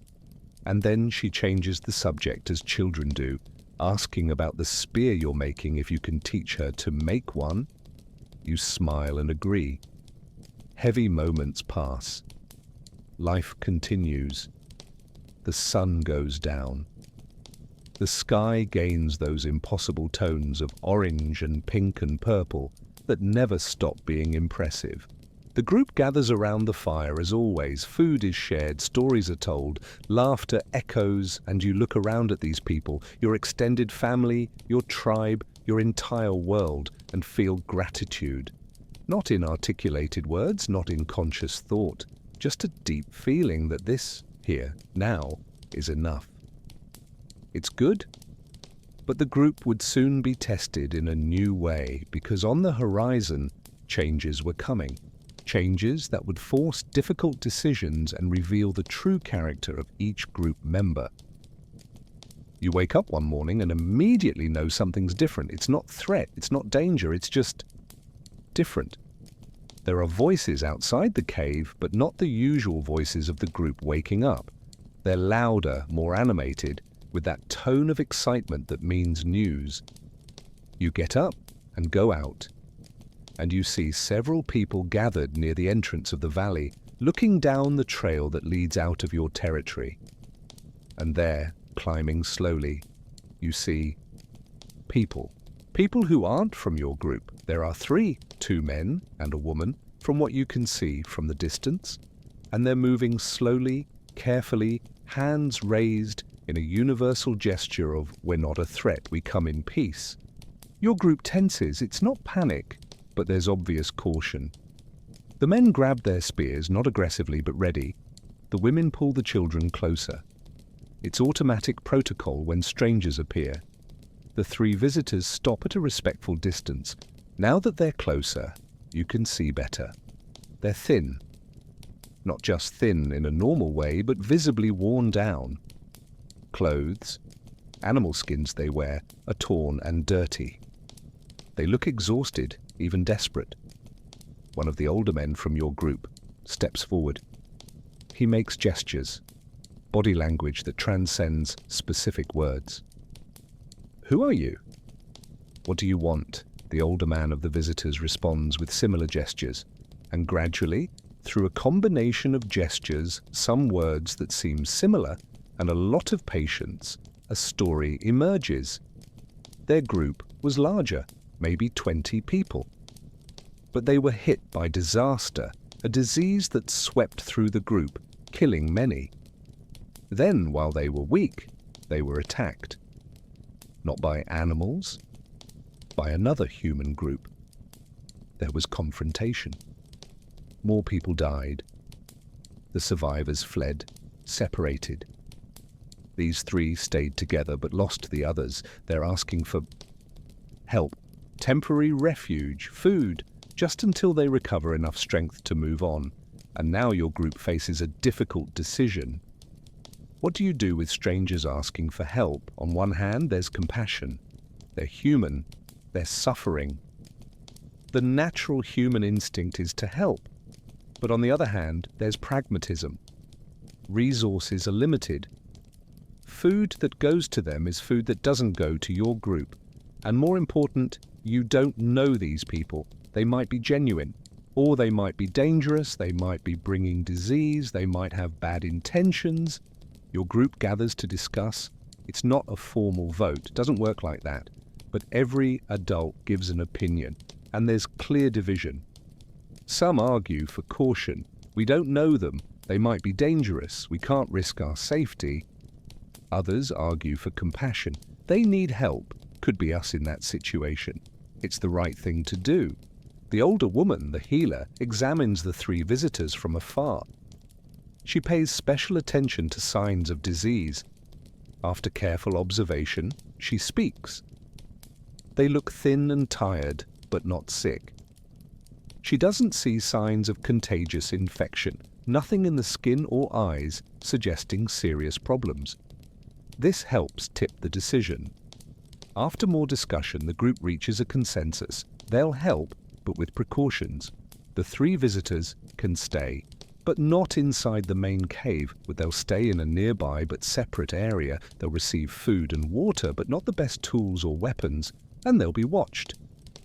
And then she changes the subject as children do, asking about the spear you're making if you can teach her to make one. You smile and agree. Heavy moments pass. Life continues. The sun goes down. The sky gains those impossible tones of orange and pink and purple that never stop being impressive. The group gathers around the fire as always. Food is shared, stories are told, laughter echoes, and you look around at these people, your extended family, your tribe, your entire world, and feel gratitude. Not in articulated words, not in conscious thought, just a deep feeling that this, here, now, is enough. It's good, but the group would soon be tested in a new way because on the horizon, changes were coming. Changes that would force difficult decisions and reveal the true character of each group member. You wake up one morning and immediately know something's different. It's not threat, it's not danger, it's just different. There are voices outside the cave, but not the usual voices of the group waking up. They're louder, more animated, with that tone of excitement that means news. You get up and go out, and you see several people gathered near the entrance of the valley, looking down the trail that leads out of your territory. And there, climbing slowly, you see people. People who aren't from your group. There are 3, 2 men and a woman, from what you can see from the distance, and they're moving slowly, carefully, hands raised in a universal gesture of we're not a threat, we come in peace. Your group tenses. It's not panic, but there's obvious caution. The men grab their spears, not aggressively but ready. The women pull the children closer. It's automatic protocol when strangers appear. The 3 visitors stop at a respectful distance. Now that they're closer, you can see better. They're thin. Not just thin in a normal way, but visibly worn down. Clothes, animal skins they wear, are torn and dirty. They look exhausted, even desperate. One of the older men from your group steps forward. He makes gestures, body language that transcends specific words. Who are you? What do you want? The older man of the visitors responds with similar gestures, and gradually, through a combination of gestures, some words that seem similar, and a lot of patience, a story emerges. Their group was larger, maybe 20 people. But they were hit by disaster, a disease that swept through the group, killing many. Then, while they were weak, they were attacked. Not by animals, by another human group. There was confrontation. More people died. The survivors fled, separated. These 3 stayed together but lost the others. They're asking for help, temporary refuge, food, just until they recover enough strength to move on. And now your group faces a difficult decision. What do you do with strangers asking for help? On one hand, there's compassion. They're human. They're suffering. The natural human instinct is to help. But on the other hand, there's pragmatism. Resources are limited. food that goes to them is food that doesn't go to your group. And more important, you don't know these people. They might be genuine, or they might be dangerous, they might be bringing disease, they might have bad intentions. Your group gathers to discuss. It's not a formal vote, it doesn't work like that. But every adult gives an opinion, and there's clear division. Some argue for caution. We don't know them, they might be dangerous, we can't risk our safety. Others argue for compassion. They need help, could be us in that situation. It's the right thing to do. The older woman, the healer, examines the three visitors from afar. She pays special attention to signs of disease. After careful observation, she speaks. They look thin and tired, but not sick. She doesn't see signs of contagious infection, nothing in the skin or eyes suggesting serious problems. This helps tip the decision. After more discussion, the group reaches a consensus. They'll help, but with precautions. The three visitors can stay, but not inside the main cave. They'll stay in a nearby but separate area. They'll receive food and water, but not the best tools or weapons, and they'll be watched.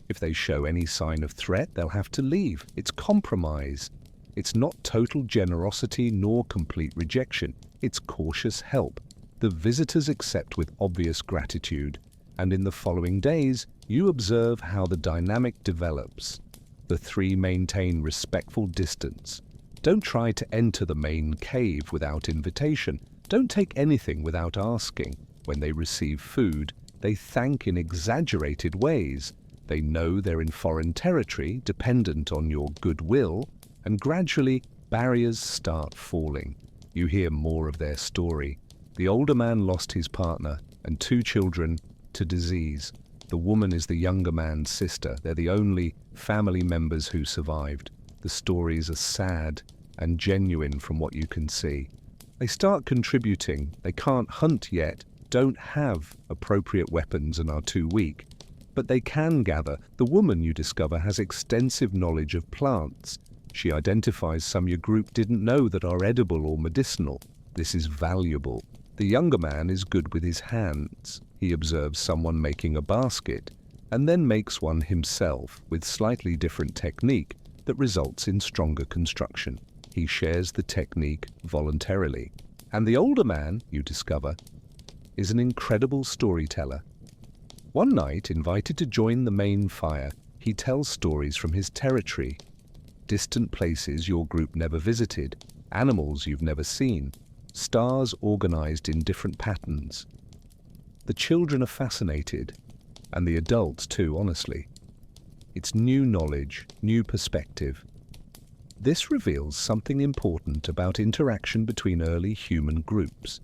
If they show any sign of threat, they'll have to leave. It's compromise. It's not total generosity nor complete rejection. It's cautious help. The visitors accept with obvious gratitude, and in the following days, you observe how the dynamic develops. The three maintain respectful distance. Don't try to enter the main cave without invitation. Don't take anything without asking. When they receive food, they thank in exaggerated ways. They know they're in foreign territory, dependent on your goodwill, and gradually barriers start falling. You hear more of their story. The older man lost his partner and 2 children to disease. The woman is the younger man's sister. They're the only family members who survived. The stories are sad and genuine from what you can see. They start contributing. They can't hunt yet, don't have appropriate weapons and are too weak. But they can gather. The woman, you discover, has extensive knowledge of plants. She identifies some your group didn't know that are edible or medicinal. This is valuable. The younger man is good with his hands. He observes someone making a basket and then makes one himself with slightly different technique that results in stronger construction. He shares the technique voluntarily. And the older man, you discover, is an incredible storyteller. One night, invited to join the main fire, he tells stories from his territory, distant places your group never visited, animals you've never seen, stars organized in different patterns. The children are fascinated, and the adults too, honestly. It's new knowledge, new perspective. This reveals something important about interaction between early human groups.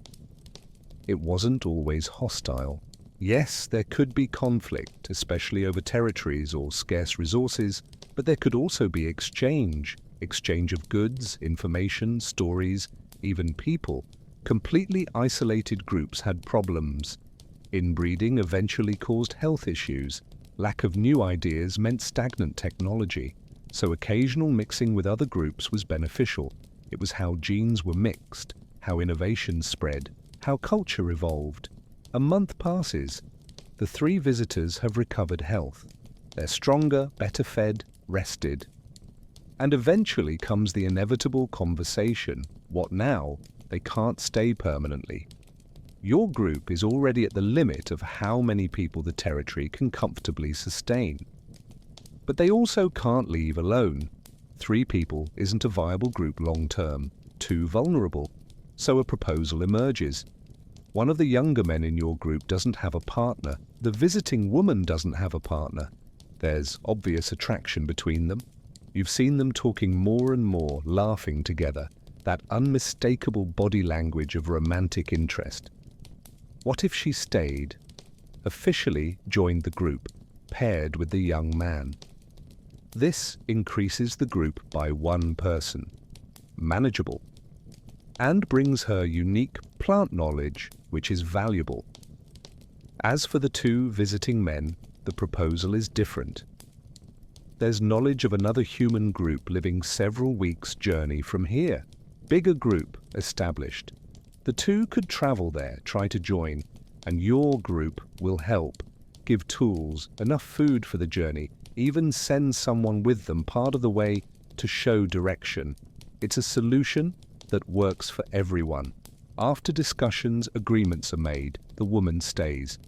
It wasn't always hostile. Yes, there could be conflict, especially over territories or scarce resources, but there could also be exchange of goods, information, stories, even people. Completely isolated groups had problems. Inbreeding eventually caused health issues. Lack of new ideas meant stagnant technology. So occasional mixing with other groups was beneficial. It was how genes were mixed, how innovation spread, how culture evolved. A month passes. The 3 visitors have recovered health. They're stronger, better fed, rested. And eventually comes the inevitable conversation. What now? They can't stay permanently. Your group is already at the limit of how many people the territory can comfortably sustain. But they also can't leave alone. 3 people isn't a viable group long term, too vulnerable. So a proposal emerges. One of the younger men in your group doesn't have a partner. The visiting woman doesn't have a partner. There's obvious attraction between them. You've seen them talking more and more, laughing together. That unmistakable body language of romantic interest. What if she stayed, officially joined the group, paired with the young man? This increases the group by 1 person, manageable, and brings her unique plant knowledge, which is valuable. As for the 2 visiting men, the proposal is different. There's knowledge of another human group living several weeks' journey from here. Bigger group established. The two could travel there, try to join, and your group will help. Give tools, enough food for the journey, even send someone with them part of the way to show direction. It's a solution that works for everyone. After discussions, agreements are made. The woman stays.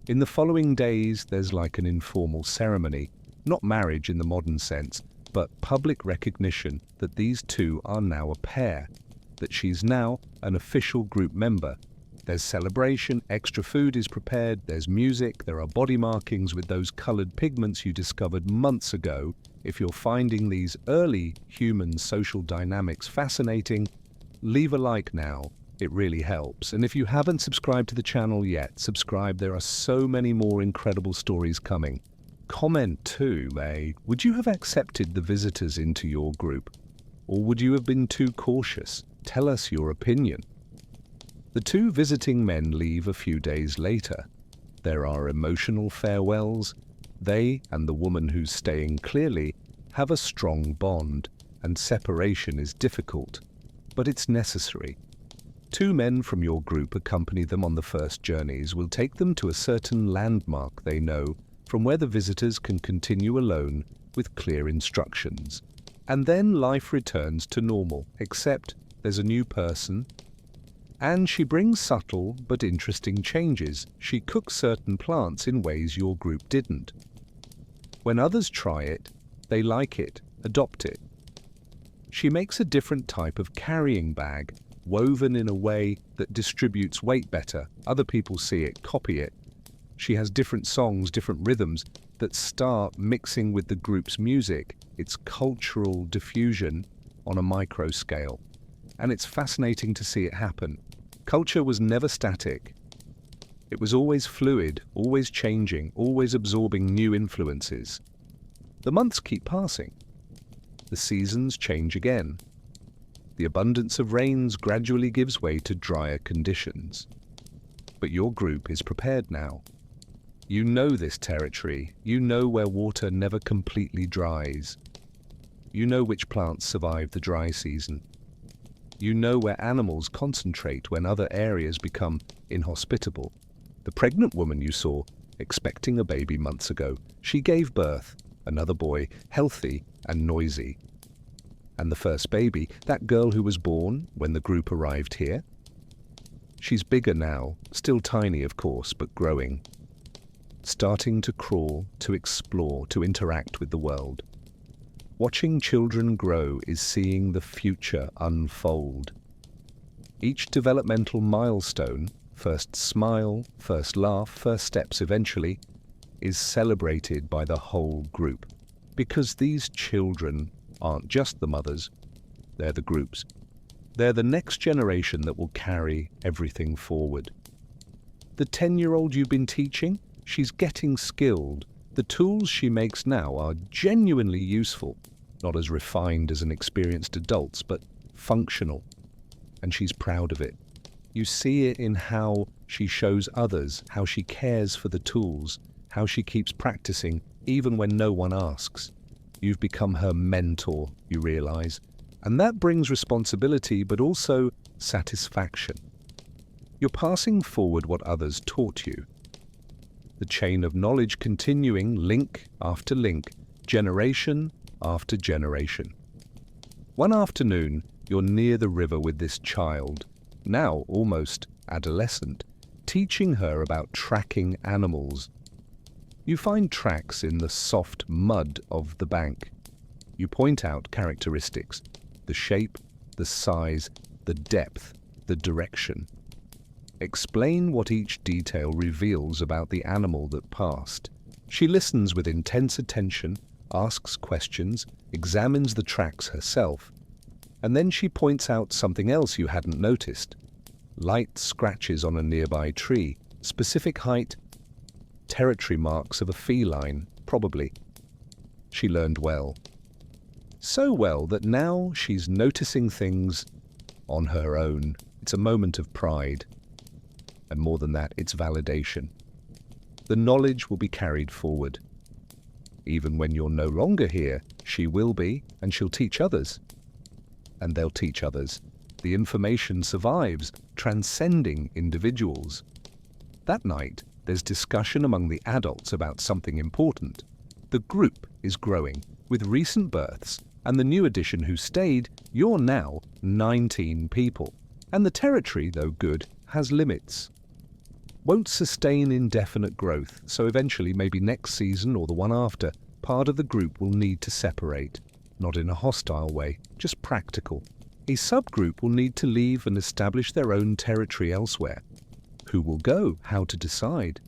In the following days, there's like an informal ceremony, not marriage in the modern sense, but public recognition that these two are now a pair, that she's now an official group member. There's celebration, extra food is prepared, there's music, there are body markings with those colored pigments you discovered months ago. If you're finding these early human social dynamics fascinating, leave a like now. It really helps. And if you haven't subscribed to the channel yet, subscribe. There are so many more incredible stories coming. Comment too, would you have accepted the visitors into your group? Or would you have been too cautious? Tell us your opinion. The two visiting men leave a few days later. There are emotional farewells. They and the woman who's staying clearly have a strong bond, and separation is difficult, but it's necessary. Two men from your group accompany them on the first journeys, will take them to a certain landmark they know, from where the visitors can continue alone with clear instructions. And then life returns to normal, except there's a new person, and she brings subtle but interesting changes. She cooks certain plants in ways your group didn't. When others try it, they like it, adopt it. She makes a different type of carrying bag, woven in a way that distributes weight better. Other people see it, copy it. She has different songs, different rhythms that start mixing with the group's music. It's cultural diffusion on a micro scale. And it's fascinating to see it happen. Culture was never static. It was always fluid, always changing, always absorbing new influences. The months keep passing. The seasons change again. The abundance of rains gradually gives way to drier conditions. But your group is prepared now. You know this territory. You know where water never completely dries. You know which plants survive the dry season. You know where animals concentrate when other areas become inhospitable. The pregnant woman you saw, expecting a baby months ago, she gave birth, another boy, healthy and noisy. And the first baby, that girl who was born when the group arrived here? She's bigger now, still tiny of course, but growing. Starting to crawl, to explore, to interact with the world. Watching children grow is seeing the future unfold. Each developmental milestone, first smile, first laugh, first steps eventually, is celebrated by the whole group. Because these children aren't just the mothers, they're the groups. They're the next generation that will carry everything forward. The 10-year-old you've been teaching, she's getting skilled. The tools she makes now are genuinely useful, not as refined as an experienced adult's, but functional. And she's proud of it. You see it in how she shows others, how she cares for the tools, how she keeps practicing even when no one asks. You've become her mentor, you realize, and that brings responsibility but also satisfaction. You're passing forward what others taught you. The chain of knowledge continuing, link after link, generation after generation. One afternoon, you're near the river with this child, now almost adolescent, teaching her about tracking animals. You find tracks in the soft mud of the bank. You point out characteristics, the shape, the size, the depth, the direction. Explain what each detail reveals about the animal that passed. She listens with intense attention, asks questions, examines the tracks herself, and then she points out something else you hadn't noticed. Light scratches on a nearby tree, specific height, territory marks of a feline, probably. She learned well. So well that now she's noticing things on her own. It's a moment of pride. And more than that, it's validation. The knowledge will be carried forward. Even when you're no longer here, she will be, and she'll teach others. And they'll teach others. The information survives, transcending individuals. That night, there's discussion among the adults about something important. The group is growing, with recent births, and the new addition who stayed, you're now 19 people. And the territory, though good, has limits. Won't sustain indefinite growth, so eventually, maybe next season or the one after, part of the group will need to separate. Not in a hostile way, just practical. A subgroup will need to leave and establish their own territory elsewhere. Who will go? How to decide?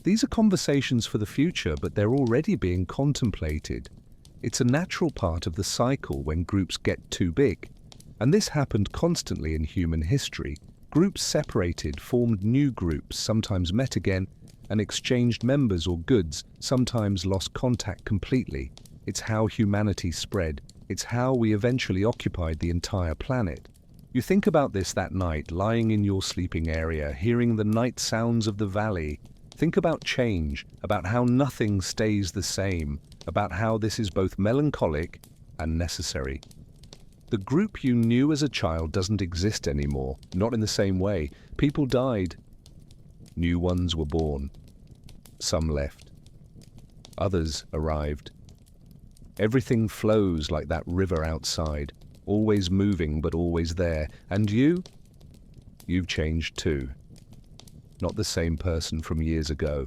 These are conversations for the future, but they're already being contemplated. It's a natural part of the cycle when groups get too big. And this happened constantly in human history. Groups separated, formed new groups, sometimes met again, and exchanged members or goods, sometimes lost contact completely. It's how humanity spread. It's how we eventually occupied the entire planet. You think about this that night, lying in your sleeping area, hearing the night sounds of the valley. Think about change, about how nothing stays the same, about how this is both melancholic and necessary. The group you knew as a child doesn't exist anymore, not in the same way. People died. New ones were born. Some left. Others arrived. Everything flows like that river outside, always moving but always there. And you? You've changed too. Not the same person from years ago.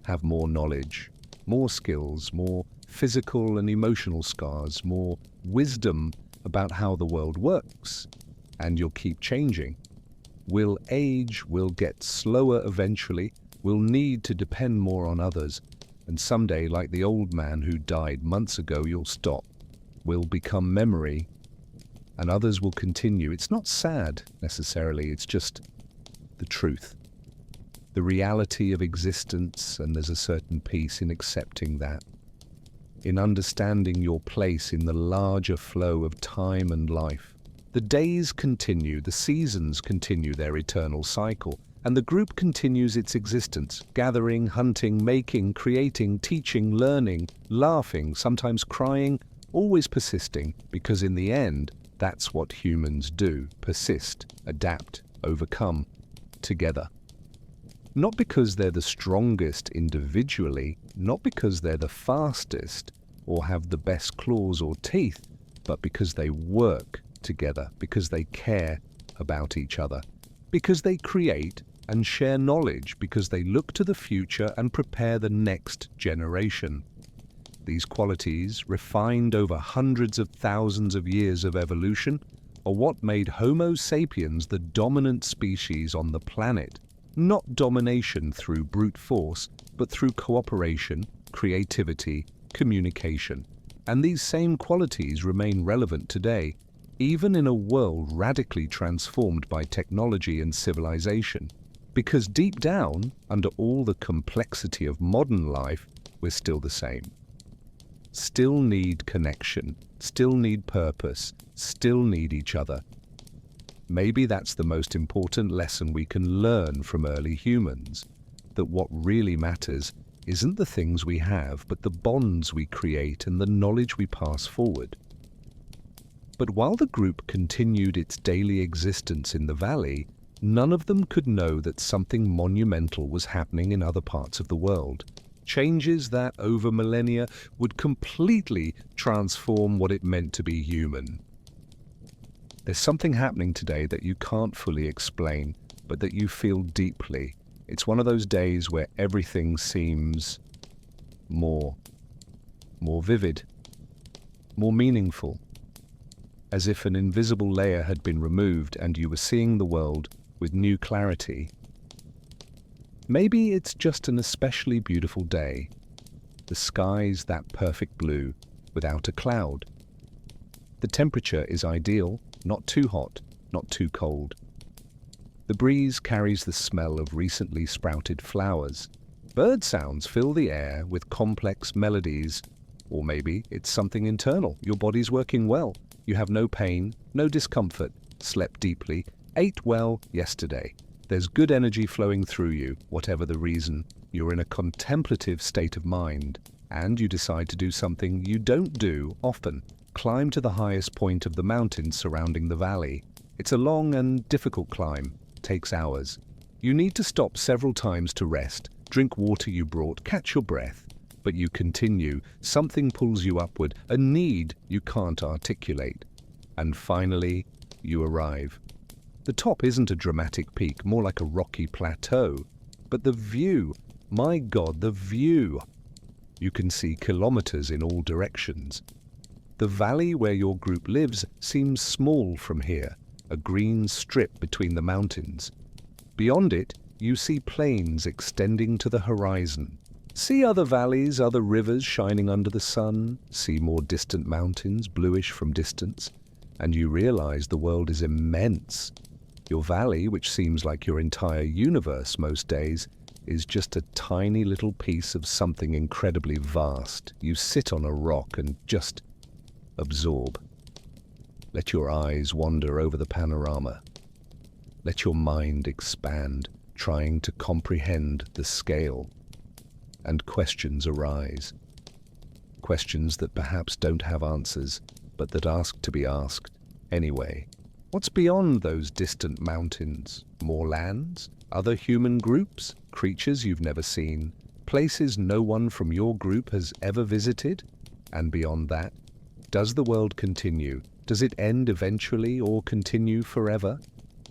Have more knowledge, more skills, more physical and emotional scars, more wisdom about how the world works, and you'll keep changing. We'll age, we'll get slower eventually, we'll need to depend more on others, and someday, like the old man who died months ago, you'll stop. We'll become memory, and others will continue. It's not sad, necessarily, it's just the truth. The reality of existence, and there's a certain peace in accepting that. In understanding your place in the larger flow of time and life. The days continue, the seasons continue their eternal cycle, and the group continues its existence, gathering, hunting, making, creating, teaching, learning, laughing, sometimes crying, always persisting, because in the end, that's what humans do, persist, adapt, overcome, together. Not because they're the strongest individually, not because they're the fastest or have the best claws or teeth, but because they work together, because they care about each other, because they create and share knowledge, because they look to the future and prepare the next generation. These qualities, refined over hundreds of thousands of years of evolution, are what made Homo sapiens the dominant species on the planet. Not domination through brute force, but through cooperation, creativity, communication. And these same qualities remain relevant today, even in a world radically transformed by technology and civilization. Because deep down, under all the complexity of modern life, we're still the same. Still need connection, still need purpose, still need each other. Maybe that's the most important lesson we can learn from early humans, that what really matters isn't the things we have, but the bonds we create and the knowledge we pass forward. But while the group continued its daily existence in the valley, none of them could know that something monumental was happening in other parts of the world. Changes that, over millennia, would completely transform what it meant to be human. There's something happening today that you can't fully explain, but that you feel deeply. It's one of those days where everything seems more vivid, more meaningful, as if an invisible layer had been removed and you were seeing the world with new clarity. Maybe it's just an especially beautiful day. The sky's that perfect blue, without a cloud. The temperature is ideal, not too hot, not too cold. The breeze carries the smell of recently sprouted flowers. Bird sounds fill the air with complex melodies. Or maybe it's something internal. Your body's working well. You have no pain, no discomfort, slept deeply, ate well yesterday. There's good energy flowing through you, whatever the reason. You're in a contemplative state of mind, and you decide to do something you don't do often. Climb to the highest point of the mountain surrounding the valley. It's a long and difficult climb, takes hours. You need to stop several times to rest, drink water you brought, catch your breath. But you continue, something pulls you upward, a need you can't articulate. And finally, you arrive. The top isn't a dramatic peak, more like a rocky plateau. But the view, my God, the view! You can see kilometers in all directions. The valley where your group lives seems small from here, a green strip between the mountains. Beyond it, you see plains extending to the horizon. See other valleys, other rivers shining under the sun, see more distant mountains, bluish from distance, and you realize the world is immense. Your valley, which seems like your entire universe most days, is just a tiny little piece of something incredibly vast. You sit on a rock and just absorb. Let your eyes wander over the panorama. Let your mind expand, trying to comprehend the scale. And questions arise. Questions that perhaps don't have answers, but that ask to be asked anyway. What's beyond those distant mountains? More lands? Other human groups? Creatures you've never seen? Places no one from your group has ever visited? And beyond that, does the world continue? Does it end eventually or continue forever?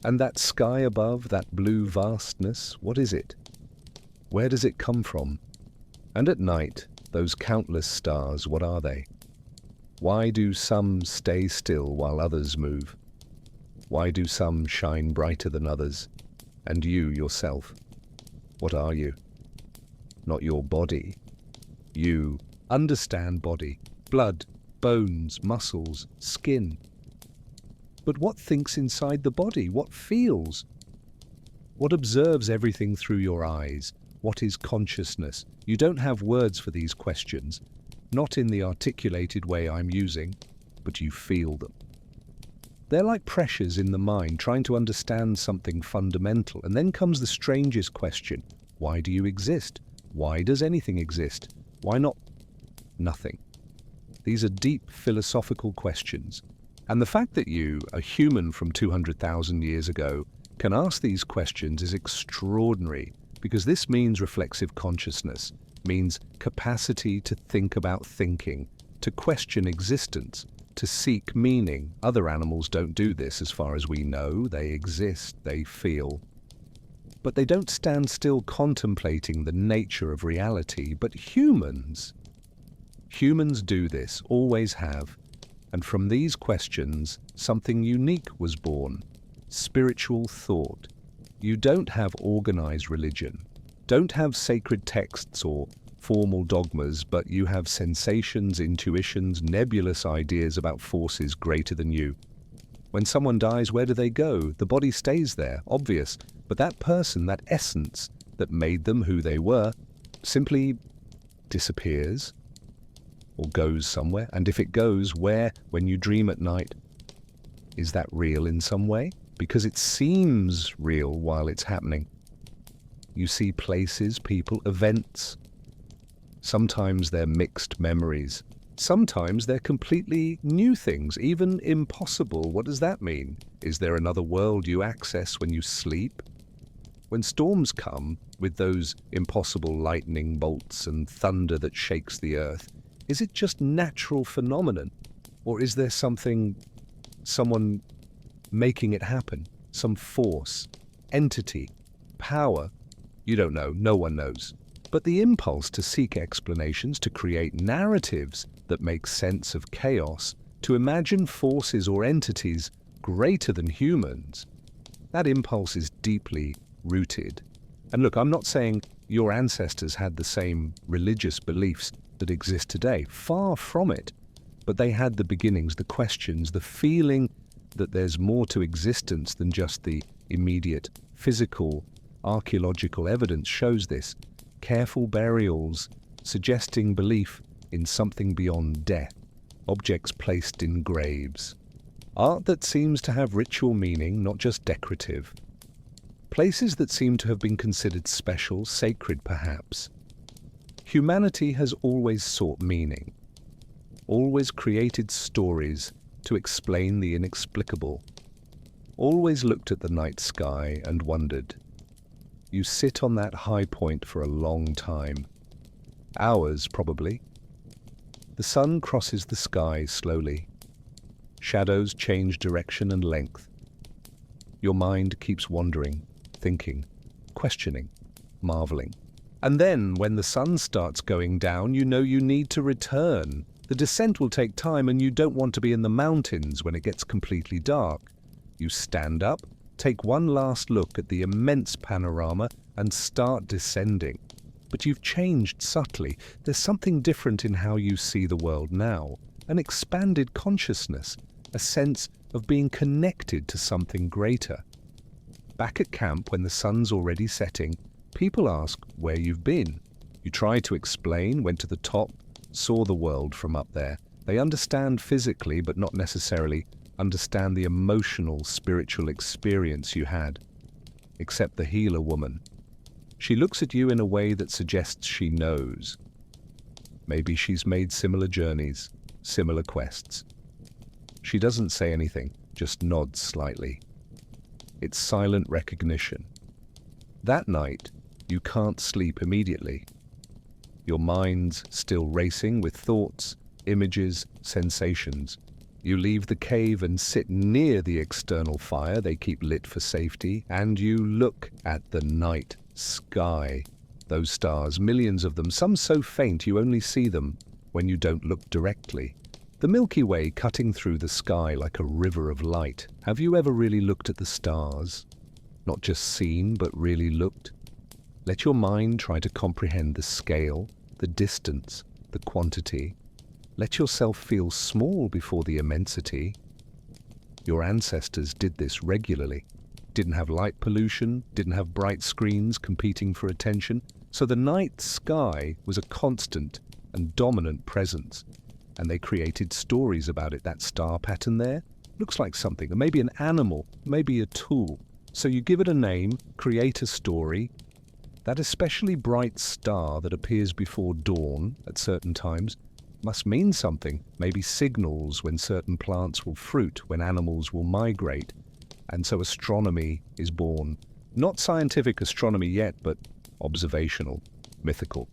And that sky above, that blue vastness, what is it? Where does it come from? And at night, those countless stars, what are they? Why do some stay still while others move? Why do some shine brighter than others? And you, yourself, what are you? Not your body. You understand body, blood, bones, muscles, skin. But what thinks inside the body? What feels? What observes everything through your eyes? What is consciousness? You don't have words for these questions, not in the articulated way I'm using, but you feel them. They're like pressures in the mind, trying to understand something fundamental. And then comes the strangest question. Why do you exist? Why does anything exist? Why not nothing? These are deep philosophical questions. And the fact that you, a human from 200,000 years ago, can ask these questions is extraordinary, because this means reflexive consciousness, means capacity to think about thinking, to question existence, to seek meaning. Other animals don't do this as far as we know. They exist, they feel. But they don't stand still contemplating the nature of reality. But humans do this, always have. And from these questions, something unique was born. Spiritual thought. You don't have organized religion, don't have sacred texts or formal dogmas, but you have sensations, intuitions, nebulous ideas about forces greater than you. When someone dies, where do they go? The body stays there, obvious, but that person, that essence that made them who they were, simply disappears or goes somewhere. And if it goes, where, when you dream at night? Is that real in some way? Because it seems real while it's happening. You see places, people, events. Sometimes they're mixed memories. Sometimes they're completely new things, even impossible. What does that mean? Is there another world you access when you sleep? When storms come, with those impossible lightning bolts and thunder that shakes the earth, is it just natural phenomenon? Or is there someone making it happen? Some force, entity, power? You don't know, no one knows. But the impulse to seek explanations, to create narratives that make sense of chaos, to imagine forces or entities greater than humans, that impulse is deeply rooted. And look, I'm not saying your ancestors had the same religious beliefs that exist today. Far from it. But they had the beginnings, the questions, the feeling that there's more to existence than just the immediate physical. Archaeological evidence shows this. Careful burials suggesting belief in something beyond death. Objects placed in graves. Art that seems to have ritual meaning, not just decorative. Places that seem to have been considered special, sacred perhaps. Humanity has always sought meaning, always created stories to explain the inexplicable. always looked at the night sky and wondered. You sit on that high point for a long time. Hours, probably. The sun crosses the sky slowly. Shadows change direction and length. Your mind keeps wandering, thinking, questioning, marveling. And then, when the sun starts going down, you know you need to return. The descent will take time and you don't want to be in the mountains when it gets completely dark. You stand up, take one last look at the immense panorama and start descending. But you've changed subtly. There's something different in how you see the world now. An expanded consciousness, a sense of being connected to something greater. Back at camp, when the sun's already setting, people ask where you've been. You try to explain, went to the top, saw the world from up there. They understand physically, but not necessarily understand the emotional, spiritual experience you had. Except the healer woman. She looks at you in a way that suggests she knows. Maybe she's made similar journeys, similar quests. She doesn't say anything, just nods slightly. It's silent recognition. That night, you can't sleep immediately. Your mind's still racing with thoughts, images, sensations. You leave the cave and sit near the external fire they keep lit for safety, and you look at the night sky. Those stars, millions of them, some so faint you only see them when you don't look directly. The Milky Way cutting through the sky like a river of light. Have you ever really looked at the stars? Not just seen, but really looked? Let your mind try to comprehend the scale, the distance, the quantity. Let yourself feel small before the immensity. Your ancestors did this regularly. Didn't have light pollution, didn't have bright screens competing for attention, so the night sky was a constant and dominant presence. And they created stories about it. That star pattern there looks like something, or maybe an animal, maybe a tool. So you give it a name, create a story. That especially bright star that appears before dawn at certain times must mean something, maybe signals when certain plants will fruit, when animals will migrate. And so astronomy is born. Not scientific astronomy yet, but observational, mythical.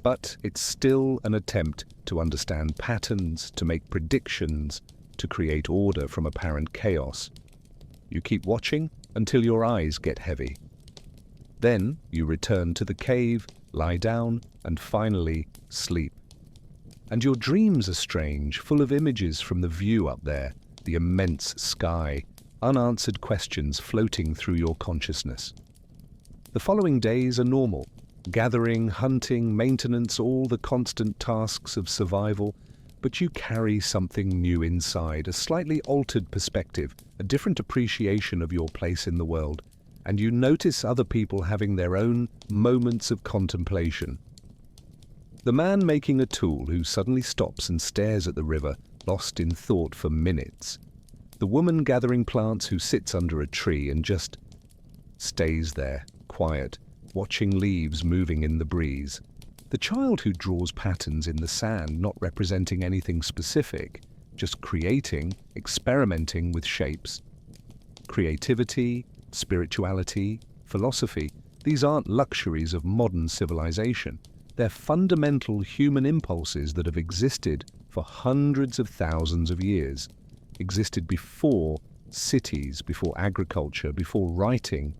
But it's still an attempt to understand patterns, to make predictions, to create order from apparent chaos. You keep watching until your eyes get heavy. Then you return to the cave, lie down, and finally sleep. And your dreams are strange, full of images from the view up there, the immense sky, unanswered questions floating through your consciousness. The following days are normal. Gathering, hunting, maintenance, all the constant tasks of survival, but you carry something new inside, a slightly altered perspective, a different appreciation of your place in the world, and you notice other people having their own moments of contemplation. The man making a tool who suddenly stops and stares at the river, lost in thought for minutes. The woman gathering plants who sits under a tree and just stays there, quiet, watching leaves moving in the breeze. The child who draws patterns in the sand, not representing anything specific, just creating, experimenting with shapes. Creativity, spirituality, philosophy, these aren't luxuries of modern civilization. They're fundamental human impulses that have existed for hundreds of thousands of years, existed before cities, before agriculture, before writing,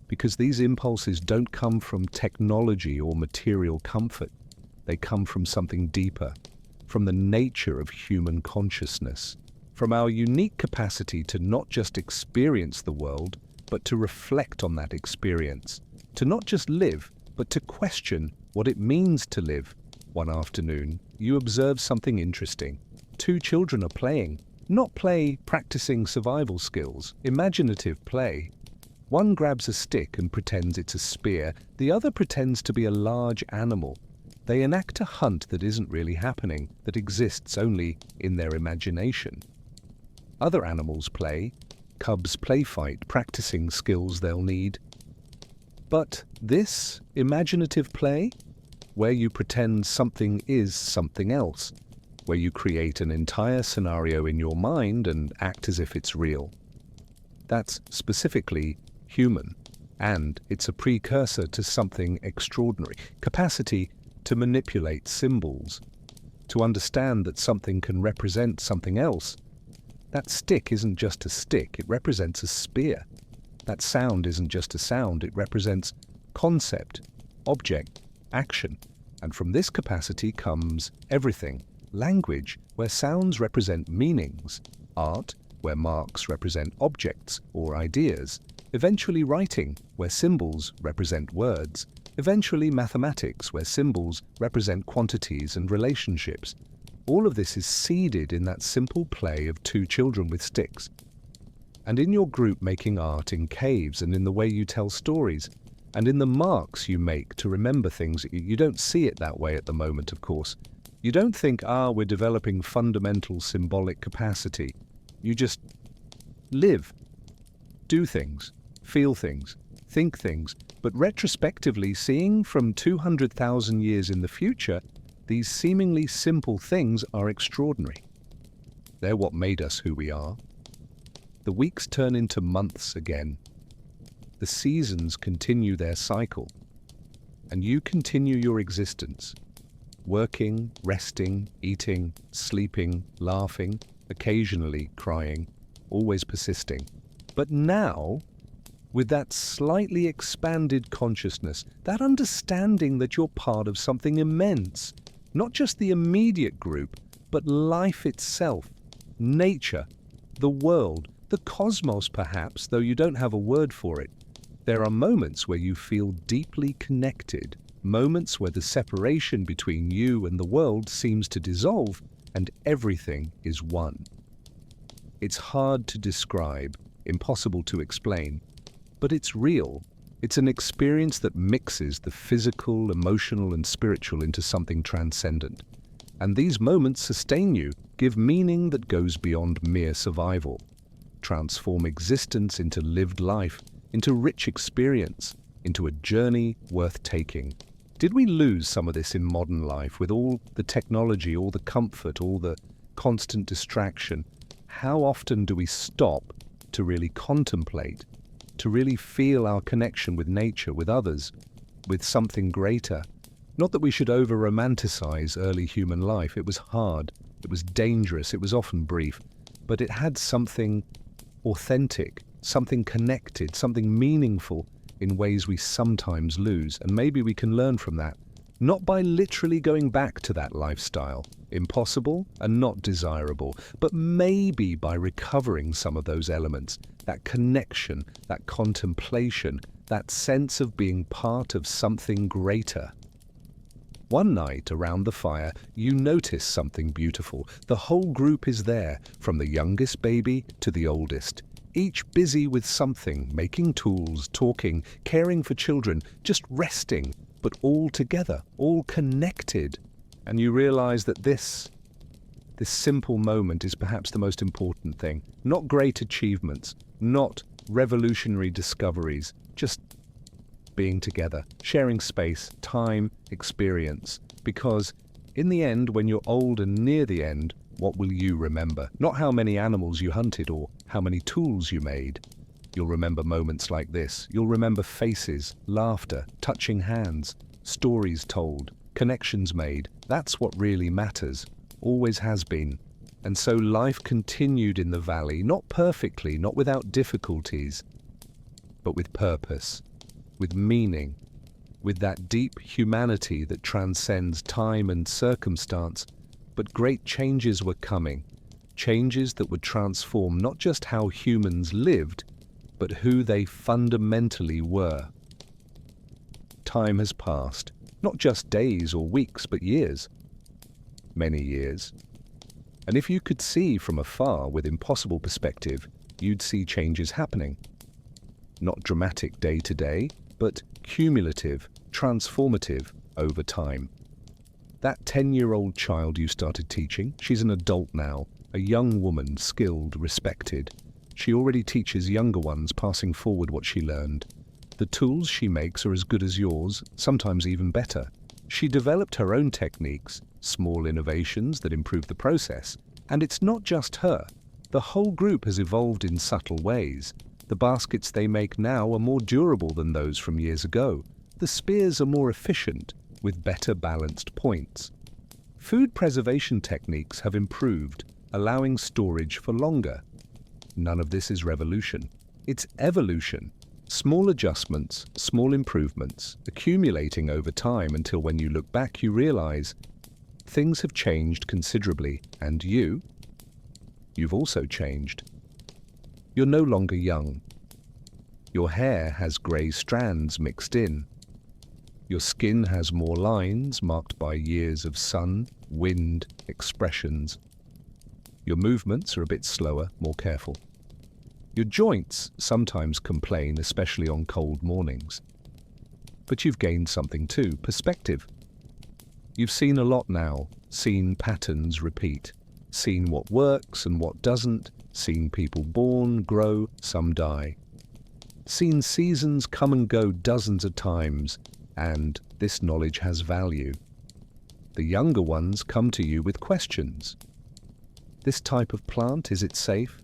because these impulses don't come from technology or material comfort. They come from something deeper, from the nature of human consciousness, from our unique capacity to not just experience the world, but to reflect on that experience, to not just live, but to question what it means to live. One afternoon, you observe something interesting. Two children are playing, not play practicing survival skills, imaginative play. One grabs a stick and pretends it's a spear, the other pretends to be a large animal. They enact a hunt that isn't really happening, that exists only in their imagination. Other animals play, cubs play fight, practicing skills they'll need. But this imaginative play, where you pretend something is something else, where you create an entire scenario in your mind and act as if it's real. That's specifically human, and it's a precursor to something extraordinary. Capacity to manipulate symbols, to understand that something can represent something else. That stick isn't just a stick, it represents a spear. That sound isn't just a sound, it represents concept, object, action. And from this capacity comes everything. Language, where sounds represent meanings. Art, where marks represent objects or ideas. Eventually writing, where symbols represent words. Eventually mathematics, where symbols represent quantities and relationships. All of this is seeded in that simple play of two children with sticks. And in your group making art in caves, and in the way you tell stories, and in the marks you make to remember things, you don't see it that way at the moment, of course. You don't think, we're developing fundamental symbolic capacity. You just live, do things, feel things, think things, but retrospectively seeing from 200,000 years in the future, these seemingly simple things are extraordinary. They're what made us who we are. The weeks turn into months again. The seasons continue their cycle, and you continue your existence, working, resting, eating, sleeping, laughing, occasionally crying, always persisting. But now, with that slightly expanded consciousness, that understanding that you're part of something immense, not just the immediate group, but life itself, nature, the world, the cosmos perhaps, though you don't have a word for it. There are moments where you feel deeply connected, moments where the separation between you and the world seems to dissolve and everything is one. It's hard to describe, impossible to explain, but it's real. It's an experience that mixes the physical, emotional, and spiritual into something transcendent. And these moments sustain you, give meaning that goes beyond mere survival, transform existence into lived life, into rich experience, into a journey worth taking. Did we lose some of this in modern life with all the technology, all the comfort, all the constant distraction? How often do we stop to really contemplate, to really feel our connection with nature, with others, with something greater? Not that we should over-romanticize early human life. It was hard, it was dangerous, it was often brief, but it had something authentic, something connected, something meaningful in ways we sometimes lose. And maybe we can learn from that, not by literally going back to that lifestyle, impossible and not desirable, but maybe by recovering some of those elements, that connection, that contemplation, that sense of being part of something greater. One night around the fire, you notice something beautiful. The whole group is there, from the youngest baby to the oldest, each busy with something, making tools, talking, caring for children, just resting, but all together, all connected. And you realize that this simple moment is perhaps the most important thing. Not great achievements, not revolutionary discoveries, just being together, sharing space, time, experience. Because in the end, when you're old and near the end, what will you remember? Not how many animals you hunted or how many tools you made. You'll remember moments like this. You'll remember faces, laughter, touching hands, stories told, connections made. That's what really matters, always has been. And so life continued in the valley, not perfectly, not without difficulties, but with purpose, with meaning, with that deep humanity that transcends time and circumstance. But great changes were coming, changes that would transform not just how humans lived, but who they fundamentally were. Time has passed, not just days or weeks, but years. Many years. And if you could see from afar with impossible perspective, you'd see changes happening. Not dramatic day to day, but cumulative, transformative over time. That 10-year-old child you started teaching, she's an adult now, a young woman, skilled, respected. She already teaches younger ones, passing forward what she learned. The tools she makes are as good as yours, sometimes even better. She developed her own techniques, small innovations that improve the process. And it's not just her. The whole group has evolved in subtle ways. The baskets they make now are more durable than those from years ago. The spears are more efficient, with better balanced points. Food preservation techniques have improved, allowing storage for longer. None of this is revolution. It's evolution. Small adjustments, small improvements, accumulating over time until when you look back you realize things have changed considerably, and you've also changed. You're no longer young. Your hair has grey strands mixed in. Your skin has more lines marked by years of sun, wind, expressions. Your movements are a bit slower, more careful. Your joints sometimes complain, especially on cold mornings. But you've gained something too, perspective. You've seen a lot now, seen patterns repeat, seen what works and what doesn't, seen people born, grow, some die. Seen seasons come and go dozens of times, and this knowledge has value. The younger ones come to you with questions. This type of plant, is it safe?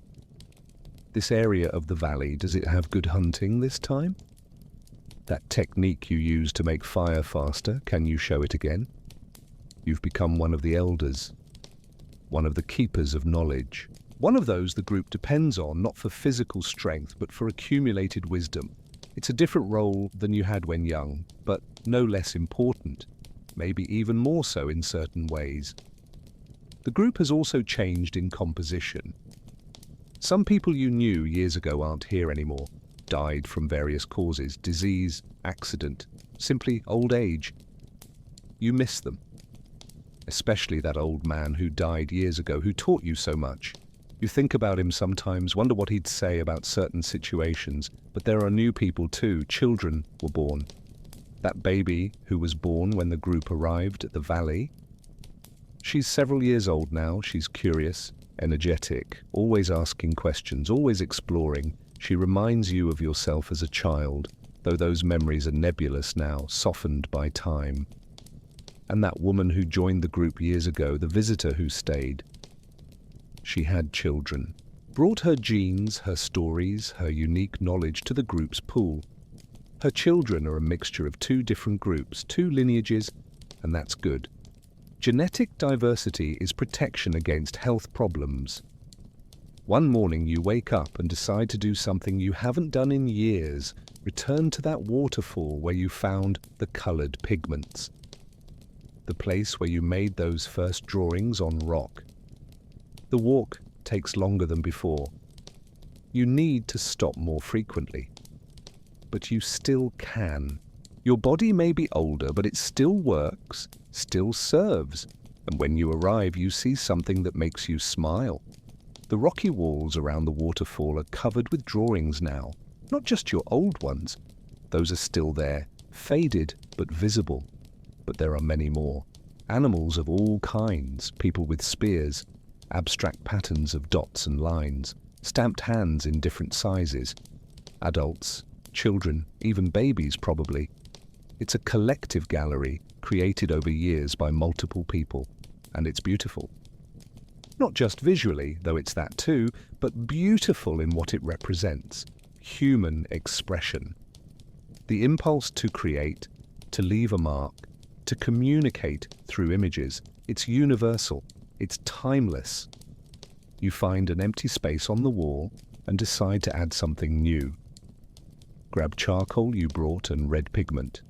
This area of the valley, does it have good hunting this time? That technique you use to make fire faster, can you show it again? You've become one of the elders, one of the keepers of knowledge. One of those the group depends on, not for physical strength, but for accumulated wisdom. It's a different role than you had when young, but no less important, maybe even more so in certain ways. The group has also changed in composition. Some people you knew years ago aren't here anymore, died from various causes, disease, accident, simply old age. You miss them, especially that old man who died years ago, who taught you so much. You think about him sometimes, wonder what he'd say about certain situations, but there are new people too. Children were born. That baby who was born when the group arrived at the valley, she's several years old now. She's curious, energetic, always asking questions, always exploring. She reminds you of yourself as a child, though those memories are nebulous now, softened by time. And that woman who joined the group years ago, the visitor who stayed, she had children, brought her genes, her stories, her unique knowledge to the group's pool. Her children are a mixture of two different groups, two lineages, and that's good. Genetic diversity is protection against health problems. One morning you wake up and decide to do something you haven't done in years. Return to that waterfall where you found the colored pigments. The place where you made those first drawings on rock. The walk takes longer than before. You need to stop more frequently. But you still can. Your body may be older, but it still works, still serves. And when you arrive, you see something that makes you smile. The rocky walls around the waterfall are covered with drawings now, not just your old ones. Those are still there, faded but visible. But there are many more. Animals of all kinds, people with spears, abstract patterns of dots and lines, stamped hands in different sizes, adults, children, even babies probably. It's a collective gallery created over years by multiple people, and it's beautiful. Not just visually, though it's that too, but beautiful in what it represents, human expression. The impulse to create, to leave a mark, to communicate through images, it's universal. It's timeless. You find an empty space on the wall and decide to add something new. Grab charcoal you brought and red pigment,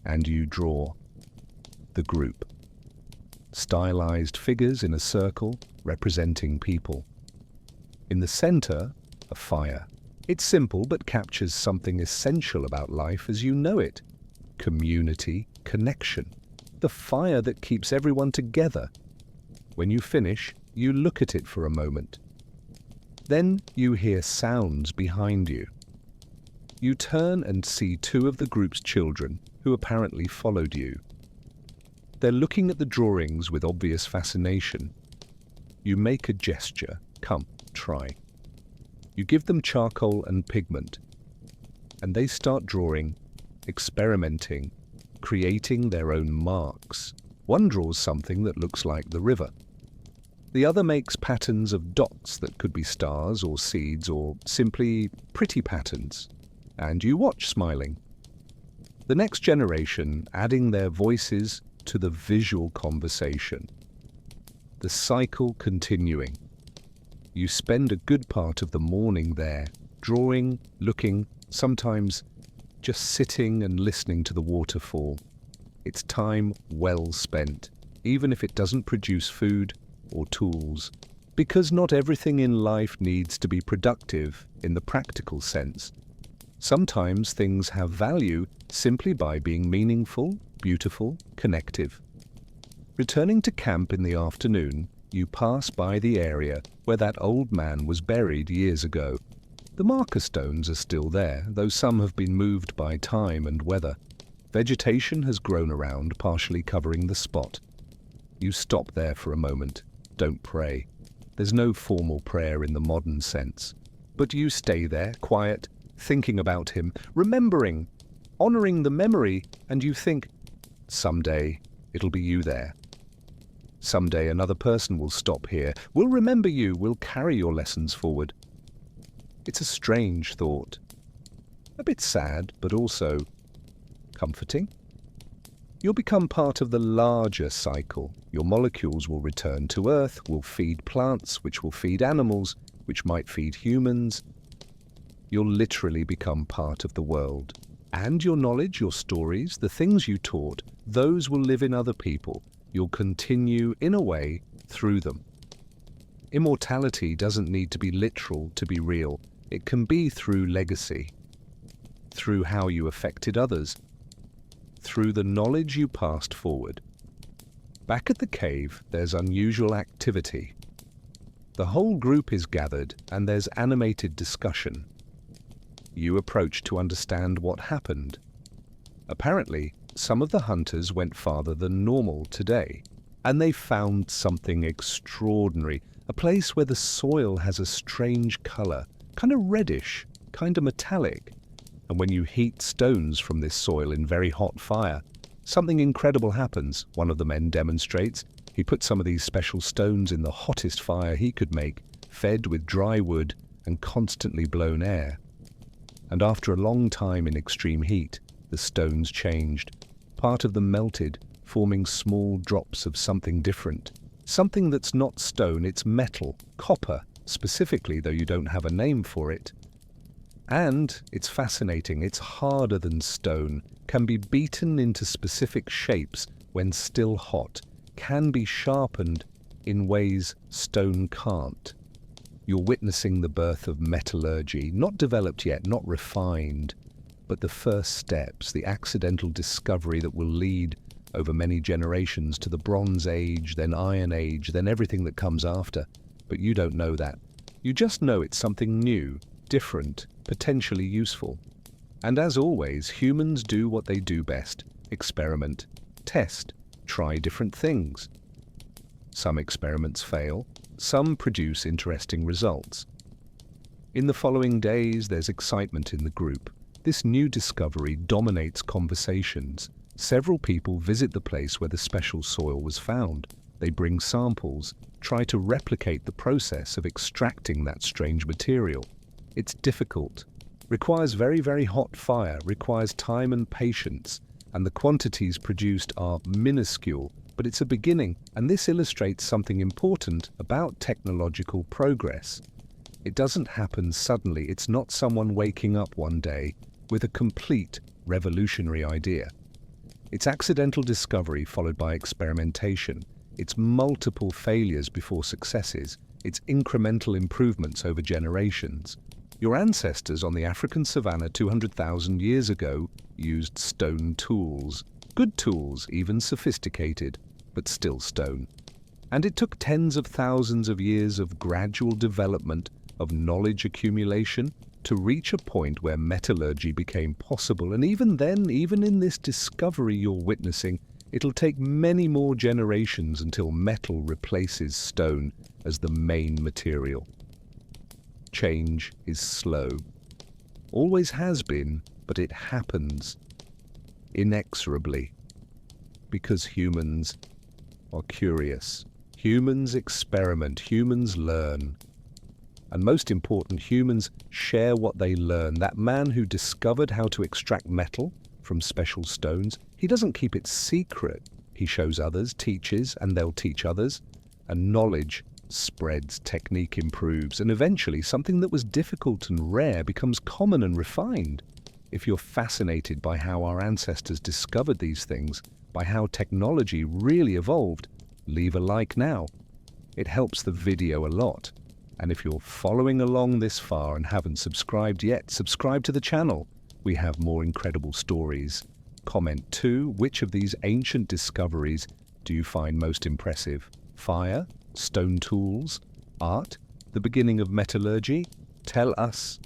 and you draw the group. Stylized figures in a circle representing people. In the center, a fire. It's simple but captures something essential about life as you know it. Community, connection. The fire that keeps everyone together. When you finish, you look at it for a moment. Then you hear sounds behind you. You turn and see two of the group's children, who apparently followed you. They're looking at the drawings with obvious fascination. You make a gesture. Come, try. You give them charcoal and pigment, and they start drawing, experimenting, creating their own marks. One draws something that looks like the river. The other makes patterns of dots that could be stars or seeds or simply pretty patterns. And you watch smiling. The next generation adding their voices to the visual conversation. The cycle continuing. You spend a good part of the morning there, drawing, looking, sometimes just sitting and listening to the waterfall. It's time well spent, even if it doesn't produce food or tools. Because not everything in life needs to be productive in the practical sense. Sometimes things have value simply by being meaningful, beautiful, connective. Returning to camp in the afternoon, you pass by the area where that old man was buried years ago. The marker stones are still there, though some have been moved by time and weather. Vegetation has grown around, partially covering the spot. You stop there for a moment. Don't pray. There's no formal prayer in the modern sense. But you stay there, quiet, thinking about him, remembering, honoring the memory, and you think, someday it'll be you there. Someday another person will stop here, will remember you, will carry your lessons forward. It's a strange thought. A bit sad, but also comforting. You'll become part of the larger cycle. Your molecules will return to Earth, will feed plants, which will feed animals, which might feed humans. You'll literally become part of the world. And your knowledge, your stories, the things you taught, those will live in other people. You'll continue, in a way, through them. Immortality doesn't need to be literal to be real. It can be through legacy, through how you affected others, through the knowledge you passed forward. Back at the cave, there's unusual activity. The whole group is gathered and there's animated discussion. You approach to understand what happened. Apparently, some of the hunters went farther than normal today, and they found something extraordinary, a place where the soil has a strange color, kind of reddish, kind of metallic. And when you heat stones from this soil in very hot fire, something incredible happens, one of the men demonstrates. He put some of these special stones in the hottest fire he could make, fed with dry wood and constantly blown air. And after a long time in extreme heat, the stones changed. Part of them melted, forming small drops of something different. Something that's not stone, it's metal, copper, specifically, though you don't have a name for it. And it's fascinating, it's harder than stone, can be beaten into specific shapes when still hot, can be sharpened in ways stone can't. You're witnessing the birth of metallurgy, not developed yet, not refined, but the first steps, the accidental discovery that will lead over many generations to the Bronze Age, then Iron Age, then everything that comes after. But you don't know that. You just know it's something new, different, potentially useful. And as always, humans do what they do best: experiment, test, try different things. Some experiments fail, some produce interesting results. In the following days, there's excitement in the group. This new discovery dominates conversations. Several people visit the place where the special soil was found. They bring samples, try to replicate the process of extracting that strange material. It's difficult, requires very, very hot fire, requires time and patience, and the quantities produced are minuscule, but it's a beginning, and this illustrates something important about technological progress. It doesn't happen suddenly. It's not someone waking up one day with a complete revolutionary idea. It's accidental discovery followed by experimentation. It's multiple failures before successes. It's incremental improvements over generations. Your ancestors on the African savanna 200,000 years ago used stone tools. Good tools, even sophisticated, but still stone. And it took tens of thousands of years of gradual development, of knowledge accumulation, to reach a point where metallurgy became possible. And even then, even in this discovery you're witnessing, it'll take many more generations until metal replaces stone as the main material. Change is slow. Always has been, but it happens inexorably. Because humans are curious. Humans experiment, humans learn. And most important, humans share what they learn. That man who discovered how to extract metal from special stones, he doesn't keep it secret. He shows others, teaches, and they'll teach others. And knowledge spreads, technique improves, and eventually something that was difficult and rare becomes common and refined. If you're fascinated by how our ancestors discovered these things, by how technology really evolved, leave a like now. It helps the video a lot. And if you're following along this far and haven't subscribed yet, subscribe to the channel. We have more incredible stories. Comment too, which of these ancient discoveries do you find most impressive? Fire? Stone tools? Art? The beginning of metallurgy? Tell us.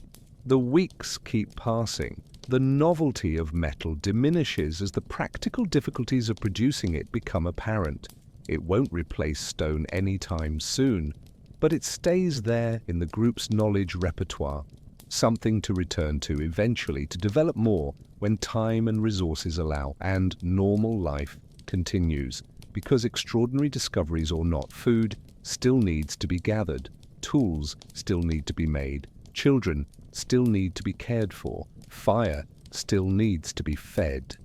The weeks keep passing. The novelty of metal diminishes as the practical difficulties of producing it become apparent. It won't replace stone anytime soon, but it stays there in the group's knowledge repertoire, something to return to eventually to develop more when time and resources allow, and normal life continues. Because extraordinary discoveries or not, food still needs to be gathered, tools still need to be made, children still need to be cared for, fire still needs to be fed.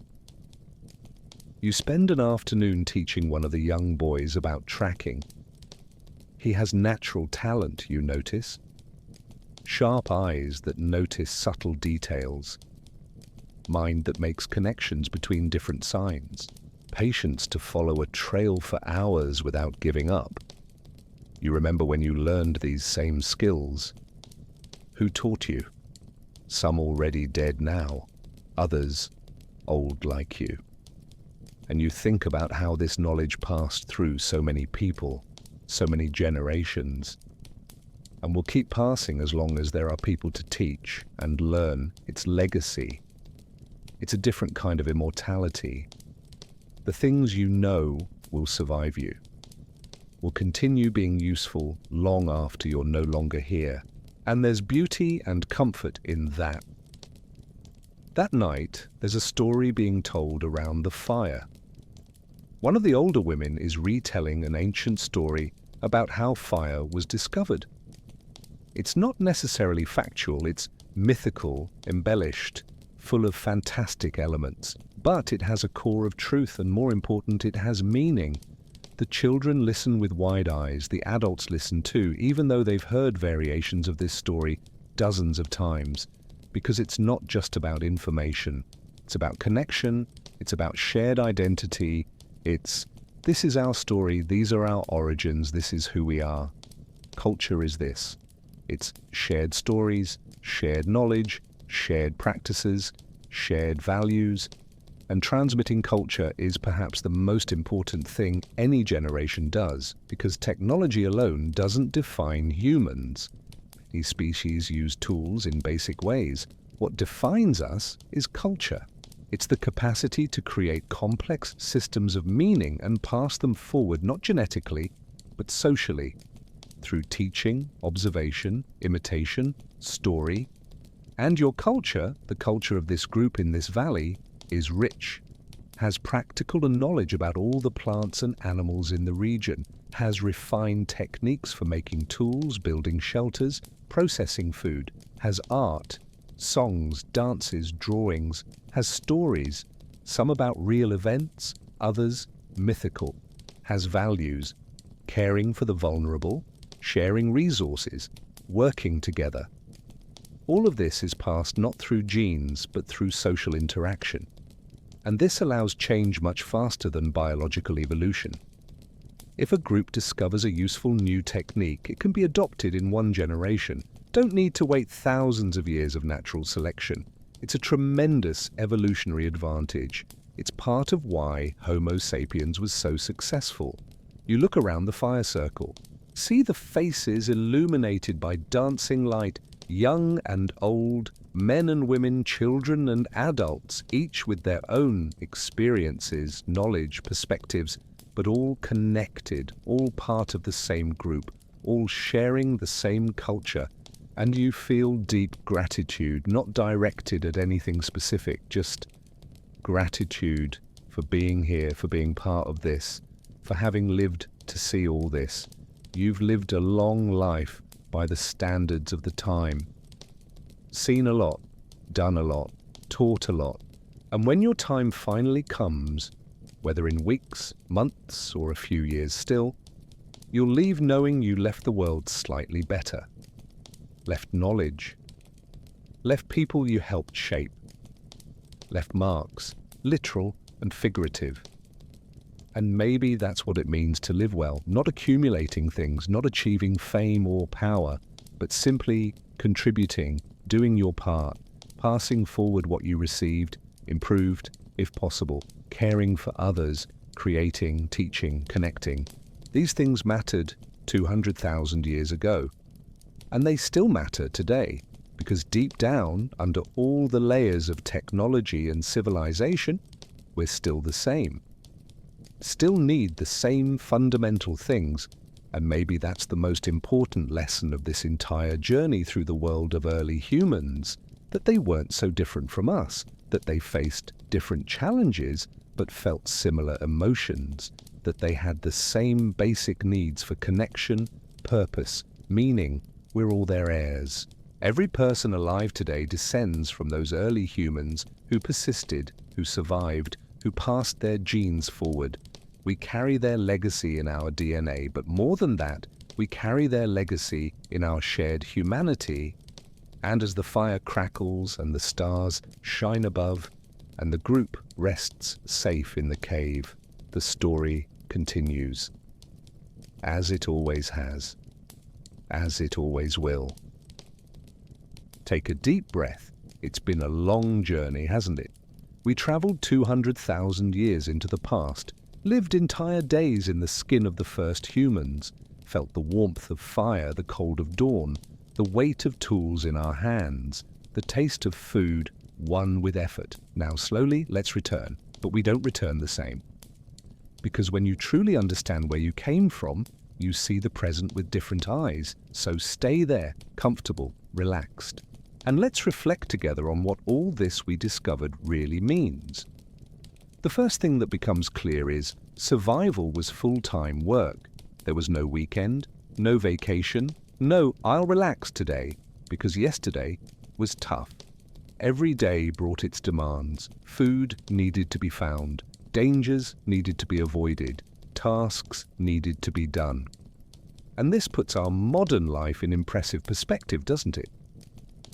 You spend an afternoon teaching one of the young boys about tracking. He has natural talent, you notice. Sharp eyes that notice subtle details. Mind that makes connections between different signs. Patience to follow a trail for hours without giving up. You remember when you learned these same skills. Who taught you? Some already dead now, others old like you. And you think about how this knowledge passed through so many people, so many generations, and will keep passing as long as there are people to teach and learn. Its legacy. It's a different kind of immortality. The things you know will survive you, will continue being useful long after you're no longer here. And there's beauty and comfort in that. That night, there's a story being told around the fire. One of the older women is retelling an ancient story about how fire was discovered. It's not necessarily factual, it's mythical, embellished, full of fantastic elements, but it has a core of truth, and more important, it has meaning. The children listen with wide eyes, the adults listen too, even though they've heard variations of this story dozens of times, because it's not just about information. It's about connection, it's about shared identity, this is our story, these are our origins, this is who we are. Culture is this. It's shared stories, shared knowledge, shared practices, shared values, and transmitting culture is perhaps the most important thing any generation does, because technology alone doesn't define humans. These species use tools in basic ways. What defines us is culture. It's the capacity to create complex systems of meaning and pass them forward, not genetically, but socially, through teaching, observation, imitation, story. And your culture, the culture of this group in this valley, is rich, has practical knowledge about all the plants and animals in the region, has refined techniques for making tools, building shelters, processing food, has art, songs, dances, drawings, has stories, some about real events, others mythical, has values, caring for the vulnerable, sharing resources, working together. All of this is passed not through genes, but through social interaction. And this allows change much faster than biological evolution. If a group discovers a useful new technique, it can be adopted in one generation. Don't need to wait thousands of years of natural selection. It's a tremendous evolutionary advantage. It's part of why Homo sapiens was so successful. You look around the fire circle. See the faces illuminated by dancing light, young and old, men and women, children and adults, each with their own experiences, knowledge, perspectives, but all connected, all part of the same group, all sharing the same culture. And you feel deep gratitude, not directed at anything specific, just gratitude for being here, for being part of this. for having lived to see all this. You've lived a long life by the standards of the time. Seen a lot, done a lot, taught a lot. And when your time finally comes, whether in weeks, months, or a few years still, you'll leave knowing you left the world slightly better. Left knowledge. Left people you helped shape. Left marks, literal and figurative. And maybe that's what it means to live well, not accumulating things, not achieving fame or power, but simply contributing, doing your part, passing forward what you received, improved, if possible, caring for others, creating, teaching, connecting. These things mattered 200,000 years ago. And they still matter today, because deep down, under all the layers of technology and civilization, we're still the same. Still need the same fundamental things, and maybe that's the most important lesson of this entire journey through the world of early humans, that they weren't so different from us, that they faced different challenges but felt similar emotions, that they had the same basic needs for connection, purpose, meaning. We're all their heirs. Every person alive today descends from those early humans who persisted, who survived, who passed their genes forward. We carry their legacy in our DNA, but more than that, we carry their legacy in our shared humanity. And as the fire crackles and the stars shine above, and the group rests safe in the cave, the story continues. As it always has. As it always will. Take a deep breath. It's been a long journey, hasn't it? We traveled 200,000 years into the past, lived entire days in the skin of the first humans, felt the warmth of fire, the cold of dawn, the weight of tools in our hands, the taste of food, won with effort. Now slowly, let's return, but we don't return the same. Because when you truly understand where you came from, you see the present with different eyes. So stay there, comfortable, relaxed. And let's reflect together on what all this we discovered really means. The first thing that becomes clear is survival was full-time work. There was no weekend, no vacation, no "I'll relax today," because yesterday was tough. Every day brought its demands. Food needed to be found. Dangers needed to be avoided. Tasks needed to be done. And this puts our modern life in impressive perspective, doesn't it?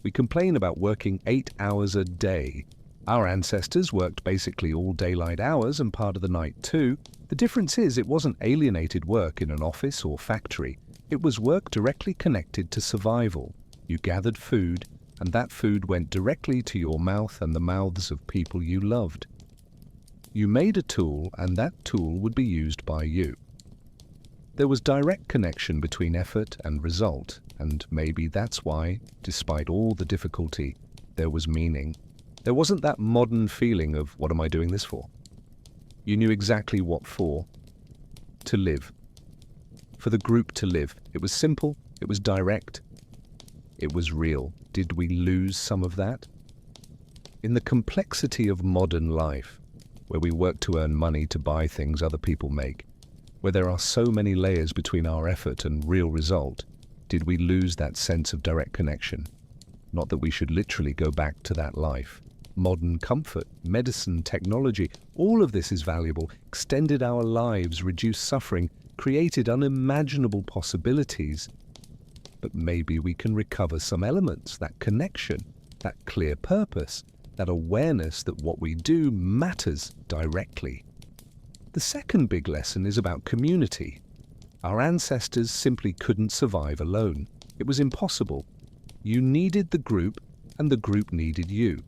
We complain about working 8 hours a day. Our ancestors worked basically all daylight hours and part of the night too. The difference is it wasn't alienated work in an office or factory. It was work directly connected to survival. You gathered food, and that food went directly to your mouth and the mouths of people you loved. You made a tool, and that tool would be used by you. There was direct connection between effort and result, and maybe that's why, despite all the difficulty, there was meaning. There wasn't that modern feeling of, what am I doing this for? You knew exactly what for. To live. For the group to live. It was simple, it was direct, it was real. Did we lose some of that? In the complexity of modern life, where we work to earn money to buy things other people make, where there are so many layers between our effort and real result, did we lose that sense of direct connection? Not that we should literally go back to that life. Modern comfort, medicine, technology, all of this is valuable, extended our lives, reduced suffering, created unimaginable possibilities. But maybe we can recover some elements, that connection, that clear purpose, that awareness that what we do matters directly. The second big lesson is about community. Our ancestors simply couldn't survive alone. It was impossible. You needed the group, and the group needed you.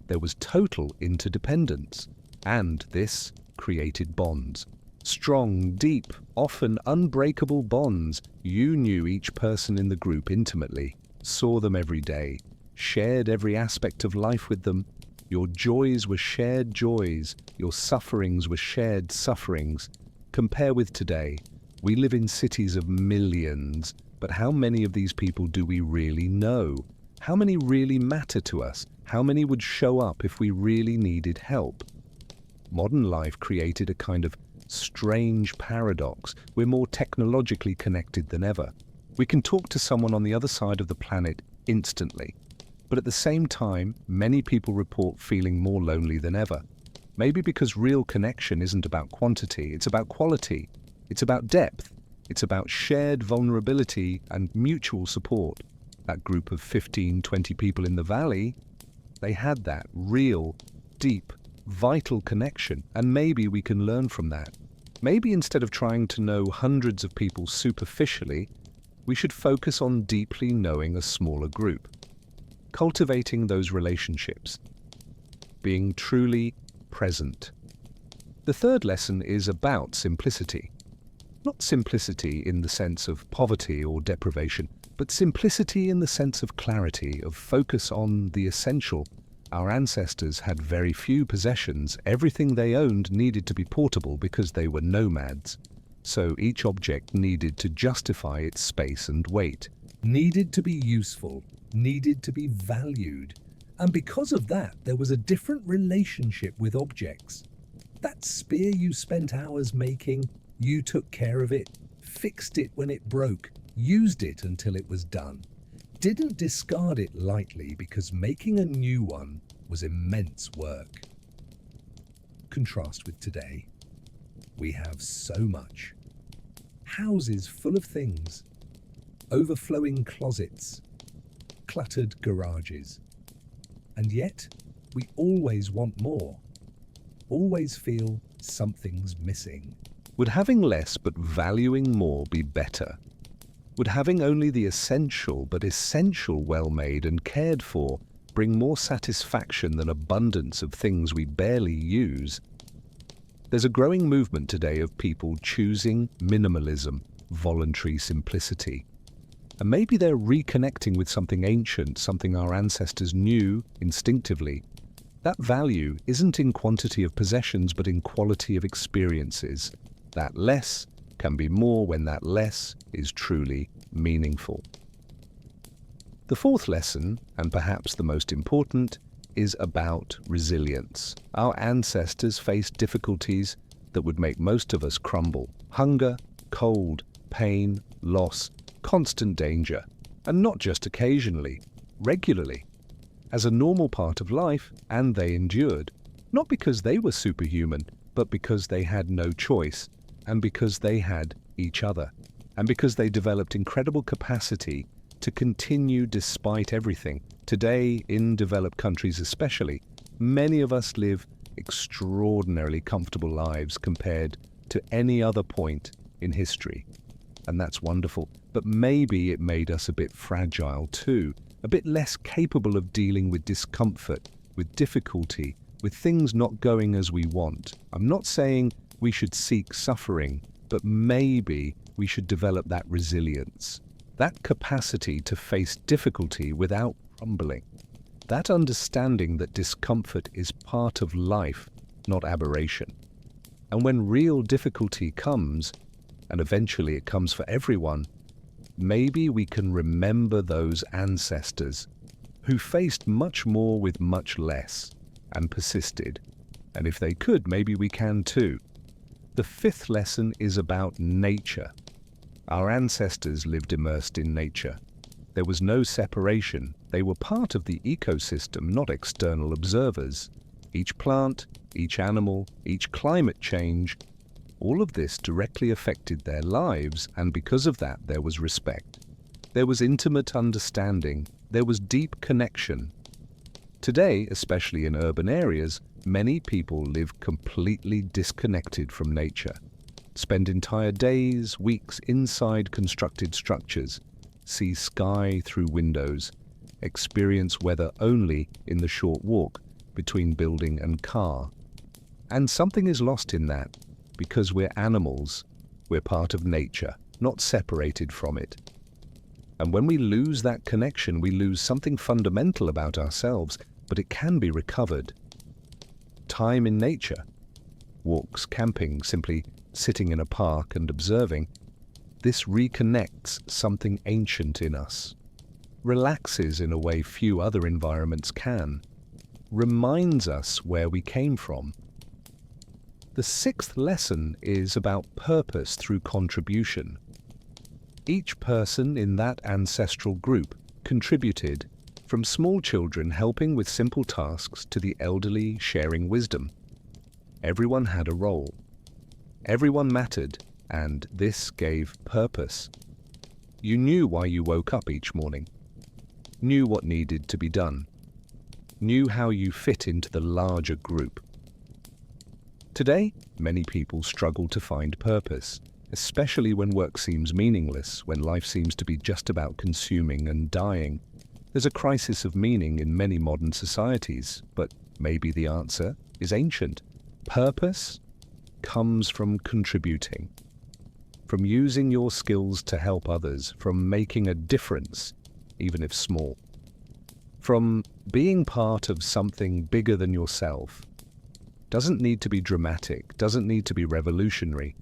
There was total interdependence, and this created bonds. Strong, deep, often unbreakable bonds. You knew each person in the group intimately, saw them every day, shared every aspect of life with them. Your joys were shared joys, your sufferings were shared sufferings. Compare with today. We live in cities of millions, but how many of these people do we really know? How many really matter to us? How many would show up if we really needed help? Modern life created a kind of strange paradox. We're more technologically connected than ever. We can talk to someone on the other side of the planet instantly. But at the same time, many people report feeling more lonely than ever. Maybe because real connection isn't about quantity, it's about quality. It's about depth. It's about shared vulnerability and mutual support. That group of 15, 20 people in the valley, they had that real, deep, vital connection, and maybe we can learn from that. Maybe instead of trying to know hundreds of people superficially, we should focus on deeply knowing a smaller group. Cultivating those relationships. Being truly present. The third lesson is about simplicity. Not simplicity in the sense of poverty or deprivation, but simplicity in the sense of clarity, of focus on the essential. Our ancestors had very few possessions. Everything they owned needed to be portable because they were nomads. So each object needed to justify its space and weight. Needed to be useful, needed to be valued. And because of that, there was a different relationship with objects. That spear you spent hours making, you took care of it, fixed it when it broke, used it until it was done. Didn't discard it lightly because making a new one was immense work. Contrast with today. We have so much. Houses full of things, overflowing closets, cluttered garages. And yet, we always want more, always feel something's missing. Would having less but valuing more be better? Would having only the essential but essential well-made and cared for bring more satisfaction than abundance of things we barely use? There's a growing movement today of people choosing minimalism, voluntary simplicity. And maybe they're reconnecting with something ancient, something our ancestors knew instinctively. That value isn't in quantity of possessions, but in quality of experiences. That less can be more when that less is truly meaningful. The fourth lesson, and perhaps the most important, is about resilience. Our ancestors faced difficulties that would make most of us crumble. Hunger, cold, pain, loss, constant danger, and not just occasionally, regularly, as a normal part of life, and they endured, not because they were superhuman, but because they had no choice, and because they had each other, and because they developed incredible capacity to continue despite everything. Today, in developed countries especially, many of us live extraordinarily comfortable lives compared to any other point in history. And that's wonderful. But maybe it made us a bit fragile too, a bit less capable of dealing with discomfort, with difficulty, with things not going as we want. I'm not saying we should seek suffering, but maybe we should develop that resilience, that capacity to face difficulty without crumbling, that understanding that discomfort is part of life, not aberration. And when real difficulty comes, and eventually it comes for everyone, maybe we can remember those ancestors who faced much more with much less and persisted. And if they could, maybe we can too. The fifth lesson is about nature. Our ancestors lived immersed in nature. There was no separation. They were part of the ecosystem, not external observers. Each plant, each animal, each climate change, all of this directly affected their lives, and because of that there was respect. There was intimate understanding. There was deep connection. Today, especially in urban areas, many people live completely disconnected from nature, spend entire days, weeks inside constructed structures, see sky through windows, experience weather only in the short walk between building and car. And something is lost in that, because we're animals, we're part of nature, not separated from it. And when we lose that connection, we lose something fundamental about ourselves, but it can be recovered. Time in nature, walks, camping, simply sitting in a park and observing, this reconnects something ancient in us, relaxes in a way few other environments can, reminds us where we came from. The sixth lesson is about purpose through contribution. Each person in that ancestral group contributed, from small children helping with simple tasks to the elderly sharing wisdom. Everyone had a role. Everyone mattered, and this gave purpose. You knew why you woke up each morning, knew what needed to be done, knew how you fit into the larger group. Today, many people struggle to find purpose, especially when work seems meaningless, when life seems to be just about consuming and dying. There's a crisis of meaning in many modern societies, but maybe the answer is ancient. Purpose comes from contributing, from using your skills to help others, from making a difference, even if small, from being part of something bigger than yourself. Doesn't need to be dramatic, doesn't need to be revolutionary.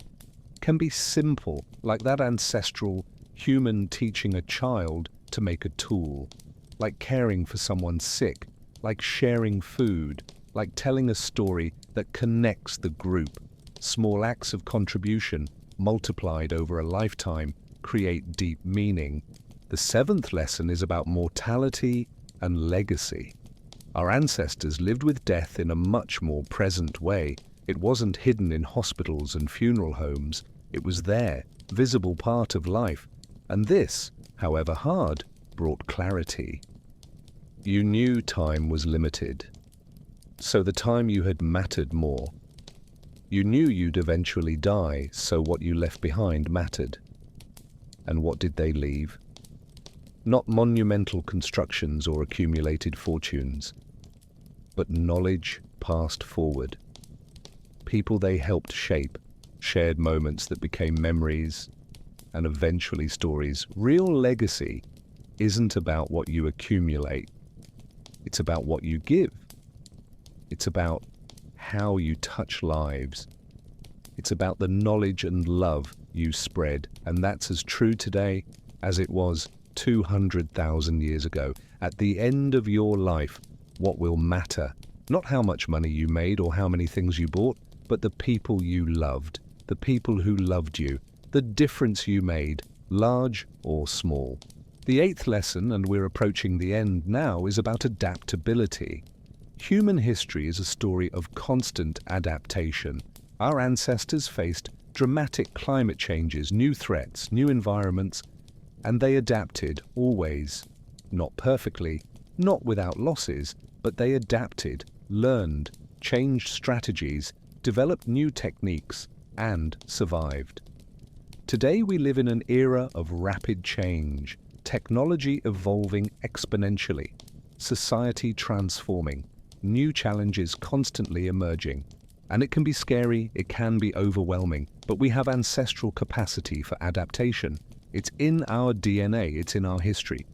Can be simple, like that ancestral human teaching a child to make a tool, like caring for someone sick, like sharing food, like telling a story that connects the group. Small acts of contribution, multiplied over a lifetime, create deep meaning. The seventh lesson is about mortality and legacy. Our ancestors lived with death in a much more present way. It wasn't hidden in hospitals and funeral homes. It was there, visible part of life. And this, however hard, brought clarity. You knew time was limited, so the time you had mattered more. You knew you'd eventually die, so what you left behind mattered. And what did they leave? Not monumental constructions or accumulated fortunes, but knowledge passed forward. People they helped shape, shared moments that became memories, and eventually stories. Real legacy isn't about what you accumulate. It's about what you give. It's about how you touch lives. It's about the knowledge and love you spread, and that's as true today as it was 200,000 years ago. At the end of your life, what will matter? Not how much money you made or how many things you bought, but the people you loved, the people who loved you, the difference you made, large or small. The eighth lesson, and we're approaching the end now, is about adaptability. Human history is a story of constant adaptation. Our ancestors faced dramatic climate changes, new threats, new environments, and they adapted always. Not perfectly, not without losses, but they adapted, learned, changed strategies, developed new techniques, and survived. Today we live in an era of rapid change, technology evolving exponentially, society transforming, new challenges constantly emerging. And it can be scary, it can be overwhelming, but we have ancestral capacity for adaptation. It's in our DNA, it's in our history.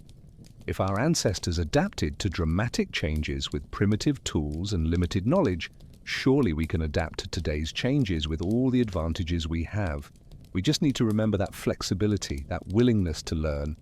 If our ancestors adapted to dramatic changes with primitive tools and limited knowledge, surely we can adapt to today's changes with all the advantages we have. We just need to remember that flexibility, that willingness to learn,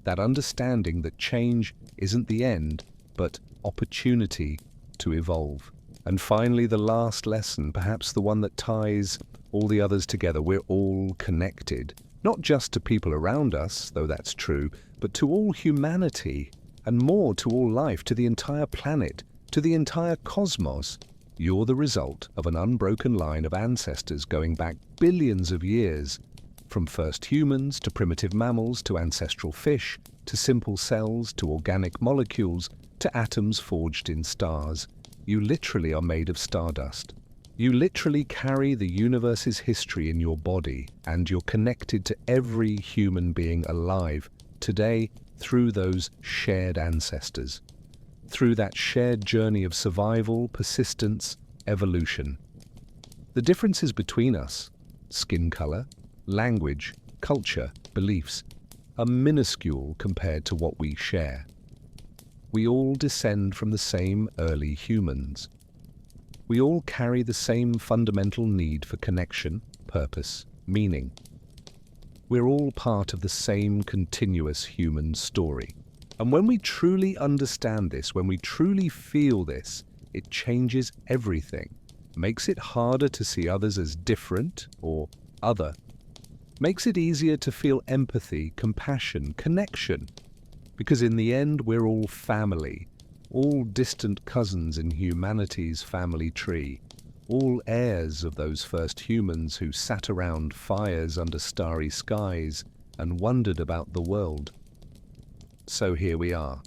that understanding that change isn't the end, but opportunity to evolve. And finally, the last lesson, perhaps the one that ties all the others together. We're all connected, not just to people around us, though that's true, but to all humanity, and more, to all life, to the entire planet, to the entire cosmos. You're the result of an unbroken line of ancestors going back billions of years, from first humans to primitive mammals to ancestral fish, to simple cells to organic molecules, to atoms forged in stars. You literally are made of stardust. You literally carry the universe's history in your body, and you're connected to every human being alive today through those shared ancestors, through that shared journey of survival, persistence, evolution. The differences between us, skin color, language, culture, beliefs, are minuscule compared to what we share. We all descend from the same early humans. We all carry the same fundamental need for connection, purpose, meaning. We're all part of the same continuous human story. And when we truly understand this, when we truly feel this, it changes everything. makes it harder to see others as different or other, makes it easier to feel empathy, compassion, connection, because in the end we're all family, all distant cousins in humanity's family tree, all heirs of those first humans who sat around fires under starry skies and wondered about the world. So here we are.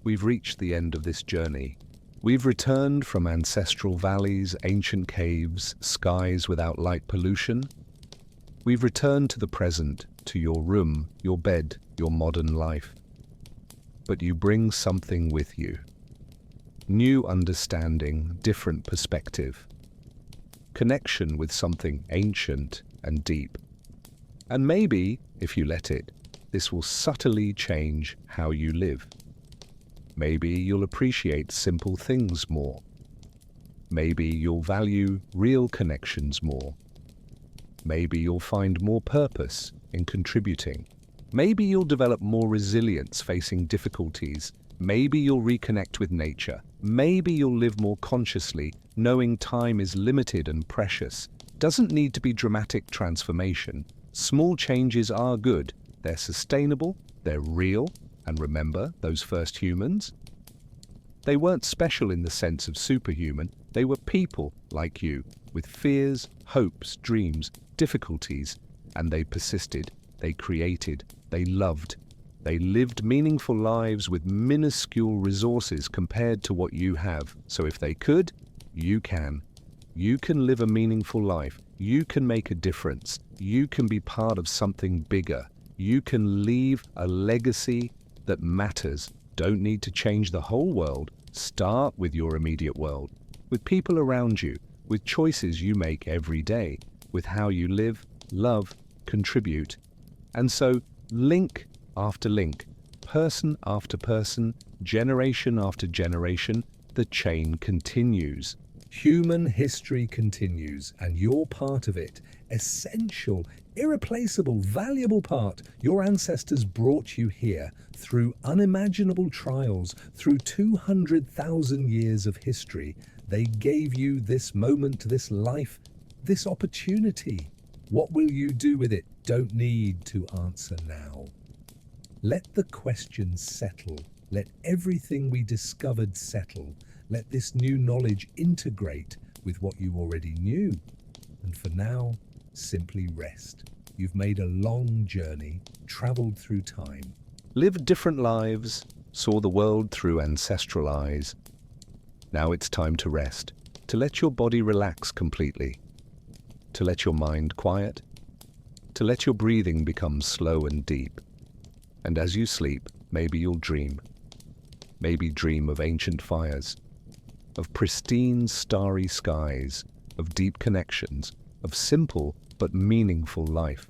We've reached the end of this journey. We've returned from ancestral valleys, ancient caves, skies without light pollution. We've returned to the present, to your room, your bed, your modern life. But you bring something with you. New understanding, different perspective. Connection with something ancient and deep. And maybe, if you let it, this will subtly change how you live. Maybe you'll appreciate simple things more. Maybe you'll value real connections more. Maybe you'll find more purpose in contributing. Maybe you'll develop more resilience facing difficulties. Maybe you'll reconnect with nature. Maybe you'll live more consciously, knowing time is limited and precious. Doesn't need to be dramatic transformation. Small changes are good. They're sustainable, they're real, and remember those first humans? They weren't special in the sense of superhuman. They were people like you, with fears, hopes, dreams, difficulties, and they persisted, they created, they loved. They lived meaningful lives with minuscule resources compared to what you have. So if they could, you can. You can live a meaningful life. You can make a difference. You can be part of something bigger. You can leave a legacy that matters. Don't need to change the whole world. Start with your immediate world, with people around you, with choices you make every day, with how you live, love, contribute. And so, link after link, person after person, generation after generation, the chain continues. Human history continues, and you're part of it. Essential, irreplaceable, valuable part. Your ancestors brought you here through unimaginable trials, through 200,000 years of history. They gave you this moment, this life, this opportunity. What will you do with it? Don't need to answer now. Let the questions settle. Let everything we discovered settle. Let this new knowledge integrate with what you already knew. And for now, simply rest. You've made a long journey, traveled through time. Lived different lives, saw the world through ancestral eyes. Now it's time to rest, to let your body relax completely, to let your mind quiet, to let your breathing become slow and deep. And as you sleep, maybe you'll dream. Maybe dream of ancient fires, of pristine starry skies, of deep connections, of simple but meaningful life.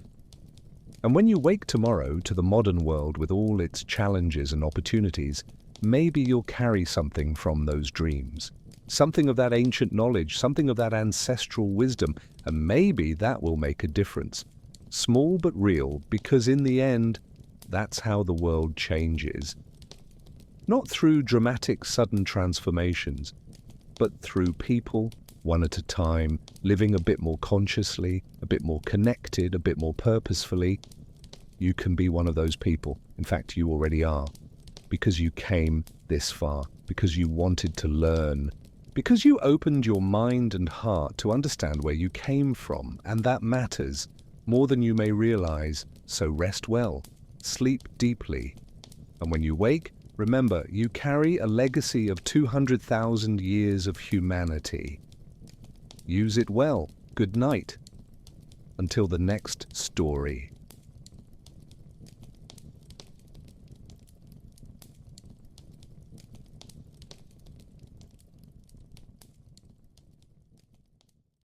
And when you wake tomorrow to the modern world with all its challenges and opportunities, maybe you'll carry something from those dreams, something of that ancient knowledge, something of that ancestral wisdom, and maybe that will make a difference. Small but real, because in the end, that's how the world changes. Not through dramatic sudden transformations, but through people, one at a time, living a bit more consciously, a bit more connected, a bit more purposefully. You can be one of those people. In fact, you already are. Because you came this far, because you wanted to learn, because you opened your mind and heart to understand where you came from, and that matters more than you may realize. So rest well, sleep deeply, and when you wake, remember, you carry a legacy of 200,000 years of humanity. Use it well. Good night. Until the next story.